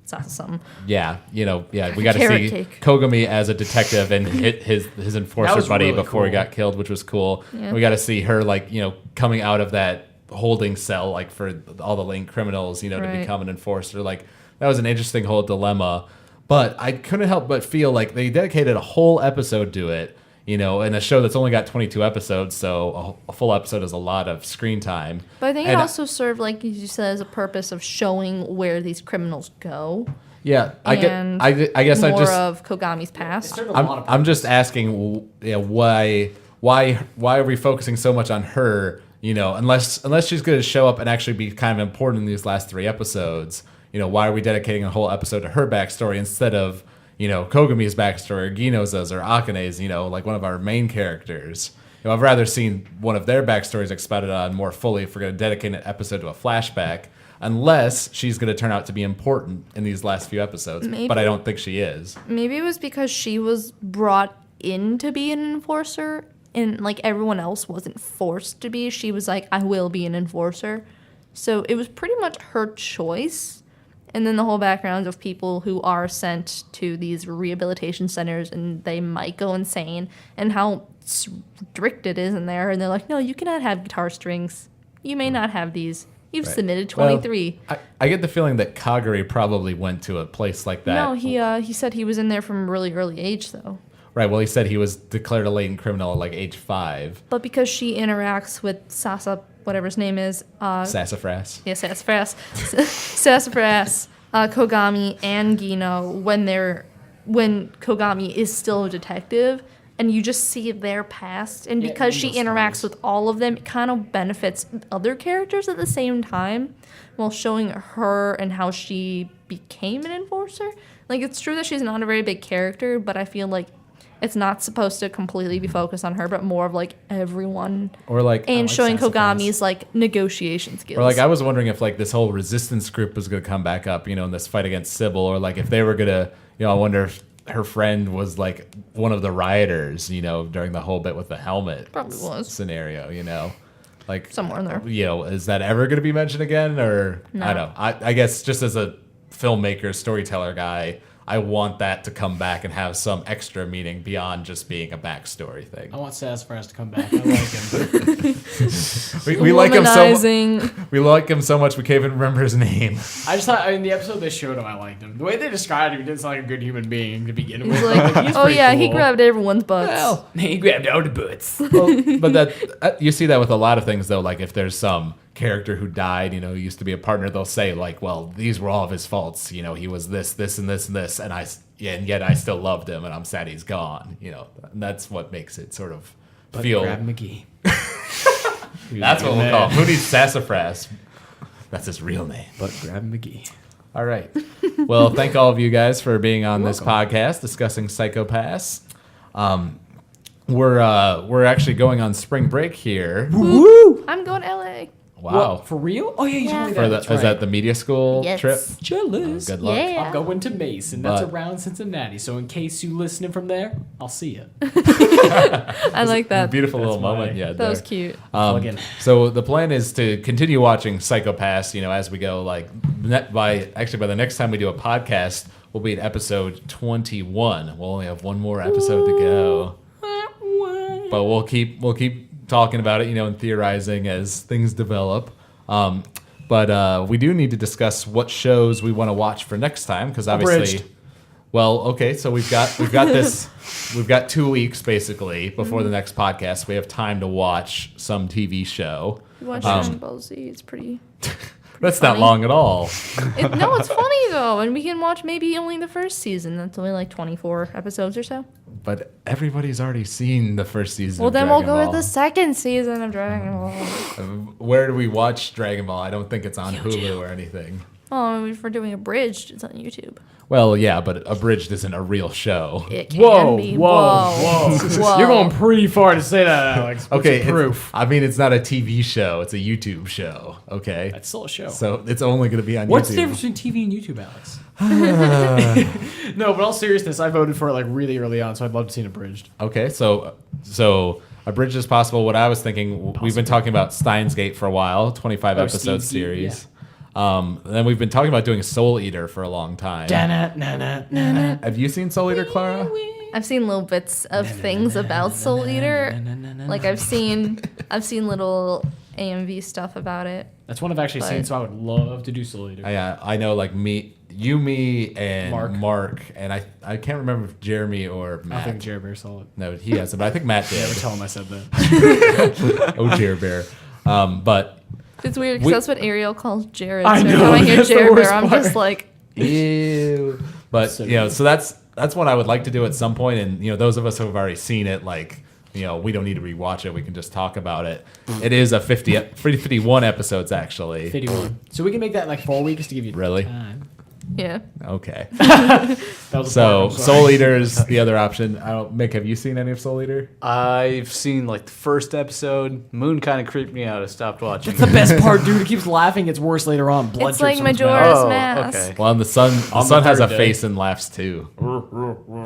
something. yeah, you know, yeah, we got to Carrot see cake. Kogami as a detective and hit his enforcer was buddy really before he cool. got killed, which was cool. Yeah. We got to see her like, you know, coming out of that holding cell like for all the latent criminals, you know, to Right. become an enforcer. Like that was an interesting whole dilemma. But I couldn't help but feel like they dedicated a whole episode to it, you know, in a show that's only got 22 episodes, so a full episode is a lot of screen time. But I think it And also served, like you said, as a purpose of showing where these criminals go. yeah, I and guess I more just of Kogami's It past. served a lot of I'm just asking, why are we focusing so much on her? You know, unless she's going to show up and actually be kind of important in these last 3 episodes. You know, why are we dedicating a whole episode to her backstory instead of, you know, Kogami's backstory or Ginoza's or Akane's? You know, like one of our main characters. You know, I've rather seen one of their backstories expounded on more fully if we're going to dedicate an episode to a flashback. Unless she's going to turn out to be important in these last few episodes, Maybe. but I don't think she is. Maybe it was because she was brought in to be an enforcer and like everyone else wasn't forced to be. She was like, I will be an enforcer. So it was pretty much her choice. And then the whole background of people who are sent to these rehabilitation centers and they might go insane and how strict it is in there. And they're like, no, you cannot have guitar strings. You may not have these. You've Right. submitted Well, 23. I get the feeling that Kagari probably went to a place like that. No, he said he was in there from a really early age, though. Right. Well, he said he was declared a latent criminal at like age 5. But because she interacts with Sasa, whatever his name is, Sassafras. yeah, Sassafras, Kogami, and Gino, when Kogami is still a detective, and you just see their past, and Yeah, because she Gino's interacts stories. with all of them, it kind of benefits other characters at the same time, while showing her and how she became an enforcer. Like, it's true that she's not a very big character, but I feel like it's not supposed to completely be focused on her, but more of like everyone, Or like, and like showing Sassafras. Kogami's like negotiation skills. or like I was wondering if like this whole resistance group was going to come back up, you know, in this fight against Sybil, or like if they were going to, you know, I wonder if her friend was like one of the rioters, you know, during the whole bit with the helmet Probably was. scenario, you know, like Somewhere in there. You know, is that ever going to be mentioned again? Or No. I don't know. I guess just as a filmmaker, storyteller guy, I want that to come back and have some extra meaning beyond just being a backstory thing. I want Sassafras to come back. I like him. We like him so Womanizing. we like him so much we can't even remember his name. I just thought in the episode they showed him, I liked him. The way they described him, he didn't sound like a good human being to begin with. He's like, he's oh pretty yeah, he cool. grabbed everyone's butts. Well, He grabbed all the butts. well, but that you see that with a lot of things though. Like if there's some character who died, who used to be a partner, they'll say like, well, these were all of his faults. He was this, this, and this, and this, and yet I still loved him, and I'm sad he's gone. And that's what makes it sort of feel. Grab McGee. That's what we'll call him. Who needs sassafras? That's his real name. But grab McGee. All right. Well, thank all of you guys for being on this podcast discussing Psychopaths. We're actually going on spring break here. Woo! I'm going to LA. Wow. For real? Oh yeah, you told me For that. is that the media school Yes. trip? Jealous. Good luck. Yeah. I'm going to Mason. That's But- around Cincinnati. So in case you listening from there, I'll see you. I like that. Beautiful little That's moment. my- Yeah, That was cute. Plug in. So the plan is to continue watching Psychopaths, as we go. Like by the next time we do a podcast, we'll be at episode 21. We'll only have one more episode to go, but we'll keep talking about it, and theorizing as things develop. But we do need to discuss what shows we want to watch for next time, because obviously. Abridged. Well, okay, so we've got this. We've got 2 weeks basically before the next podcast. We have time to watch some TV show. Watch Dragon Ball Z. It's pretty. That's not Funny. long at all. No, it's funny though, and we can watch maybe only the first season. That's only like 24 episodes or so. But everybody's already seen the first season. Well, of then Dragon we'll go Ball. to the second season of Dragon Ball. Where do we watch Dragon Ball? I don't think it's on Hulu or anything. Oh, if we're doing Abridged, it's on YouTube. Well, yeah, but Abridged isn't a real show. It can Whoa, be. whoa. Whoa. You're going pretty far to say that, Alex. What's Okay, your proof. it's not a TV show. It's a YouTube show. Okay, That's still a show. so it's only going to be on What's YouTube. the difference between TV and YouTube, Alex? No, but all seriousness, I voted for it like really early on, so I'd love to see it abridged. Okay, so Abridged is possible. What I was thinking, we've been talking about Steins Gate for a while, 25 episode Steins Gate, series. Then we've been talking about doing Soul Eater for a long time. Have you seen Soul Eater, Clara? I've seen little bits of things about Soul Eater. Like I've seen little AMV stuff about it. That's one I've actually But- seen, so I would love to do Soul Eater. I know, like me, and Mark, and I can't remember if Jeremy or I Matt. think Jerry Bear saw it. No, he hasn't, but I think Matt did. Never tell him I said that. Oh, Jerry Bear. But It's weird because that's what Ariel calls Jared. I So know, when I hear that's the Jared worst Bear, I'm part. just like, ew. But So so that's what I would like to do at some point. And those of us who have already seen it, like we don't need to rewatch it. We can just talk about it. It is a 51 episodes actually. 51. So we can make that in like 4 weeks to give you Really? time. yeah. Okay. That was a So part, I'm sorry. Soul Eater is the other option. Mick, have you seen any of Soul Eater? I've seen like the first episode. Moon kind of creeped me out. I stopped watching. The best part, dude, it keeps laughing. It's worse later on. Blood It's like drips on his Majora's Oh, Mask. okay. Well, and the sun On the has a third day. face and laughs too.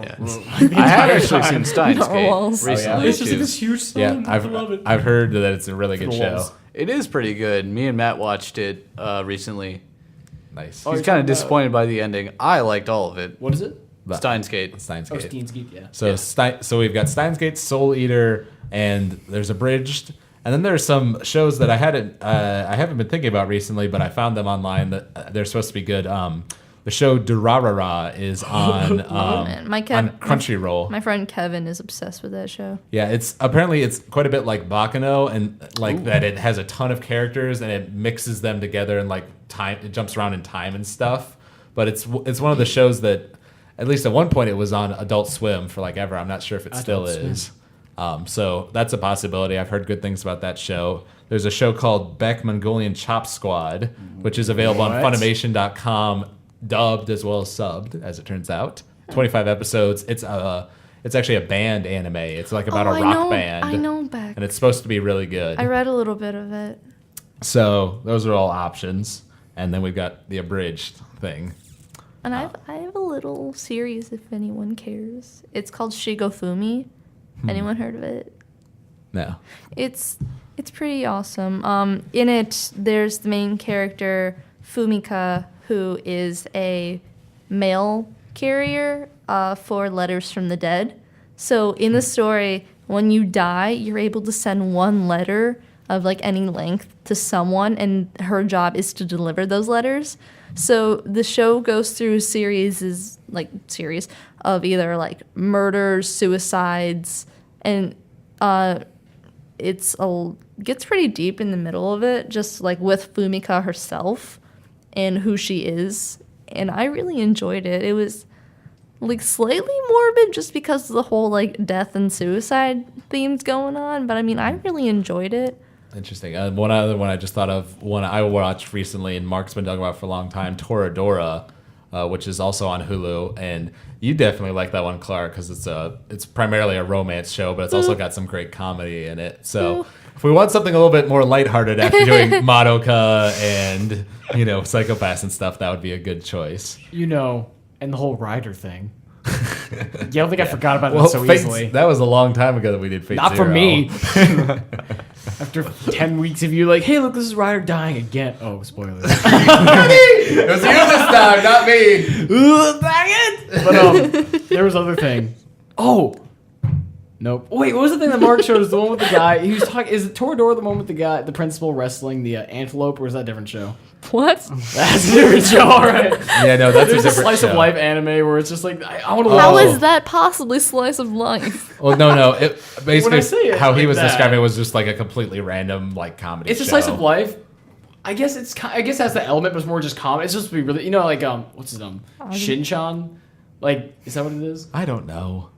Yes. I have actually seen Steins Gate Narwhals. recently. mouth. It's just too. like this huge stone. Yeah, I love it. I've heard that it's a really good the show. walls. It is pretty good. Me and Matt watched it recently. Nice. Oh, He's you're kind of talking disappointed by the ending. I liked all of it. What is it? Steins Gate. Steins Oh, Gate. Steins Gate, yeah. So so we've got Steins Gate, Soul Eater, and there's Abridged, and then there's some shows that I haven't been thinking about recently, but I found them online that they're supposed to be good. The show Durarara is on man. on Crunchyroll. My friend Kevin is obsessed with that show. Yeah, it's quite a bit like Baccano, and like that it has a ton of characters and it mixes them together and like time it jumps around in time and stuff. But it's one of the shows that at least at one point it was on Adult Swim for like ever. I'm not sure if it still Adult Swim. is. So that's a possibility. I've heard good things about that show. There's a show called Beck Mongolian Chop Squad, which is available on What? Funimation.com, dubbed as well as subbed, as it turns out. 25 episodes. It's actually a band anime. It's like about a rock band. I know Beck. And it's supposed to be really good. I read a little bit of it. So those are all options. And then we've got the abridged thing. And I have a little series if anyone cares. It's called Shigofumi. Anyone heard of it? No. It's pretty awesome. In it, there's the main character Fumika, who is a male carrier for letters from the dead. So in the story, when you die, you're able to send one letter of like any length to someone, and her job is to deliver those letters. So the show goes through a series of either like murders, suicides, and gets pretty deep in the middle of it, just like with Fumika herself and who she is. And I really enjoyed it. It was like slightly morbid just because of the whole like death and suicide themes going on, but I mean, I really enjoyed it. Interesting. One other one I just thought of, one I watched recently and Mark's been talking about for a long time, Toradora, which is also on Hulu, and you definitely like that one, Clara, because it's primarily a romance show, but it's also got some great comedy in it. So if we want something a little bit more lighthearted after doing Madoka and Psychopaths and stuff, that would be a good choice. And the whole rider thing. I don't think I forgot about that so easily. That was a long time ago that we did Fate Not Zero. for me. After 10 weeks of you like, hey, look, this is Ryder dying again. Oh, spoilers. It was you this time, not me. Dang it! But there was other thing. Oh. Nope. Wait, what was the thing that Mark showed us? The one with the guy. He was talking. Is it Toradora the one with the guy, the principal wrestling the antelope, or is that a different show? What? That's a different show, all right. Yeah, no, that's There's a a different slice show. of life anime where it's just like, I want to How look. is that possibly slice of life? Well, no. It When I basically say it how he like was that- describing it was just like a completely random like comedy. It's a show. slice of life. I guess that's the element, but it's more just comedy. It's supposed to be really, like what's his Shinchan? Like, is that what it is? I don't know.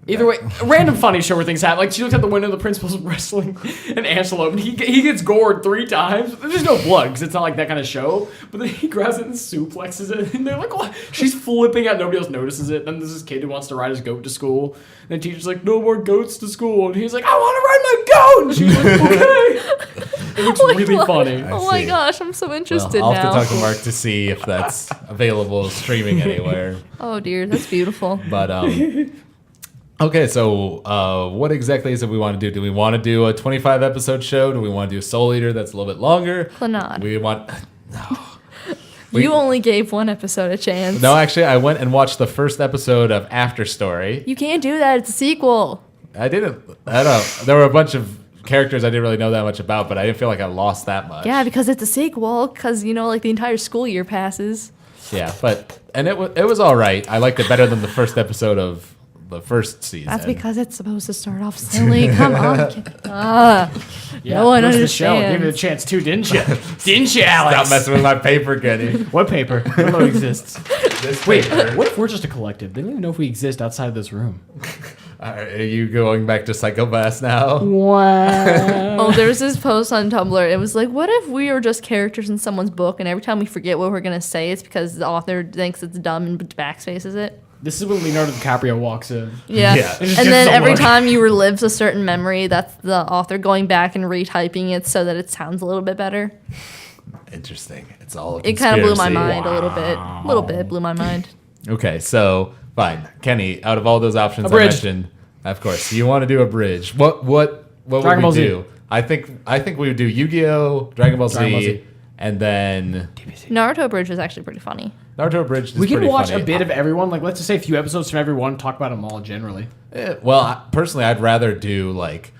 Either way, a random funny show where things happen. Like, she looks out the window, the principal's wrestling an antelope, and he gets gored 3 times. There's no blood, because it's not like that kind of show. But then he grabs it and suplexes it, and they're like, what? She's flipping out, nobody else notices it. Then there's this kid who wants to ride his goat to school, and the teacher's like, no more goats to school. And he's like, I want to ride my goat! And she's like, okay. It looks really funny. Oh my see. gosh, I'm so interested I'll have now. to talk to Mark to see if that's available streaming anywhere. Oh dear, that's beautiful. But okay, so what exactly is it we want to do? Do we want to do a 25 episode show? Do we want to do a Soul Eater that's a little bit longer? Clannad. We want no. You only gave one episode a chance. No, actually, I went and watched the first episode of After Story. You can't do that. It's a sequel. I don't know. There were a bunch of characters I didn't really know that much about, but I didn't feel like I lost that much. Yeah, because it's a sequel. Because like the entire school year passes. Yeah, and it was all right. I liked it better than the first episode of the first season. That's because it's supposed to start off silly. Come on. Yeah, No one goes to the show. understands. Give it a chance too, didn't you? Didn't you, Alex? Stop messing with my paper, Kenny. What paper? I don't know it exists. This Wait, paper. what if we're just a collective? They don't even know if we exist outside of this room. Are you going back to Psychopaths now? Wow. Oh, there was this post on Tumblr. It was like, what if we are just characters in someone's book, and every time we forget what we're going to say, it's because the author thinks it's dumb and backspaces it? This is when Leonardo DiCaprio walks in. Yeah. Yeah. It just And gets then the every look. time you relive a certain memory, that's the author going back and retyping it so that it sounds a little bit better. Interesting. It's all a It kind of blew my conspiracy. mind a little bit. A little bit blew my mind. Okay, so fine, Kenny. Out of all those options I Abridged. mentioned, of course, you want to do a bridge. What would Dragon Ball we Z. do? I think we would do Yu-Gi-Oh, Dragon Ball Dragon Ball Z, Z. and then Naruto Bridge was actually pretty funny. Naruto Bridge. Is We can pretty watch funny. a bit of everyone. Like, let's just say a few episodes from everyone. Talk about them all generally. Well, personally, I'd rather do like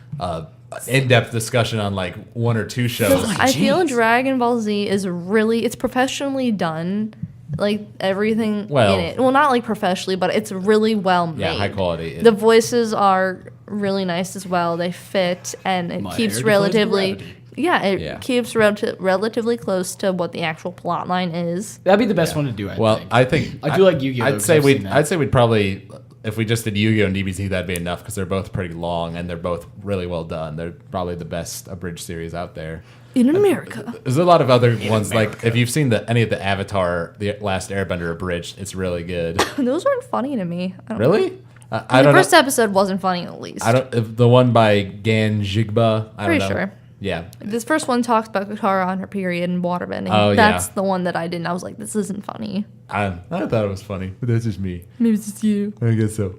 in-depth discussion on like one or two shows. I feel jeez. Dragon Ball Z is it's professionally done. Like everything Well- in it. Well, not like professionally, but it's really well made. Yeah, high quality. The voices are really nice as well. They fit, and it My keeps hair relatively. defines gravity. Yeah, it Yeah. keeps relatively close to what the actual plot line is. That'd be the best one to do. I think I do like Yu-Gi-Oh, though, I'd 'cause say I've we'd seen that. I'd say we'd probably if we just did Yu-Gi-Oh and DBZ, that'd be enough because they're both pretty long and they're both really well done. They're probably the best abridged series out there. In America. There's a lot of other ones like if you've seen any of the Avatar, the Last Airbender abridged, it's really good. Those aren't funny to me. I don't know. Really? I The don't know. first episode wasn't funny, at least. I don't. If the one by Gan Jigba. I don't Pretty know. sure. Yeah. This first one talks about Katara on her period and waterbending. Oh, yeah. That's the one that I didn't. I was like, this isn't funny. I thought it was funny, but that's just me. Maybe it's just you. I guess so.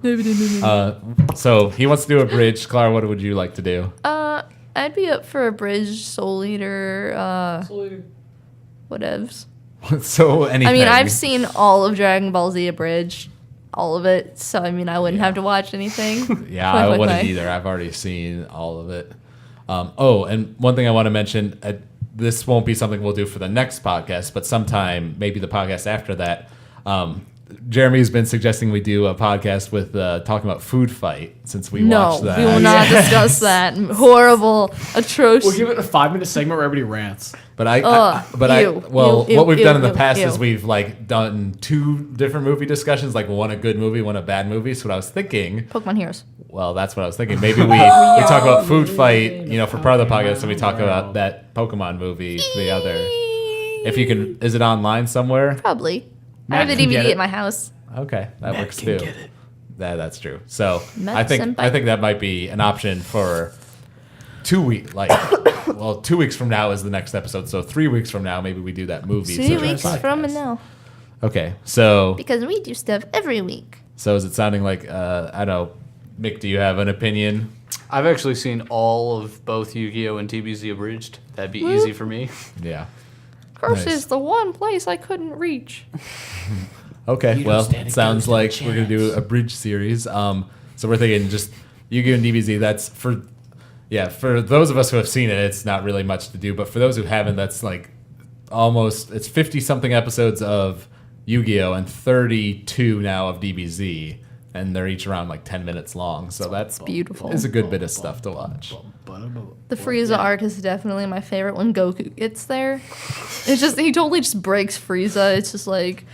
So he wants to do a bridge. Clara, what would you like to do? I'd be up for a bridge, Soul Eater, whatevs. So anything. I mean, I've seen all of Dragon Ball Z abridged. all of it, so I mean, I wouldn't have to watch anything. Yeah, I wouldn't either. I've already seen all of it. And one thing I want to mention, this won't be something we'll do for the next podcast, but sometime, maybe the podcast after that, Jeremy's been suggesting we do a podcast with talking about Food Fight, since we watched that. We will not discuss that. Horrible, atrocious. We'll give it a 5-minute segment where everybody rants. What ew, we've done in the ew, past ew. is we've like done 2 different movie discussions, like one a good movie, one a bad movie. So what I was thinking, Pokemon Heroes. well, that's what I was thinking. Maybe we talk about Food Fight, for part of the podcast, and we talk about that Pokemon movie, the other. If you can, is it online somewhere? Probably. I Matt have the can get DVD it. at my house. Okay, that works can too. get it. That's true. So Matt I think senpai. that might be an option for 2 weeks. 2 weeks from now is the next episode. So 3 weeks from now, maybe we do that movie. 2 weeks from now. Okay, so Because we do stuff every week. is it sounding like I don't know, Mick? Do you have an opinion? I've actually seen all of both Yu-Gi-Oh! And TBZ abridged. That'd be easy for me. Yeah. Curse Nice. is the one place I couldn't reach. Okay, You don't well, stand a it sounds ghost like a we're gonna do a bridge series. So we're thinking just Yu-Gi-Oh! And DBZ. That's for those of us who have seen it, it's not really much to do. But for those who haven't, that's like it's 50 something episodes of Yu-Gi-Oh! And 32 now of DBZ, and they're each around like 10 minutes long. So that's Beautiful. It's a good bit of stuff to watch. The Frieza arc is definitely my favorite when Goku gets there. It's just, he totally just breaks Frieza. It's just like,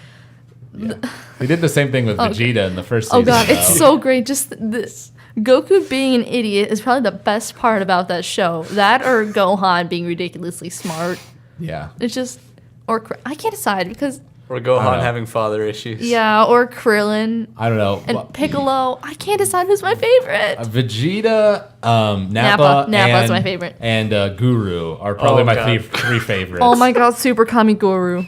They did the same thing with Vegeta in the first season. oh god, though. it's so great. Just this. Goku being an idiot is probably the best part about that show. That or Gohan being ridiculously smart. Yeah. It's just, I can't decide because, Or I don't Gohan know. having father issues. yeah, or Krillin I don't know. and Piccolo. I can't decide who's my favorite. Vegeta, Nappa's and, my favorite. and Guru are probably Oh, my God. three favorites. Oh my god, Super Kamiguru.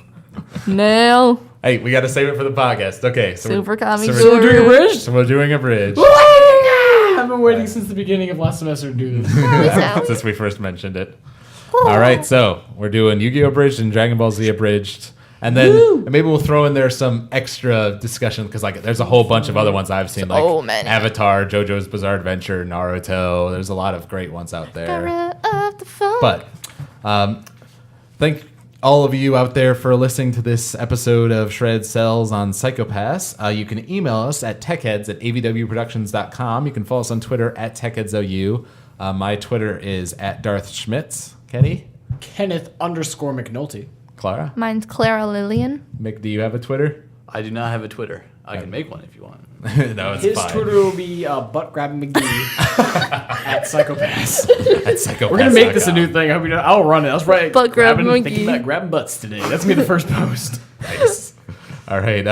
Nail. Hey, we got to save it for the podcast. Okay, so Super Kamiguru. so We're doing a bridge? so we're doing a bridge I've been waiting since the beginning of last semester to do this. since we first mentioned it. All right, so we're doing Yu-Gi-Oh! Abridged and Dragon Ball Z Abridged. And then maybe we'll throw in there some extra discussion because like there's a whole bunch of other ones I've seen like So many. Avatar, JoJo's Bizarre Adventure, Naruto. There's a lot of great ones out there. Era of the phone. But thank all of you out there for listening to this episode of Shred Cels on Psychopaths. You can email us at techheads@avwproductions.com. You can follow us on Twitter at techheadsou. My Twitter is at Darth Schmitz. Kenny? Kenneth_McNulty. Clara? Mine's Clara Lillian. Mick, do you have a Twitter? I do not have a Twitter. I can make one if you want. No, it's His fine. Twitter will be butt grabbing McGee at Psychopaths. At Psychopaths. We're gonna make this a new thing. I'll run it. I'll write Butt grabbing thinking McGee. about grabbing butts today. That's gonna be the first post. Nice. All right.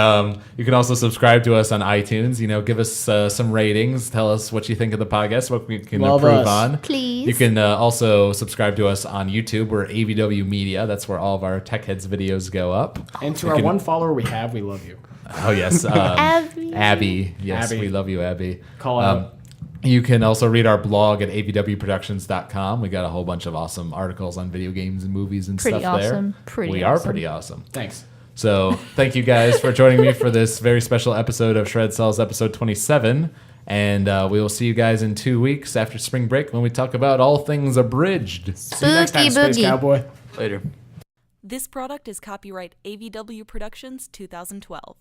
You can also subscribe to us on iTunes. Give us some ratings. Tell us what you think of the podcast, what we can Love improve us. on. Please. You can also subscribe to us on YouTube. We're AVW Media. That's where all of our Tech Heads videos go up. And to You our can- one follower we have, we love you. Oh, yes. Abby. Abby. Yes, Abby. we love you, Abby. Call out. You can also read our blog at avwproductions.com. We got a whole bunch of awesome articles on video games and movies and Pretty stuff awesome. there. Pretty we are awesome. pretty awesome. Thanks. So thank you guys for joining me for this very special episode of Shred Cels, episode 27. And we will see you guys in 2 weeks after spring break when we talk about all things abridged. See you next time, Spooky Space boogie. Cowboy. Later. This product is copyright AVW Productions 2012.